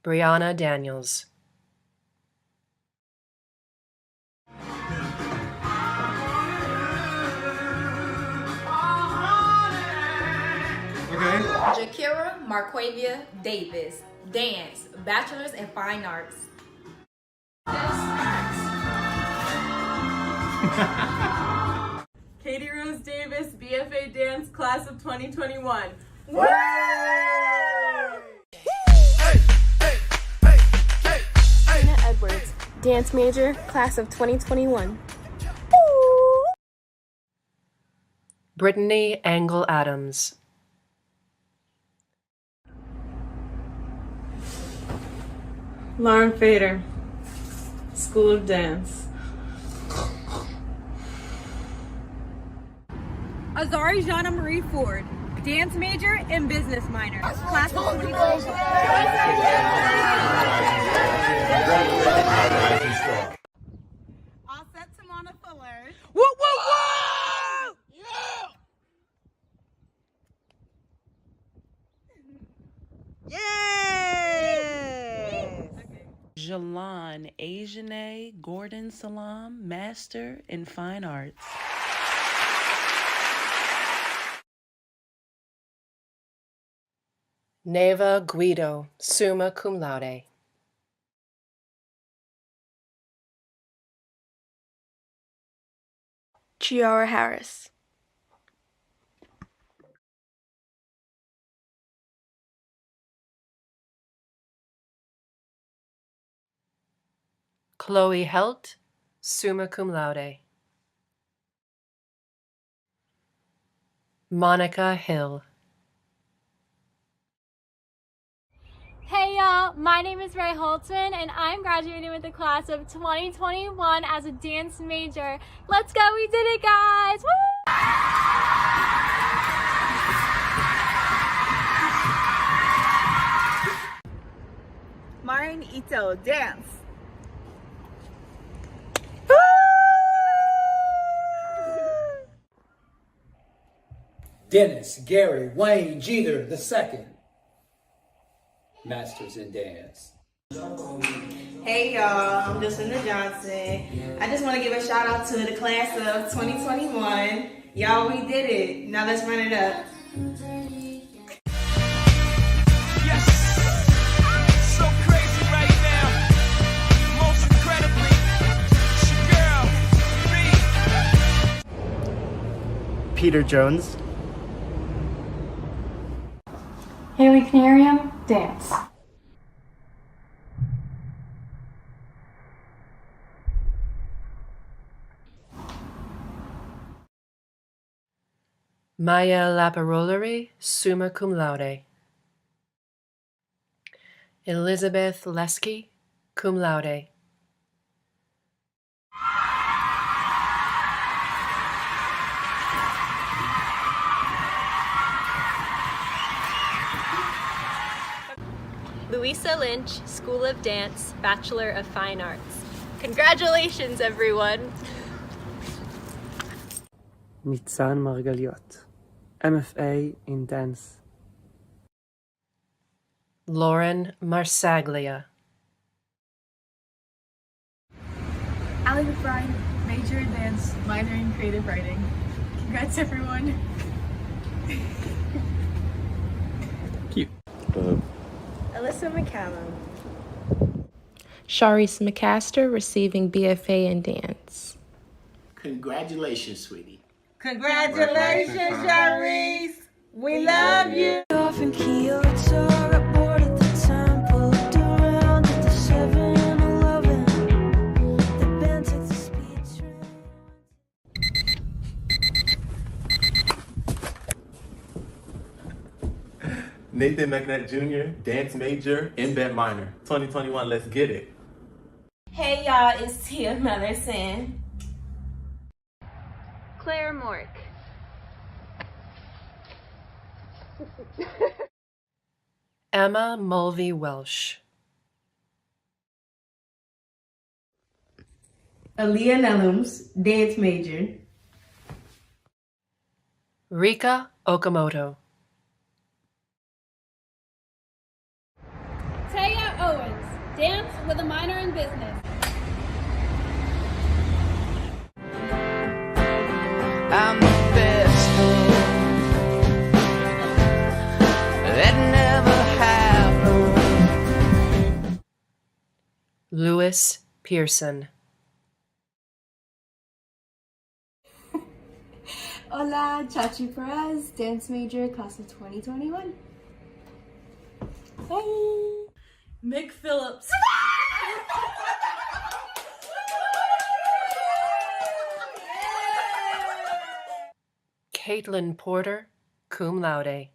[SPEAKER 15] Brianna Daniels.
[SPEAKER 11] Jakira Marquavia Davis, dance, bachelor's in fine arts.
[SPEAKER 20] Katie Rose Davis, BFA Dance, class of 2021. Woo!
[SPEAKER 31] Anna Edwards, dance major, class of 2021.
[SPEAKER 15] Brittany Angle Adams.
[SPEAKER 9] Lauren Fader, School of Dance.
[SPEAKER 12] Azari Jana Marie Ford, dance major and business minor, class of 2021. Offset Tamana Fuller.
[SPEAKER 7] Woo, woo, woo!
[SPEAKER 13] Jalon Asiane Gordon Salam, Master in Fine Arts.
[SPEAKER 15] Neva Guido, summa cum laude.
[SPEAKER 31] Chiara Harris.
[SPEAKER 15] Chloe Helt, summa cum laude. Monica Hill.
[SPEAKER 31] Hey y'all, my name is Ray Holtzman and I'm graduating with the class of 2021 as a dance major. Let's go, we did it guys! Woo!
[SPEAKER 12] Marin Ito, dance.
[SPEAKER 14] Dennis Gary Wayne Jeter II, Masters in Dance.
[SPEAKER 22] Hey y'all, I'm Jacinda Johnson. I just want to give a shout out to the class of 2021. Y'all, we did it. Now let's run it up.
[SPEAKER 16] Peter Jones,
[SPEAKER 31] Haley Canarium, dance.
[SPEAKER 15] Maya Laparolari, summa cum laude. Elizabeth Lesky, cum laude.
[SPEAKER 31] Louisa Lynch, School of Dance, Bachelor of Fine Arts. Congratulations, everyone!
[SPEAKER 2] Nitzan Margaliot, MFA in Dance.
[SPEAKER 15] Lauren Marsaglia.
[SPEAKER 12] Allie McBride, major in dance, minor in creative writing. Congrats, everyone!
[SPEAKER 5] Cute.
[SPEAKER 12] Alyssa McCallum.
[SPEAKER 3] Sharice McCaster, receiving BFA in dance.
[SPEAKER 4] Congratulations, sweetie.
[SPEAKER 9] Congratulations, Sharice. We love you.
[SPEAKER 8] Nathan McNutt Jr., dance major, MBET minor. 2021, let's get it.
[SPEAKER 16] Hey y'all, it's Tia Mellerson.
[SPEAKER 31] Claire Mork.
[SPEAKER 15] Emma Mulvey Welsh.
[SPEAKER 22] Aaliyah Nellums, dance major.
[SPEAKER 15] Rika Okamoto.
[SPEAKER 31] Taya Owens, dance with a minor in business.
[SPEAKER 18] I'm the best thing that never happened.
[SPEAKER 15] Lewis Pearson.
[SPEAKER 19] Hola, Chachi Perez, dance major, class of 2021.
[SPEAKER 31] Hey!
[SPEAKER 18] Mick Phillips.
[SPEAKER 15] Caitlin Porter, cum laude.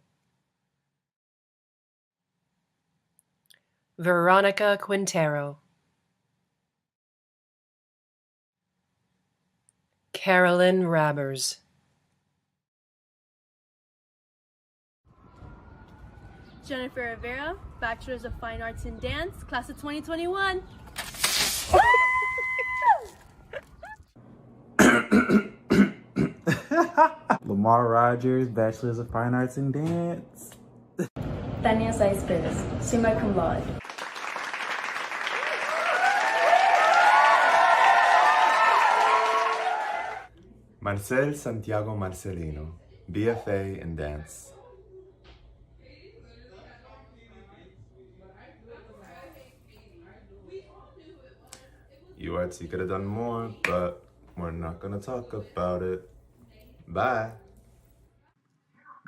[SPEAKER 15] Veronica Quintero. Carolyn Rabbers.
[SPEAKER 31] Jennifer Rivera, Bachelor's of Fine Arts in Dance, class of 2021.
[SPEAKER 21] Lamar Rogers, Bachelor's of Fine Arts in Dance.
[SPEAKER 17] Tania Cespedes, summa cum laude.
[SPEAKER 27] Marcel Santiago Marcelino, BFA in Dance. URT could have done more, but we're not gonna talk about it. Bye.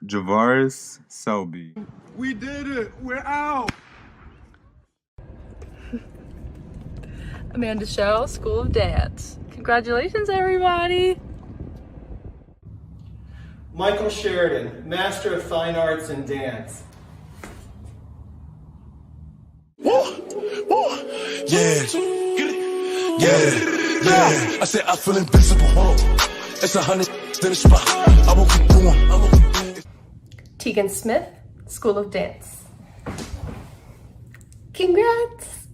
[SPEAKER 5] Javaris Selby.
[SPEAKER 1] We did it. We're out.
[SPEAKER 20] Amanda Shell, School of Dance. Congratulations, everybody!
[SPEAKER 28] Michael Sheridan, Master of Fine Arts in Dance.
[SPEAKER 29] Yeah. I said I feel invincible. It's 100 in the spot. I won't keep going.
[SPEAKER 31] Tegan Smith, School of Dance. Congrats!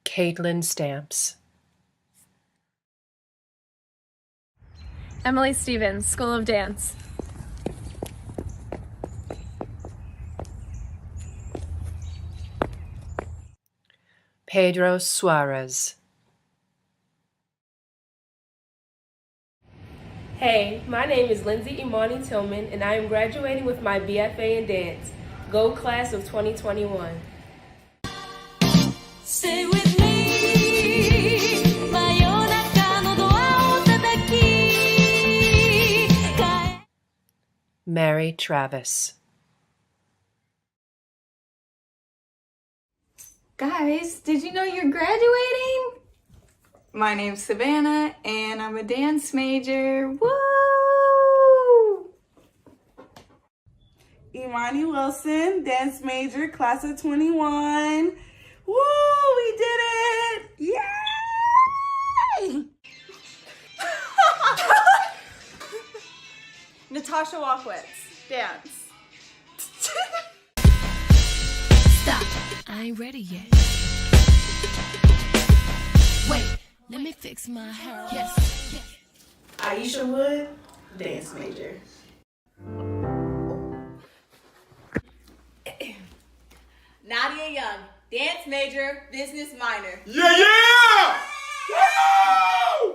[SPEAKER 15] Caitlin Stamps.
[SPEAKER 31] Emily Stevens, School of Dance.
[SPEAKER 15] Pedro Suarez.
[SPEAKER 30] Hey, my name is Lindsay Imani Tillman, and I am graduating with my BFA in Dance. Go class of 2021.
[SPEAKER 18] Stay with me.
[SPEAKER 15] Mary Travis.
[SPEAKER 2] Guys, did you know you're graduating? My name's Savannah, and I'm a dance major. Woo!
[SPEAKER 22] Imani Wilson, dance major, class of 21. Woo, we did it! Yay!
[SPEAKER 12] Natasha Walkwitz, dance.
[SPEAKER 18] Stop. I ain't ready yet. Wait, let me fix my hair. Yes.
[SPEAKER 22] Aisha Wood, dance major.
[SPEAKER 12] Nadia Young, dance major, business minor.
[SPEAKER 1] Yeah! Woo!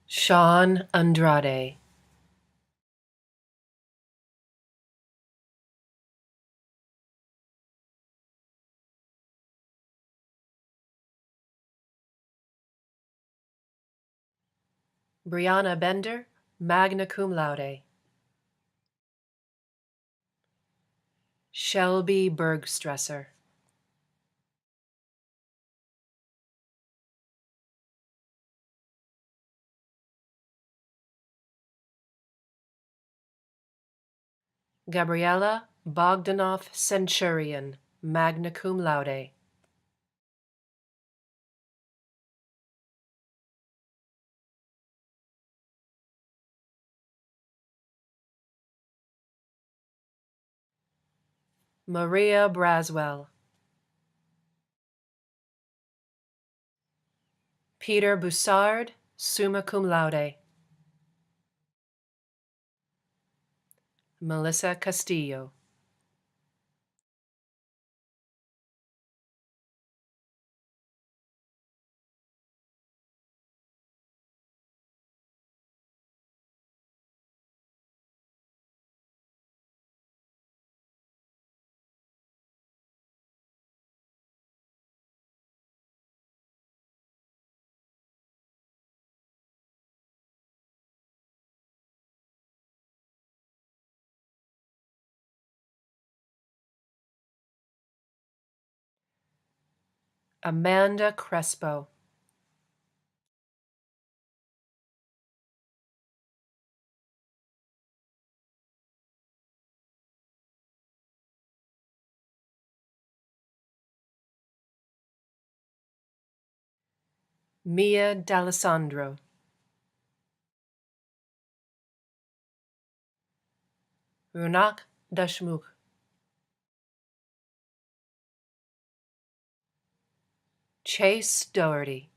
[SPEAKER 15] Sean Andrade. Brianna Bender, magna cum laude. Shelby Bergstresser. Gabriella Bogdanov Centurion, magna cum laude. Maria Braswell. Peter Boussard, summa cum laude. Melissa Castillo. Amanda Crespo. Mia D'Alessandro. Runak Dashmukh. Chase Doherty.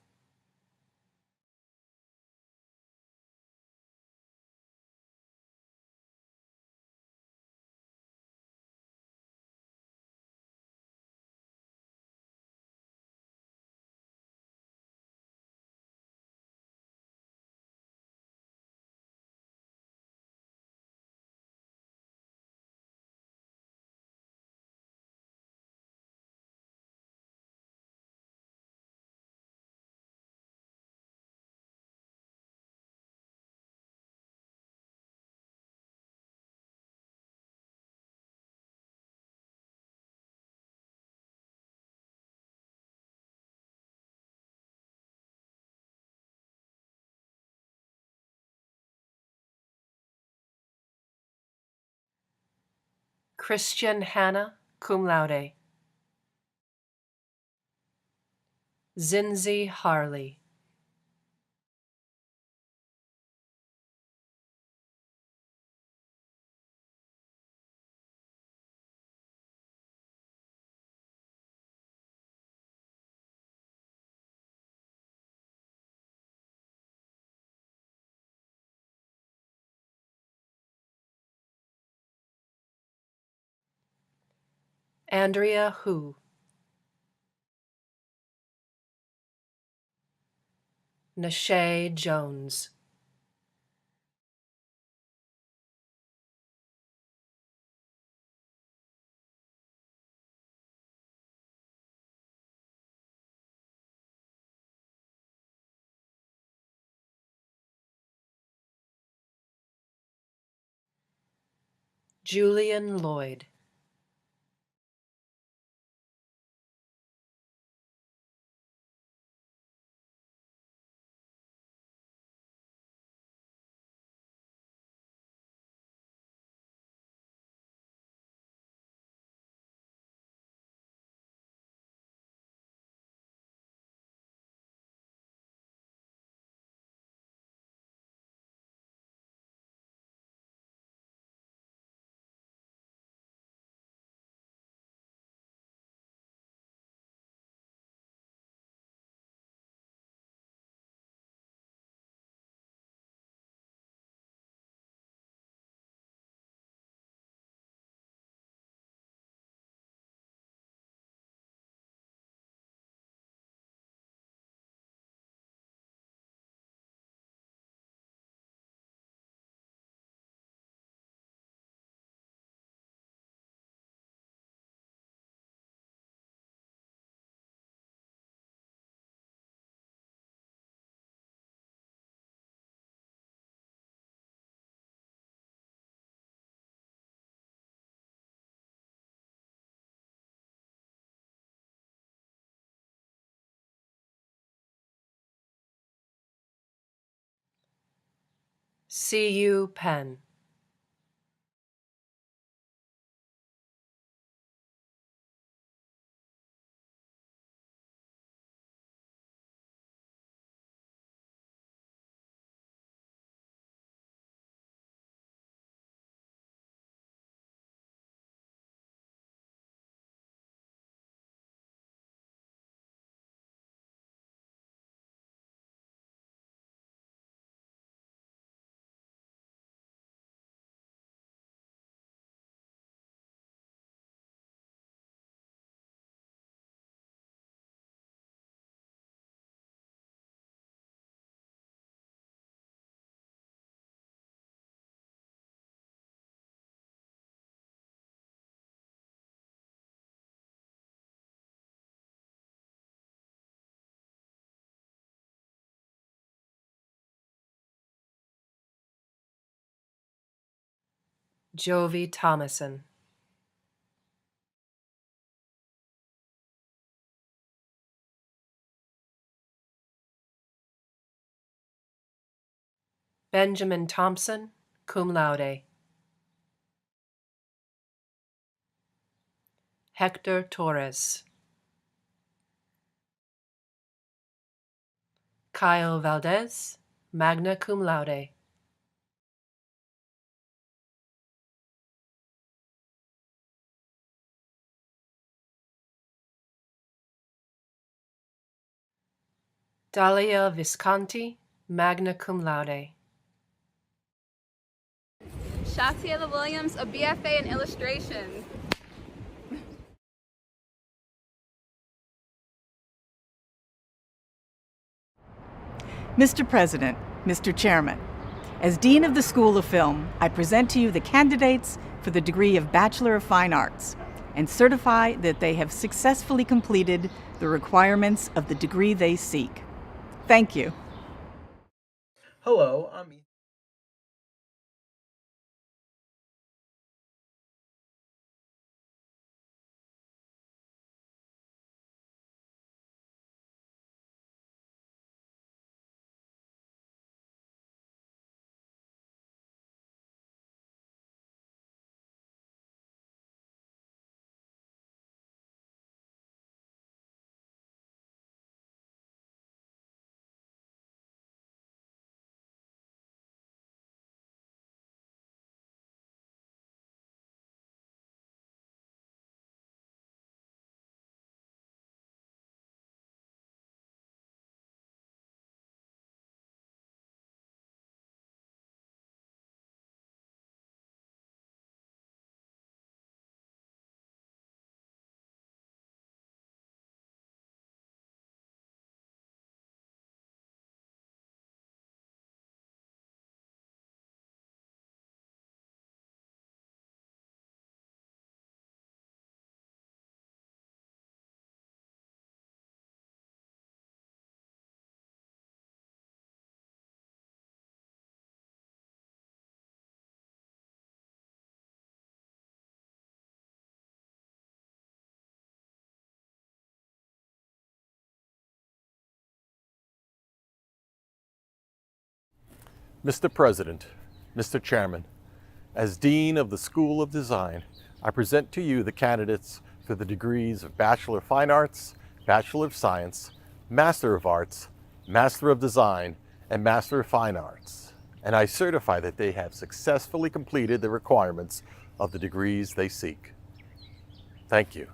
[SPEAKER 15] Christian Hannah, cum laude. Zinzi Harley. Andrea Hu. Nashay Jones. Julian Lloyd. C.U. Penn. Jovi Thomason. Benjamin Thompson, cum laude. Hector Torres. Kyle Valdez, magna cum laude. Dalia Visconti, magna cum laude.
[SPEAKER 31] Shatiela Williams, a BFA in illustration.
[SPEAKER 3] Mr. President, Mr. Chairman, as Dean of the School of Film, I present to you the candidates for the degree of Bachelor of Fine Arts and certify that they have successfully completed the requirements of the degree they seek. Thank you.
[SPEAKER 28] Hello, I'm
[SPEAKER 4] Mr. President, Mr. Chairman, as Dean of the School of Design, I present to you the candidates for the degrees of Bachelor of Fine Arts, Bachelor of Science, Master of Arts, Master of Design, and Master of Fine Arts. And I certify that they have successfully completed the requirements of the degrees they seek. Thank you.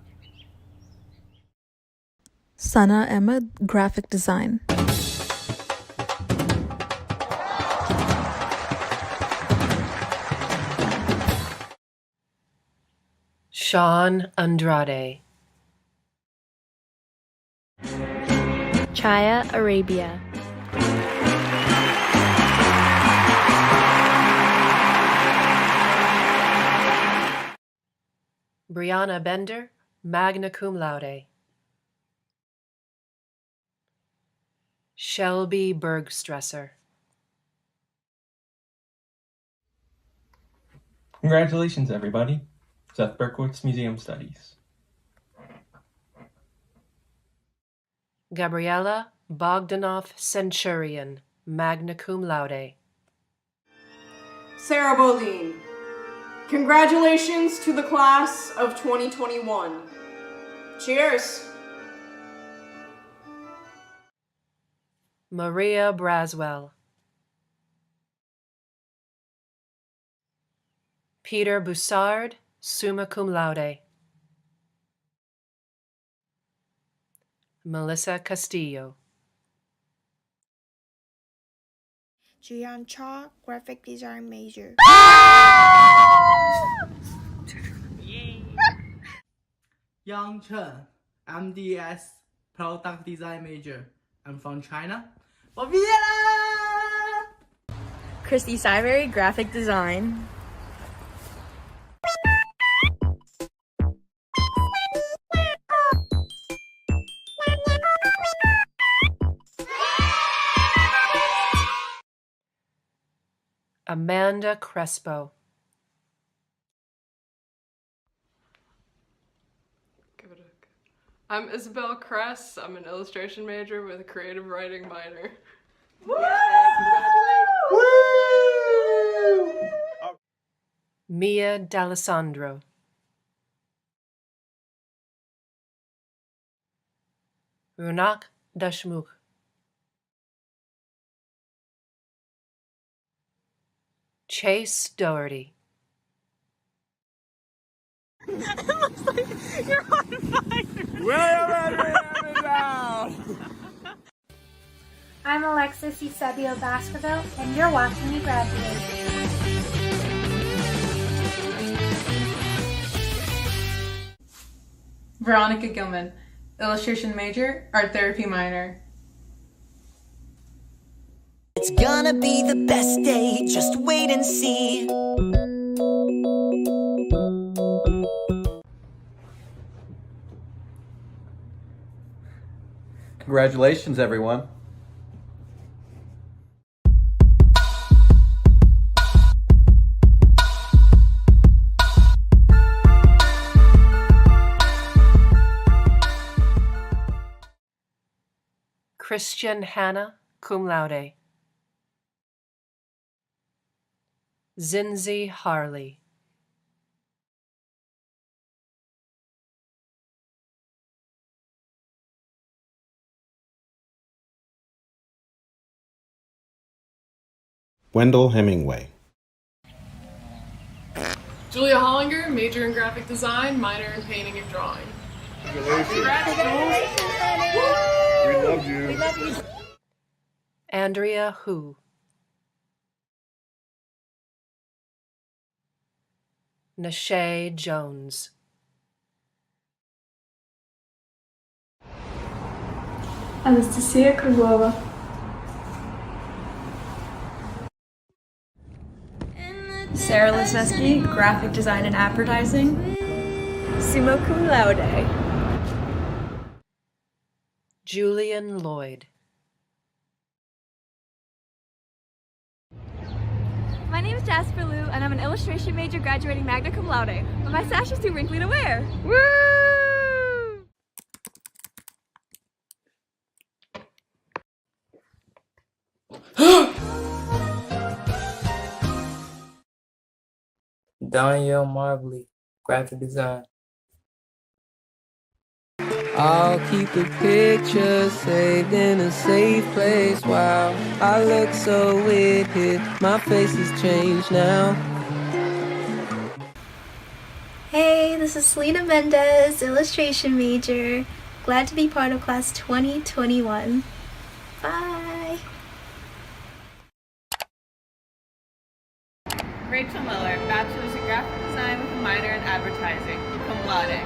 [SPEAKER 6] Sana Ahmed, Graphic Design.
[SPEAKER 15] Sean Andrade.
[SPEAKER 31] Chaya Arabia.
[SPEAKER 15] Brianna Bender, magna cum laude. Shelby Bergstresser.
[SPEAKER 7] Congratulations, everybody. Seth Berkowitz, Museum Studies.
[SPEAKER 15] Gabriella Bogdanov Centurion, magna cum laude.
[SPEAKER 10] Sarah Boline. Congratulations to the class of 2021. Cheers.
[SPEAKER 15] Maria Braswell. Peter Boussard, summa cum laude. Melissa Castillo.
[SPEAKER 11] Jian Cha, Graphic Design major.
[SPEAKER 13] Yang Chen, MDS, Product Design major. I'm from China.
[SPEAKER 31] Christy Syberry, Graphic Design.
[SPEAKER 15] Amanda Crespo.
[SPEAKER 14] I'm Isabel Kress. I'm an illustration major with a creative writing minor.
[SPEAKER 15] Woo! Mia D'Alessandro. Runak Dashmukh. Chase Doherty.
[SPEAKER 12] It looks like you're on fire.
[SPEAKER 31] I'm Alexis Eusebio Baskerville, and you're watching me graduate.
[SPEAKER 2] Veronica Gilman, illustration major, art therapy minor.
[SPEAKER 23] It's gonna be the best day, just wait and see.
[SPEAKER 24] Congratulations, everyone.
[SPEAKER 15] Christian Hannah, cum laude. Zinzi Harley.
[SPEAKER 25] Wendell Hemingway.
[SPEAKER 14] Julia Hollinger, major in graphic design, minor in painting and drawing.
[SPEAKER 12] Congratulations.
[SPEAKER 14] We love you.
[SPEAKER 12] We love you.
[SPEAKER 15] Andrea Hu. Nashay Jones.
[SPEAKER 31] Anastasia Krugova. Sarah Lesneski, Graphic Design and Advertising. Summa cum laude.
[SPEAKER 15] Julian Lloyd.
[SPEAKER 31] My name is Jasper Liu, and I'm an illustration major graduating magna cum laude, but my sash is too wrinkly to wear. Woo!
[SPEAKER 5] Danielle Marbley, graphic design.
[SPEAKER 8] I'll keep the picture saved in a safe place. Wow, I look so weird here. My face has changed now.
[SPEAKER 31] Hey, this is Selena Mendez, illustration major. Glad to be part of class 2021. Bye.
[SPEAKER 9] Rachel Miller, bachelor's in graphic design with a minor in advertising, cum laude.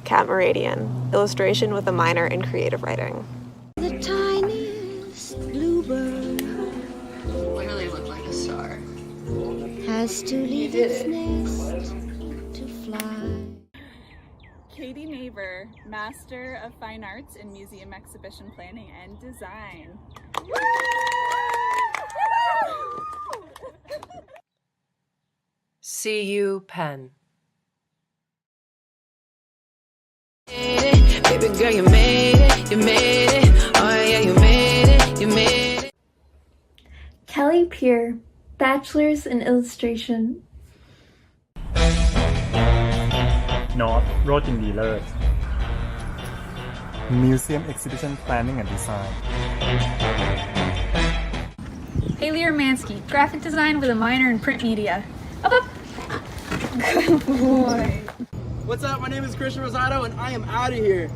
[SPEAKER 16] Kat Meridian, illustration with a minor in creative writing.
[SPEAKER 18] The tiniest bluebird
[SPEAKER 2] Literally looked like a star.
[SPEAKER 18] has to leave its nest to fly.
[SPEAKER 17] Katie Neighbor, Master of Fine Arts in Museum Exhibition Planning and Design.
[SPEAKER 15] C.U. Penn.
[SPEAKER 18] Baby girl, you made it, you made it. Oh yeah, you made it, you made it.
[SPEAKER 31] Kelly Peer, bachelor's in illustration.
[SPEAKER 19] North โรจน์ยินดีเลิศ Museum Exhibition Planning and Design.
[SPEAKER 31] Haley Armansky, graphic design with a minor in print media. Up, up. Good boy.
[SPEAKER 13] What's up? My name is Christian Rosado and I am out of here.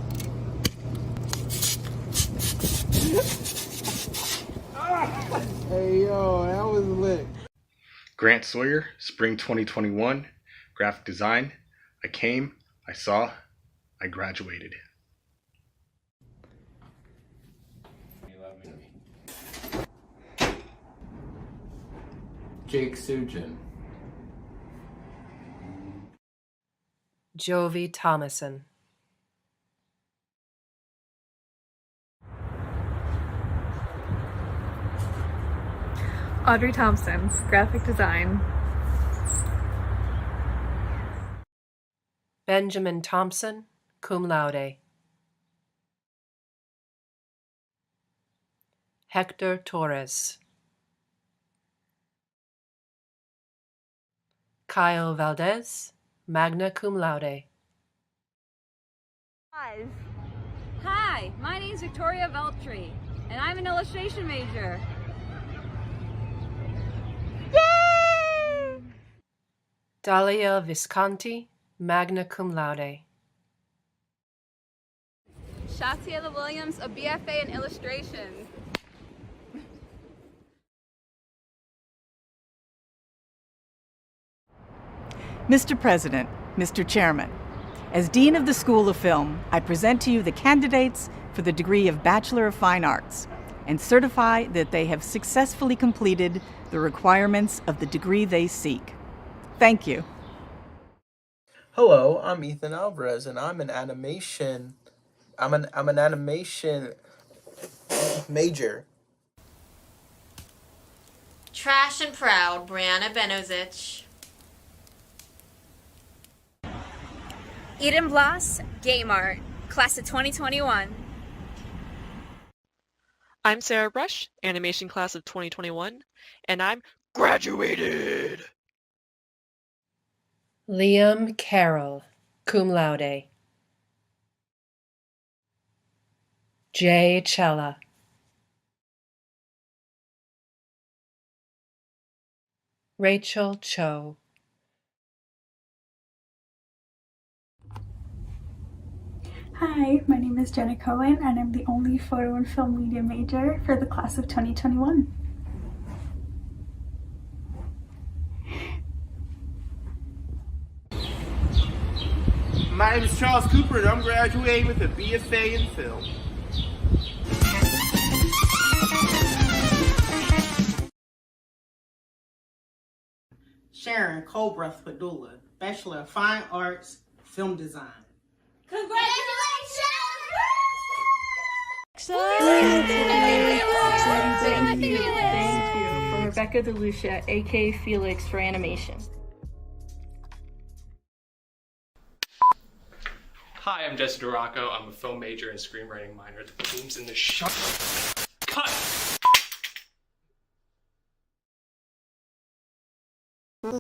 [SPEAKER 13] Hey yo, that was lit.
[SPEAKER 1] Grant Sawyer, Spring 2021, graphic design. I came, I saw, I graduated.
[SPEAKER 24] Jake Sugin.
[SPEAKER 15] Jovi Thomason.
[SPEAKER 31] Audrey Thompson, graphic design.
[SPEAKER 15] Benjamin Thompson, cum laude. Hector Torres. Kyle Valdez, magna cum laude.
[SPEAKER 31] Hi, my name is Victoria Veltri, and I'm an illustration major. Yay!
[SPEAKER 15] Dalia Visconti, magna cum laude.
[SPEAKER 31] Shatiela Williams, a BFA in illustration.
[SPEAKER 3] Mr. President, Mr. Chairman, as Dean of the School of Film, I present to you the candidates for the degree of Bachelor of Fine Arts and certify that they have successfully completed the requirements of the degree they seek. Thank you.
[SPEAKER 20] Hello, I'm Ethan Alvarez, and I'm an animation major.
[SPEAKER 21] Trash and Proud, Brianna Benozic.
[SPEAKER 31] Eden Bloss, Game Art, class of 2021.
[SPEAKER 25] I'm Sarah Brush, animation class of 2021, and I'm graduated!
[SPEAKER 15] Liam Carroll, cum laude. Jay Chella. Rachel Cho.
[SPEAKER 31] Hi, my name is Jenna Cohen, and I'm the only photo and film media major for the class of 2021.
[SPEAKER 28] My name is Charles Cooper, and I'm graduating with a BFA in film.
[SPEAKER 26] Sharon Colbreth Padula, Bachelor of Fine Arts, Film Design.
[SPEAKER 31] Thank you for Rebecca DeLucia, aka Felix, for animation.
[SPEAKER 27] Hi, I'm Jesse Duracco. I'm a film major and screenwriting minor. The team's in the shot. Cut!
[SPEAKER 31] I'm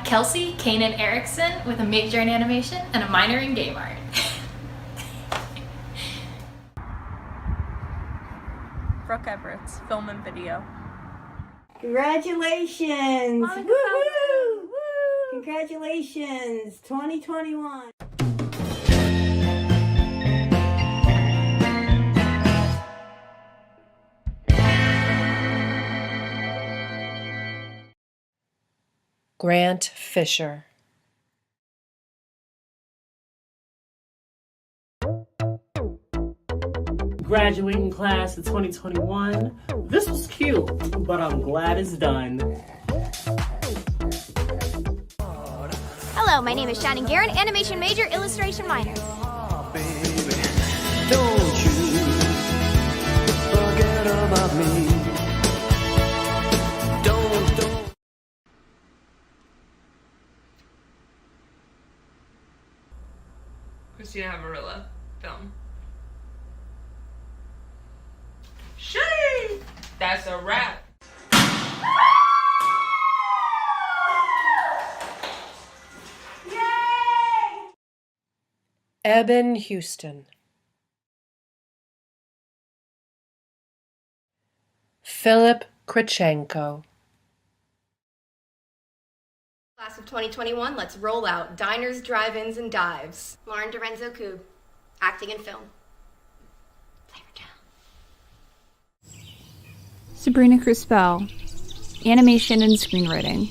[SPEAKER 31] Kelsey Kanan Erickson with a major in animation and a minor in game art.
[SPEAKER 9] Brooke Everett's film and video.
[SPEAKER 4] Congratulations!
[SPEAKER 31] Monica
[SPEAKER 4] Woohoo! Congratulations! 2021.
[SPEAKER 15] Grant Fisher.
[SPEAKER 26] Graduating class of 2021. This was cute, but I'm glad it's done.
[SPEAKER 31] Hello, my name is Shannon Guerin, animation major, illustration minor.
[SPEAKER 8] Don't you forget about me. Don't.
[SPEAKER 9] Christina Amarilla film. Shitty! That's a wrap.
[SPEAKER 15] Eben Houston. Philip Krichenko.
[SPEAKER 21] Class of 2021, let's roll out diners, drive-ins, and dives. Lauren Dorenzo Koob, acting and film.
[SPEAKER 6] Sabrina Crispell, animation and screenwriting.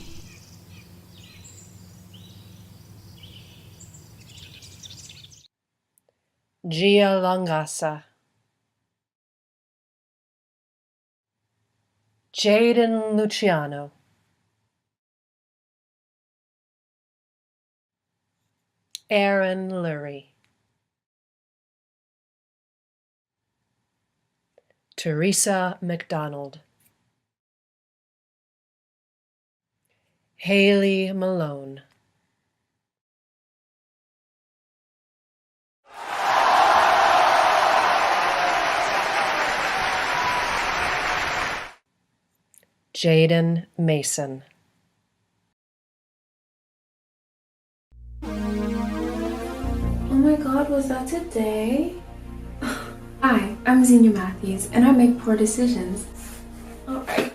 [SPEAKER 15] Gia Langasa. Jaden Luciano. Aaron Lurie. Teresa McDonald. Haley Malone. Jaden Mason.
[SPEAKER 7] Oh my god, was that today? Hi, I'm Xenia Matthews, and I make poor decisions. Alright.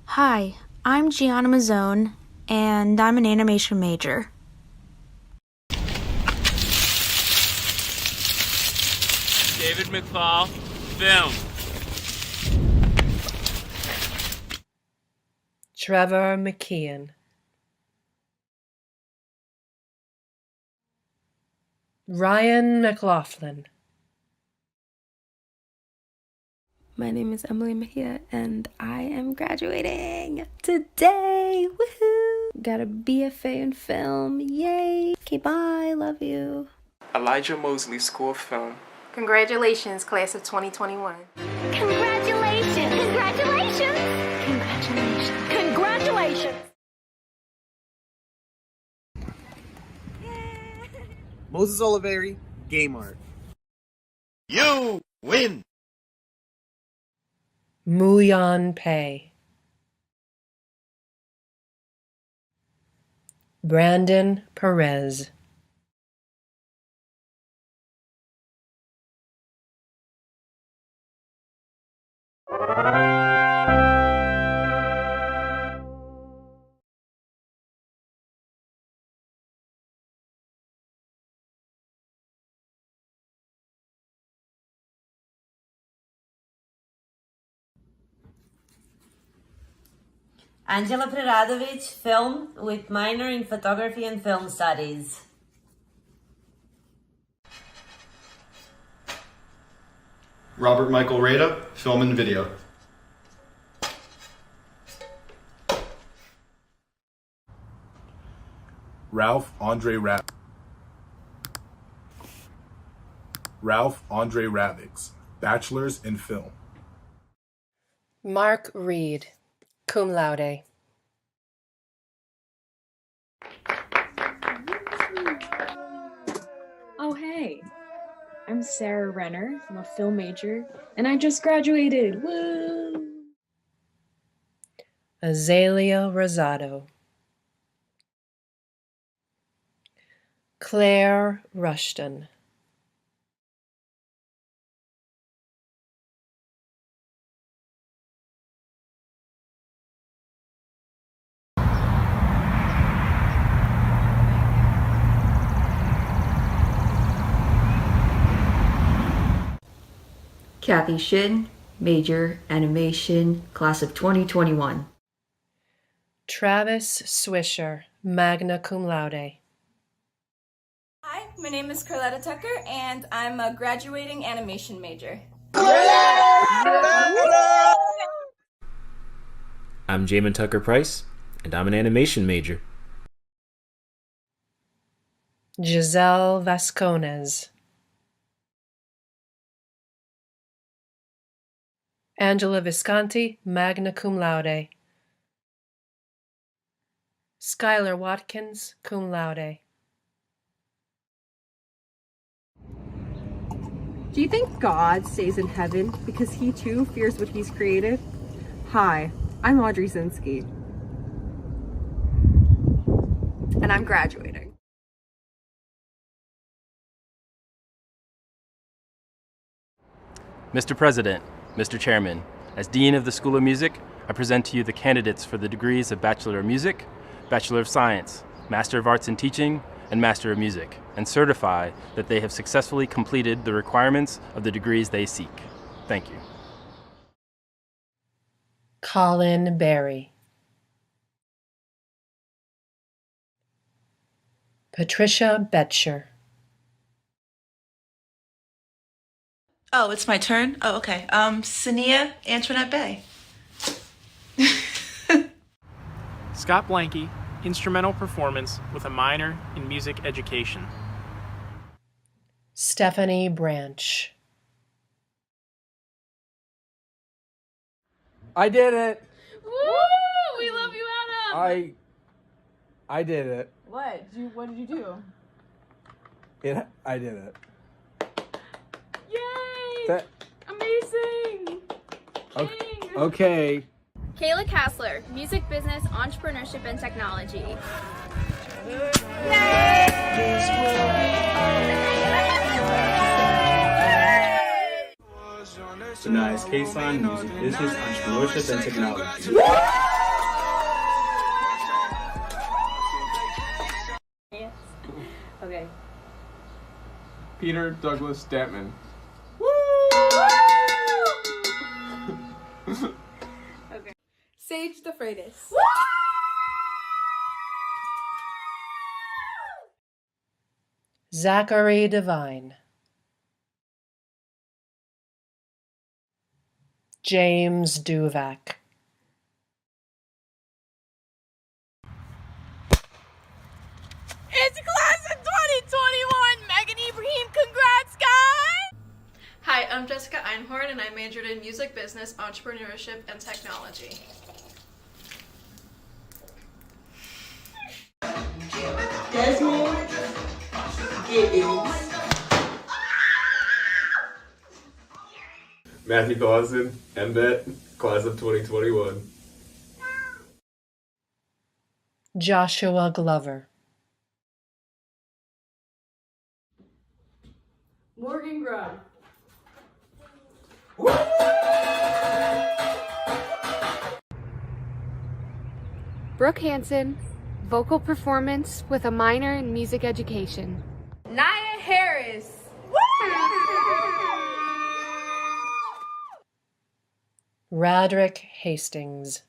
[SPEAKER 31] Hi, I'm Gianna Mazzone, and I'm an animation major.
[SPEAKER 27] David McFall, film.
[SPEAKER 15] Trevor McKeon. Ryan McLaughlin.
[SPEAKER 7] My name is Emily Mejia, and I am graduating today! Woohoo! Got a BFA in film, yay! Okay, bye, love you.
[SPEAKER 20] Elijah Mosley School of Film.
[SPEAKER 16] Congratulations, class of 2021.
[SPEAKER 31] Congratulations! Congratulations! Congratulations! Congratulations!
[SPEAKER 13] Moses Oliveri, game art.
[SPEAKER 28] You win!
[SPEAKER 15] Muyan Pei. Brandon Perez.
[SPEAKER 10] Angela Preradovic, film with minor in photography and film studies.
[SPEAKER 11] Robert Michael Rada, film and video.
[SPEAKER 12] Ralph Andre Rapp.
[SPEAKER 2] Ralph Andre Ravix, Bachelor's in Film.
[SPEAKER 15] Mark Reed, cum laude.
[SPEAKER 5] Oh, hey. I'm Sarah Renner. I'm a film major, and I just graduated. Woo!
[SPEAKER 15] Azalea Rosado. Claire Rushton.
[SPEAKER 12] Kathy Shin, Major, Animation, Class of 2021.
[SPEAKER 15] Travis Swisher, magna cum laude.
[SPEAKER 14] Hi, my name is Carletta Tucker, and I'm a graduating animation major.
[SPEAKER 17] I'm Jamin Tucker Price, and I'm an animation major.
[SPEAKER 15] Giselle Vasconez. Angela Visconti, magna cum laude. Skylar Watkins, cum laude.
[SPEAKER 18] Do you think God stays in heaven because he too fears what he's created? Hi, I'm Audrey Zinsky. And I'm graduating.
[SPEAKER 19] Mr. President, Mr. Chairman, as Dean of the School of Music, I present to you the candidates for the degrees of Bachelor of Music, Bachelor of Science, Master of Arts in Teaching, and Master of Music, and certify that they have successfully completed the requirements of the degrees they seek. Thank you.
[SPEAKER 15] Colin Berry. Patricia Betcher.
[SPEAKER 22] Oh, it's my turn? Oh, okay. Sania Antoinette Bay.
[SPEAKER 27] Scott Blanky, instrumental performance with a minor in music education.
[SPEAKER 15] Stephanie Branch.
[SPEAKER 13] I did it.
[SPEAKER 31] Woo! We love you, Adam.
[SPEAKER 13] I did it.
[SPEAKER 31] What did you do?
[SPEAKER 13] I did it.
[SPEAKER 31] Yay! Amazing!
[SPEAKER 13] Okay.
[SPEAKER 31] Kayla Kassler, music business, entrepreneurship, and technology.
[SPEAKER 23] Denise Kason, music business, entrepreneurship, and technology.
[SPEAKER 31] Yes. Okay.
[SPEAKER 13] Peter Douglas Statman.
[SPEAKER 31] Okay. Sage the Freitas.
[SPEAKER 15] Zachary Devine. James Duvac.
[SPEAKER 31] It's class of 2021! Megan Ibrahim, congrats, guys!
[SPEAKER 9] Hi, I'm Jessica Einhorn, and I majored in music business, entrepreneurship, and technology.
[SPEAKER 4] Desmond Gibbons.
[SPEAKER 23] Matthew Clausen, MBET, class of 2021.
[SPEAKER 15] Joshua Glover.
[SPEAKER 31] Morgan Grubb. Brooke Hansen, vocal performance with a minor in music education. Naya Harris.
[SPEAKER 15] Radrick Hastings.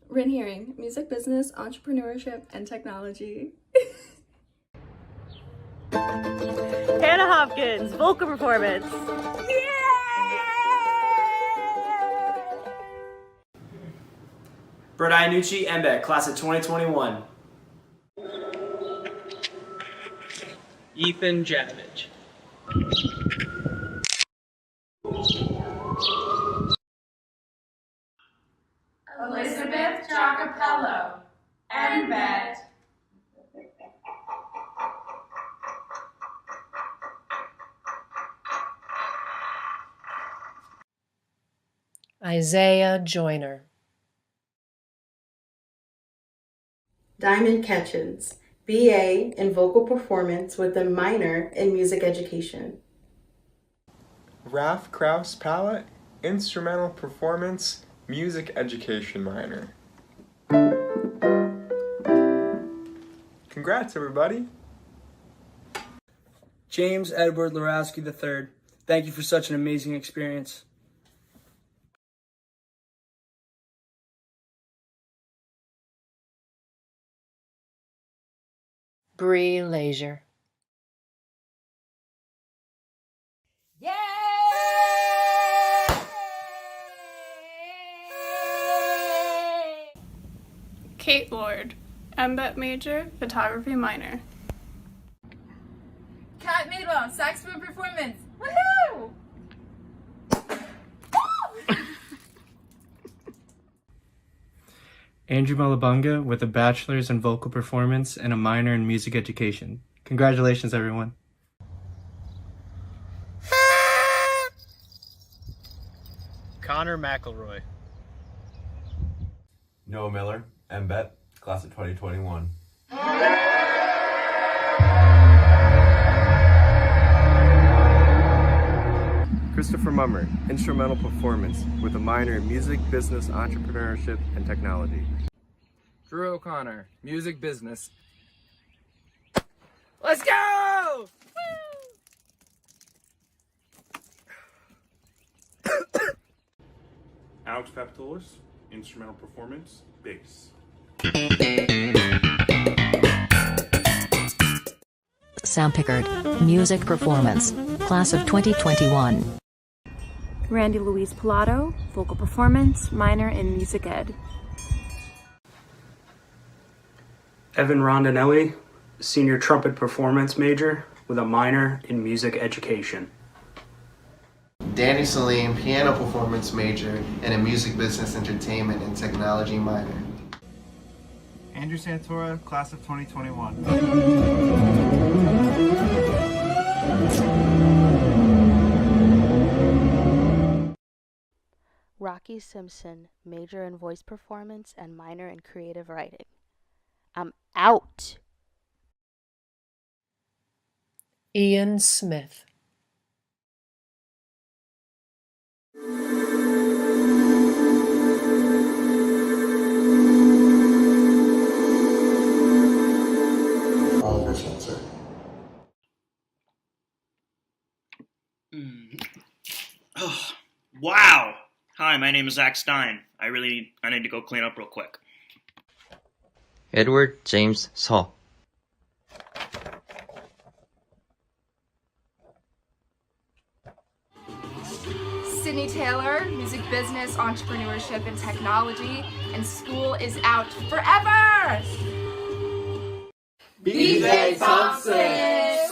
[SPEAKER 31] Rin Hearing, music business, entrepreneurship, and technology.
[SPEAKER 29] Hannah Hopkins, vocal performance.
[SPEAKER 30] Brett Iannucci, MBET, class of 2021.
[SPEAKER 27] Ethan Javich.
[SPEAKER 4] Elizabeth Jacopello, MBet.
[SPEAKER 15] Isaiah Joyner.
[SPEAKER 1] Diamond Ketchens, BA in Vocal Performance with a minor in Music Education.
[SPEAKER 3] Ralph Krause Pallet, Instrumental Performance, Music Education minor. Congrats, everybody.
[SPEAKER 6] James Edward Lorowski III, thank you for such an amazing experience.
[SPEAKER 15] Bree Leisure.
[SPEAKER 14] Kate Lord, MBet major, photography minor. Kat Madewell, saxophone performance. Woohoo!
[SPEAKER 27] Andrew Malabunga with a bachelor's in vocal performance and a minor in music education. Congratulations, everyone. Connor McElroy.
[SPEAKER 7] Noah Miller, MBet, class of 2021.
[SPEAKER 3] Christopher Mummer, Instrumental Performance with a minor in Music, Business, Entrepreneurship, and Technology.
[SPEAKER 8] Drew O'Connor, Music Business.
[SPEAKER 27] Let's go!
[SPEAKER 2] Alex Papatoulis, Instrumental Performance, Bass.
[SPEAKER 20] Sam Pickard, Music Performance, class of 2021.
[SPEAKER 18] Randy Louise Pilato, Vocal Performance, minor in Music Ed.
[SPEAKER 27] Evan Rondinelli, Senior Trumpet Performance major with a minor in Music Education.
[SPEAKER 21] Danny Salim, Piano Performance major and a Music Business Entertainment and Technology minor.
[SPEAKER 24] Andrew Santora, class of 2021.
[SPEAKER 31] Rocky Simpson, major in voice performance and minor in creative writing. I'm out.
[SPEAKER 15] Ian Smith.
[SPEAKER 25] Oh, wow! Hi, my name is Zach Stein. I need to go clean up real quick.
[SPEAKER 26] Edward James Saw.
[SPEAKER 14] Sydney Taylor, music business, entrepreneurship, and technology, and school is out forever!
[SPEAKER 28] BJ Thompson,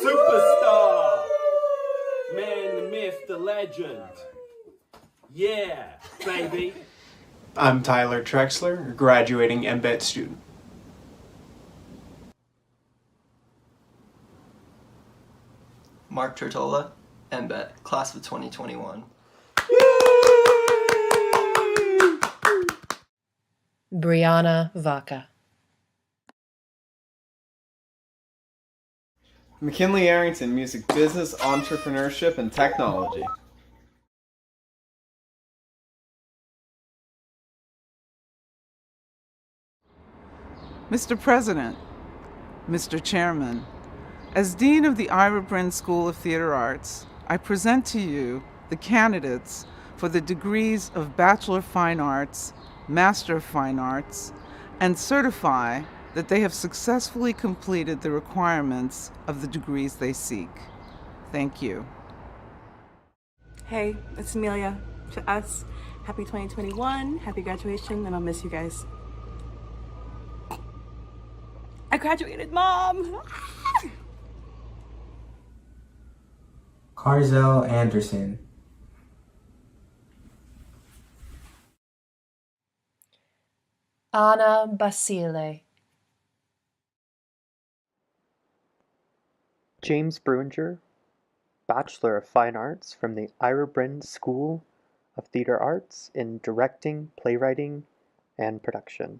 [SPEAKER 28] superstar! Man, the myth, the legend. Yeah, baby.
[SPEAKER 27] I'm Tyler Trexler, graduating MBet student.
[SPEAKER 30] Mark Tortola, MBet, class of 2021.
[SPEAKER 15] Brianna Vaca.
[SPEAKER 3] McKinley Arrington, Music Business, Entrepreneurship, and Technology.
[SPEAKER 32] Mr. President, Mr. Chairman, as Dean of the Ira Brin School of Theater Arts, I present to you the candidates for the degrees of Bachelor of Fine Arts, Master of Fine Arts, and certify that they have successfully completed the requirements of the degrees they seek. Thank you.
[SPEAKER 18] Hey, it's Amelia. To us, happy 2021, happy graduation, and I'll miss you guys. I graduated, Mom!
[SPEAKER 5] Harzel Anderson.
[SPEAKER 15] Anna Basile.
[SPEAKER 9] James Bruinger, Bachelor of Fine Arts from the Ira Brin School of Theater Arts in Directing, Playwriting, and Production.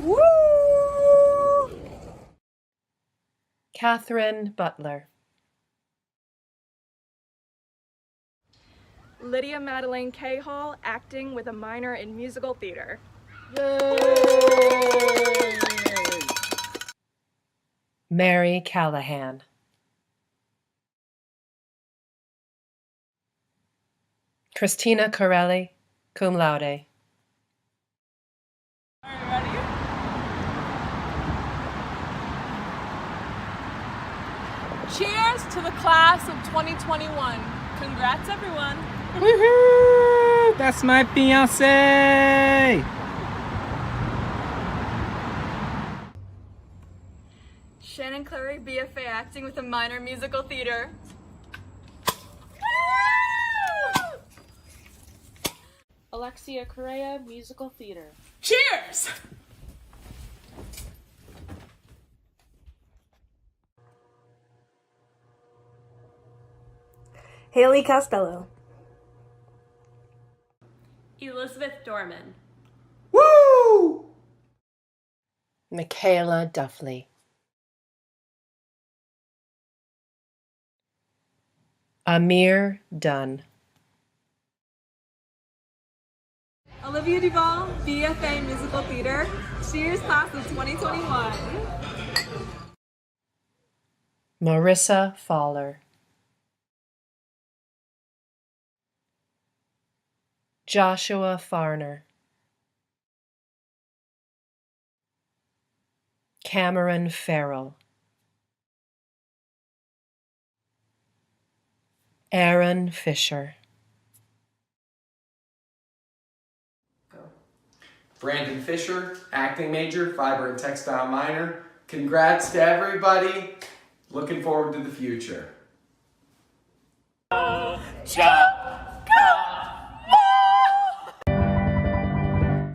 [SPEAKER 15] Woo! Catherine Butler.
[SPEAKER 10] Lydia Madeline Cahall, acting with a minor in musical theater.
[SPEAKER 15] Mary Callahan. Christina Corelli, cum laude.
[SPEAKER 4] Cheers to the class of 2021. Congrats, everyone.
[SPEAKER 11] Woohoo! That's my fiance!
[SPEAKER 31] Shannon Clary, BFA, acting with a minor in musical theater.
[SPEAKER 12] Alexia Correa, musical theater.
[SPEAKER 4] Cheers!
[SPEAKER 29] Haley Costello.
[SPEAKER 31] Elizabeth Dorman.
[SPEAKER 11] Woo!
[SPEAKER 15] Michaela Duffley. Amir Dunn.
[SPEAKER 31] Olivia Duvall, BFA, musical theater. Cheers, class of 2021.
[SPEAKER 15] Marissa Fowler. Joshua Farner. Cameron Farrell. Aaron Fisher.
[SPEAKER 13] Brandon Fisher, acting major, fiber and textile minor. Congrats to everybody. Looking forward to the future.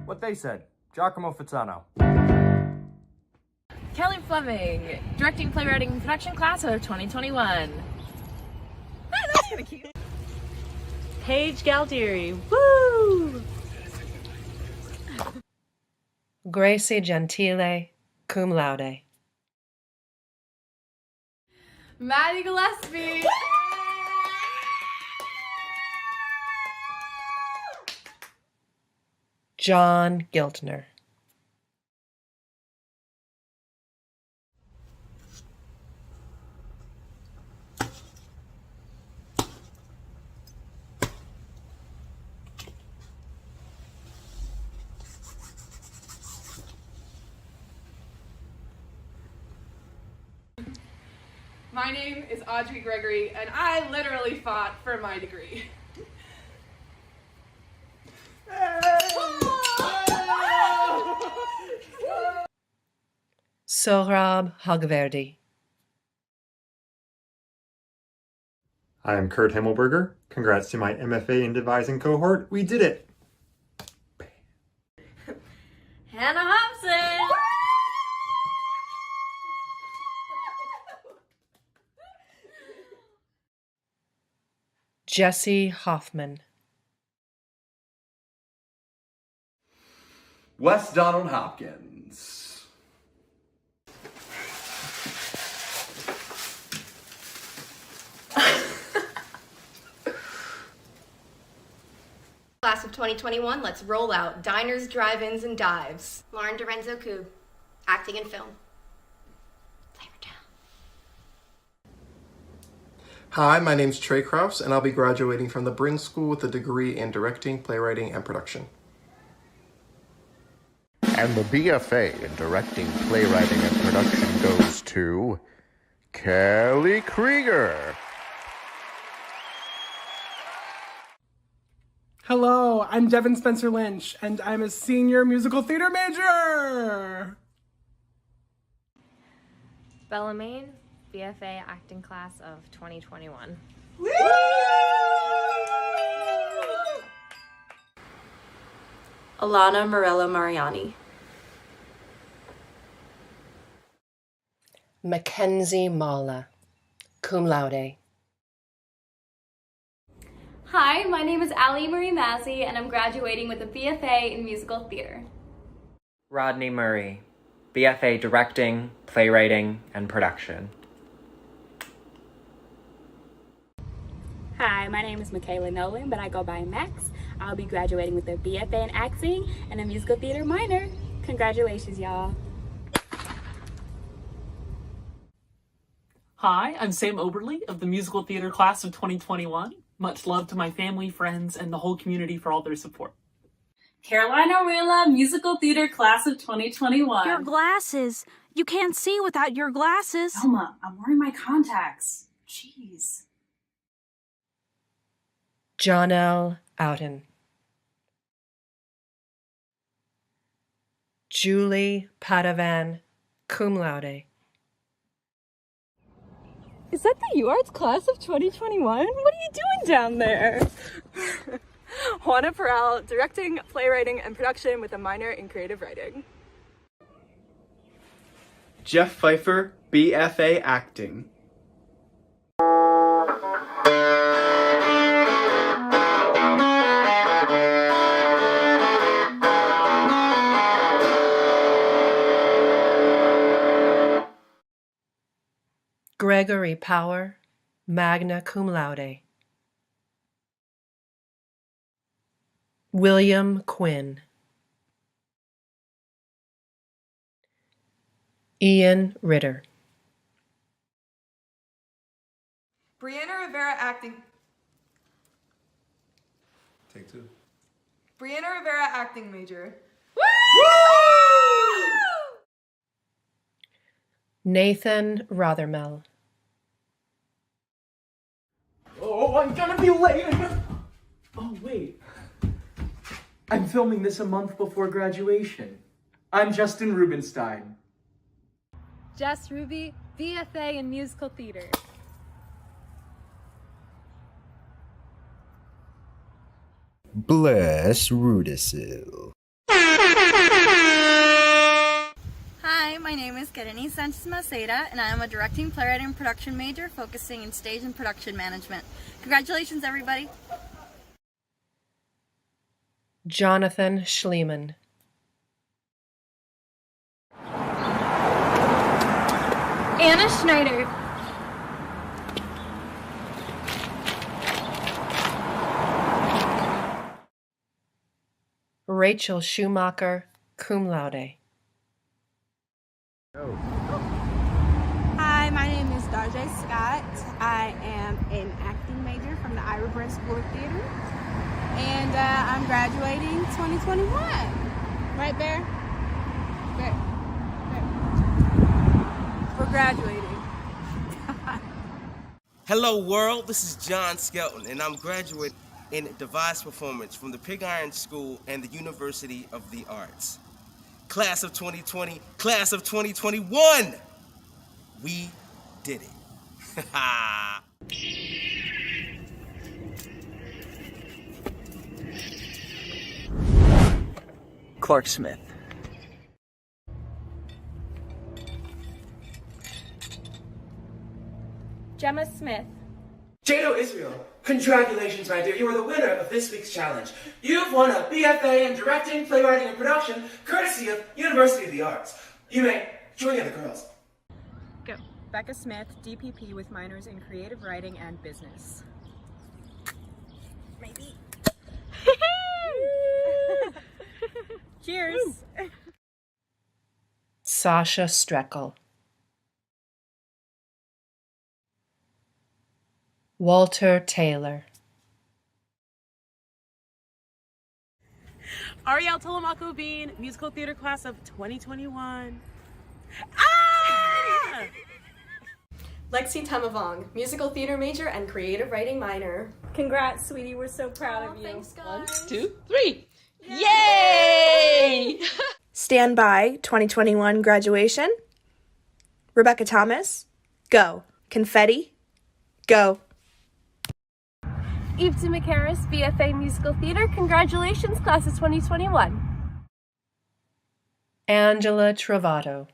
[SPEAKER 16] What they said. Giacomo Fizzano.
[SPEAKER 31] Kelly Fleming, directing, playwriting, and production class of 2021. That's kind of cute.
[SPEAKER 29] Paige Galtieri. Woo!
[SPEAKER 15] Gracie Gentile, cum laude.
[SPEAKER 31] Maddie Gillespie.
[SPEAKER 15] John Giltner.
[SPEAKER 4] My name is Audrey Gregory, and I literally fought for my degree.
[SPEAKER 15] Sohrab Hagverdi.
[SPEAKER 17] I am Kurt Himmelberger. Congrats to my MFA in devising cohort. We did it!
[SPEAKER 31] Hannah Hobson.
[SPEAKER 15] Jesse Hoffman.
[SPEAKER 19] Wes Donald Hopkins.
[SPEAKER 31] Class of 2021, let's roll out. Diners, drive-ins, and dives. Lauren Dorenzo Koo, acting and film.
[SPEAKER 21] Hi, my name's Trey Krause, and I'll be graduating from the Brin School with a degree in directing, playwriting, and production.
[SPEAKER 22] And the BFA in directing, playwriting, and production goes to Kelly Krieger.
[SPEAKER 11] Hello, I'm Devin Spencer Lynch, and I'm a senior musical theater major!
[SPEAKER 31] Bella Main,
[SPEAKER 1] BFA acting class of 2021.
[SPEAKER 2] Alana Morello Mariani.
[SPEAKER 15] Mackenzie Mala, cum laude.
[SPEAKER 31] Hi, my name is Allie Marie Massey, and I'm graduating with a BFA in musical theater.
[SPEAKER 5] Rodney Murray, BFA Directing, Playwriting, and Production.
[SPEAKER 6] Hi, my name is Michaela Nolan, but I go by Max. I'll be graduating with a BFA in acting and a musical theater minor. Congratulations, y'all.
[SPEAKER 7] Hi, I'm Sam Oberly of the musical theater class of 2021. Much love to my family, friends, and the whole community for all their support.
[SPEAKER 8] Caroline Orilla, musical theater class of 2021.
[SPEAKER 14] Your glasses. You can't see without your glasses.
[SPEAKER 8] Selma, I'm wearing my contacts. Jeez.
[SPEAKER 15] Jonelle Outen. Julie Padavan, cum laude.
[SPEAKER 10] Is that the UArts class of 2021? What are you doing down there? Juana Peral, directing, playwriting, and production with a minor in creative writing.
[SPEAKER 20] Jeff Pfeiffer, BFA acting.
[SPEAKER 15] Gregory Power, magna cum laude. William Quinn. Ian Ritter.
[SPEAKER 10] Brianna Rivera acting.
[SPEAKER 3] Take two.
[SPEAKER 10] Brianna Rivera acting major.
[SPEAKER 15] Nathan Rothermel.
[SPEAKER 27] Oh, I'm gonna be late! Oh, wait. I'm filming this a month before graduation. I'm Justin Rubenstein.
[SPEAKER 31] Jess Ruby, BFA in musical theater.
[SPEAKER 23] Bless Rudisil.
[SPEAKER 24] Hi, my name is Kareni Sanchez Maceda, and I am a directing, playwriting, and production major focusing in stage and production management. Congratulations, everybody.
[SPEAKER 15] Jonathan Schliemann.
[SPEAKER 31] Anna Schneider.
[SPEAKER 15] Rachel Schumacher, cum laude.
[SPEAKER 25] Hi, my name is Darjay Scott. I am an acting major from the Ira Brent School of Theater, and I'm graduating 2021. Right, Bear? Bear.
[SPEAKER 10] We're graduating.
[SPEAKER 26] Hello world, this is John Skelton, and I'm graduating in devised performance from the Pig Iron School and the University of the Arts. Class of 2020, class of 2021! We did it.
[SPEAKER 33] Clark Smith.
[SPEAKER 10] Gemma Smith.
[SPEAKER 28] Jado Israel, congratulations, my dear. You are the winner of this week's challenge. You've won a BFA in directing, playwriting, and production, courtesy of University of the Arts. You may join the other girls.
[SPEAKER 10] Go. Becca Smith, DPP with minors in creative writing and business.
[SPEAKER 24] Maybe.
[SPEAKER 10] Cheers.
[SPEAKER 15] Sasha Streckel. Walter Taylor.
[SPEAKER 29] Ariel Tolomako Bean, musical theater class of 2021.
[SPEAKER 10] Lexi Temavong, musical theater major and creative writing minor. Congrats, sweetie. We're so proud of you.
[SPEAKER 31] Thanks, guys.
[SPEAKER 29] 1, 2, 3. Yay!
[SPEAKER 10] Stand by 2021 graduation. Rebecca Thomas,
[SPEAKER 2] go. Confetti, go.
[SPEAKER 31] Eve DeMacaris, BFA Musical Theater. Congratulations, class of 2021.
[SPEAKER 15] Angela Travato.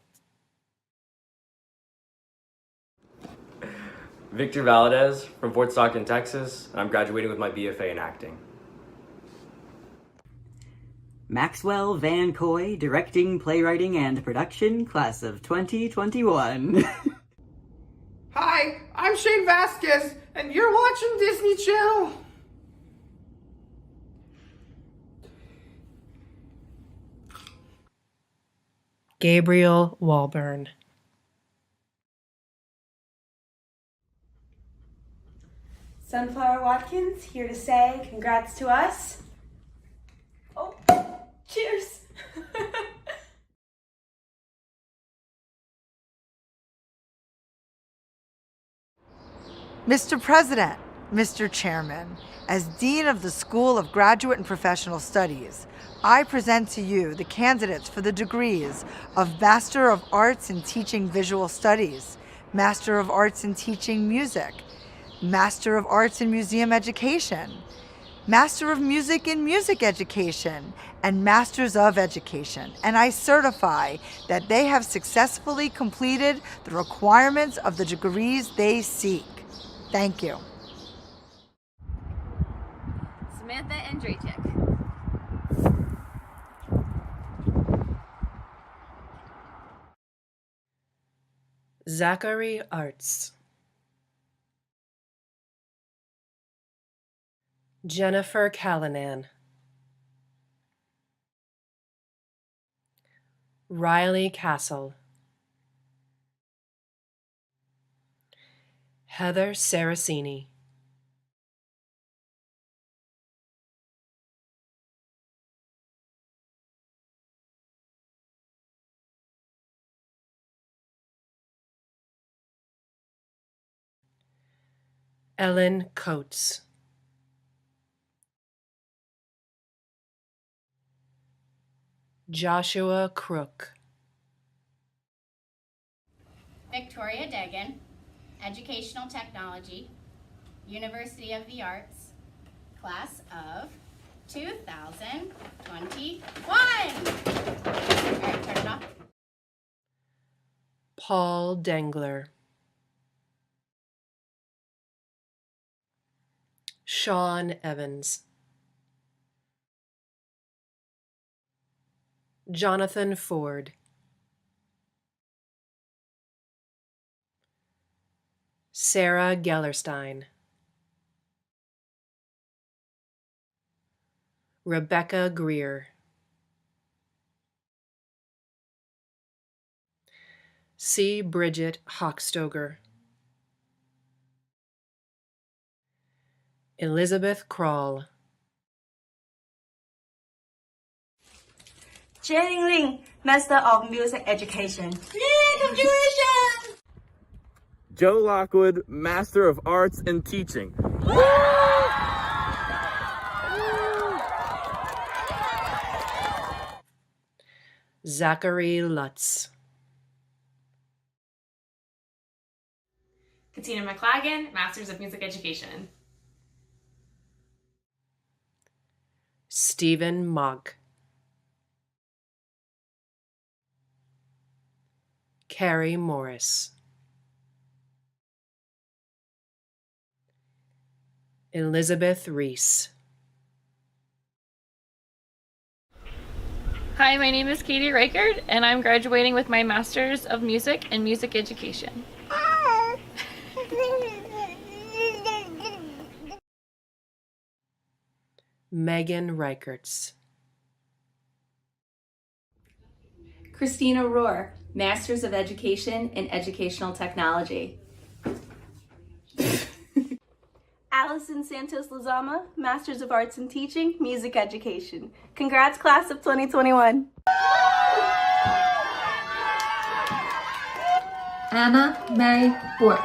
[SPEAKER 4] Victor Valadez from Fort Stockton, Texas, and I'm graduating with my BFA in acting.
[SPEAKER 9] Maxwell Van Coy, directing, playwriting, and production, class of 2021.
[SPEAKER 28] Hi, I'm Shane Vasquez, and you're watching Disney Channel.
[SPEAKER 15] Gabriel Walburn.
[SPEAKER 12] Sunflower Watkins, here to say congrats to us. Oh, cheers!
[SPEAKER 13] Mr. President, Mr. Chairman, as Dean of the School of Graduate and Professional Studies, I present to you the candidates for the degrees of Master of Arts in Teaching Visual Studies, Master of Arts in Teaching Music, Master of Arts in Museum Education, Master of Music in Music Education, and Masters of Education, and I certify that they have successfully completed the requirements of the degrees they seek. Thank you.
[SPEAKER 24] Samantha Andrejczyk.
[SPEAKER 15] Zachary Arts. Jennifer Callanan. Riley Castle. Heather Saracini. Ellen Coates. Joshua Crook.
[SPEAKER 24] Victoria Degan, Educational Technology, University of the Arts, class of 2021. All right, turn it off.
[SPEAKER 15] Paul Dengler. Sean Evans. Jonathan Ford. Sarah Gellerstein. Rebecca Greer. C. Bridget Hochstoger. Elizabeth Kroll.
[SPEAKER 12] Jenny Ling, Master of Music Education. Yay, congratulations!
[SPEAKER 27] Joe Lockwood, Master of Arts in Teaching.
[SPEAKER 15] Zachary Lutz.
[SPEAKER 16] Katina McLagan, Masters of Music Education.
[SPEAKER 15] Stephen Mogg. Carrie Morris. Elizabeth Reese.
[SPEAKER 31] Hi, my name is Katie Reichert, and I'm graduating with my Master's of Music and Music Education.
[SPEAKER 15] Megan Reichertz.
[SPEAKER 17] Christina Rohr, Masters of Education in Educational Technology.
[SPEAKER 12] Allison Santos Lazama, Masters of Arts in Teaching, Music Education. Congrats, class of 2021.
[SPEAKER 17] Anna May Bork.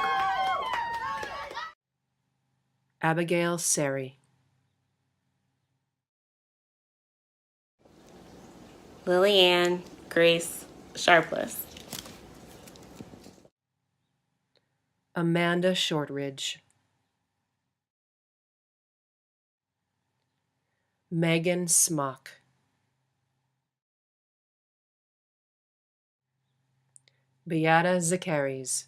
[SPEAKER 15] Abigail Seri.
[SPEAKER 18] Lillianne Grace Sharpless.
[SPEAKER 15] Amanda Shortridge. Megan Smock. Beata Zacharies.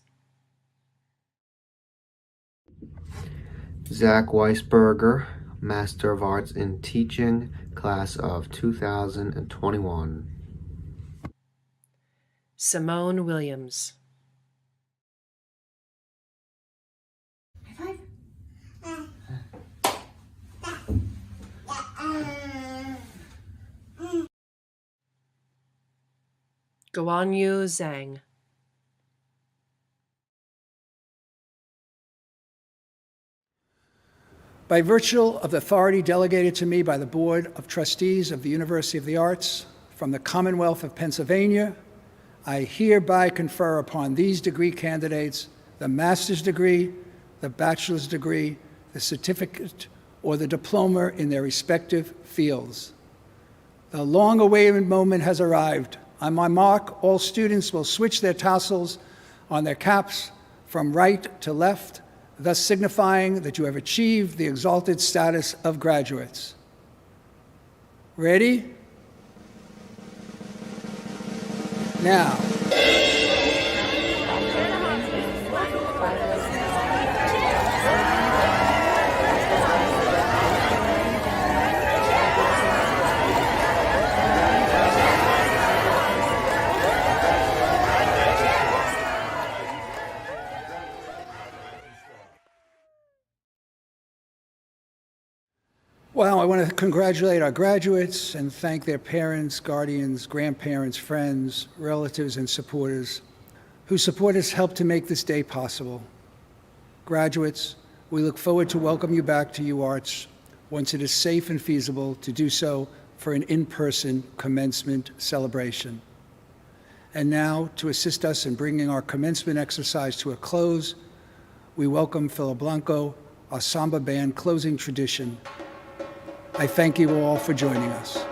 [SPEAKER 1] Zach Weisberger, Master of Arts in Teaching, class of 2021.
[SPEAKER 15] Simone Williams. Guanyu Zhang.
[SPEAKER 5] By virtue of the authority delegated to me by the Board of Trustees of the University of the Arts from the Commonwealth of Pennsylvania, I hereby confer upon these degree candidates the master's degree, the bachelor's degree, the certificate, or the diploma in their respective fields. The long-awaited moment has arrived. On my mark, all students will switch their tassels on their caps from right to left, thus signifying that you have achieved the exalted status of graduates. Ready? Now. Well, I want to congratulate our graduates and thank their parents, guardians, grandparents, friends, relatives, and supporters whose support has helped to make this day possible. Graduates, we look forward to welcome you back to UArts once it is safe and feasible to do so for an in-person commencement celebration. And now, to assist us in bringing our commencement exercise to a close, we welcome Philip Blanco, our samba band closing tradition. I thank you all for joining us.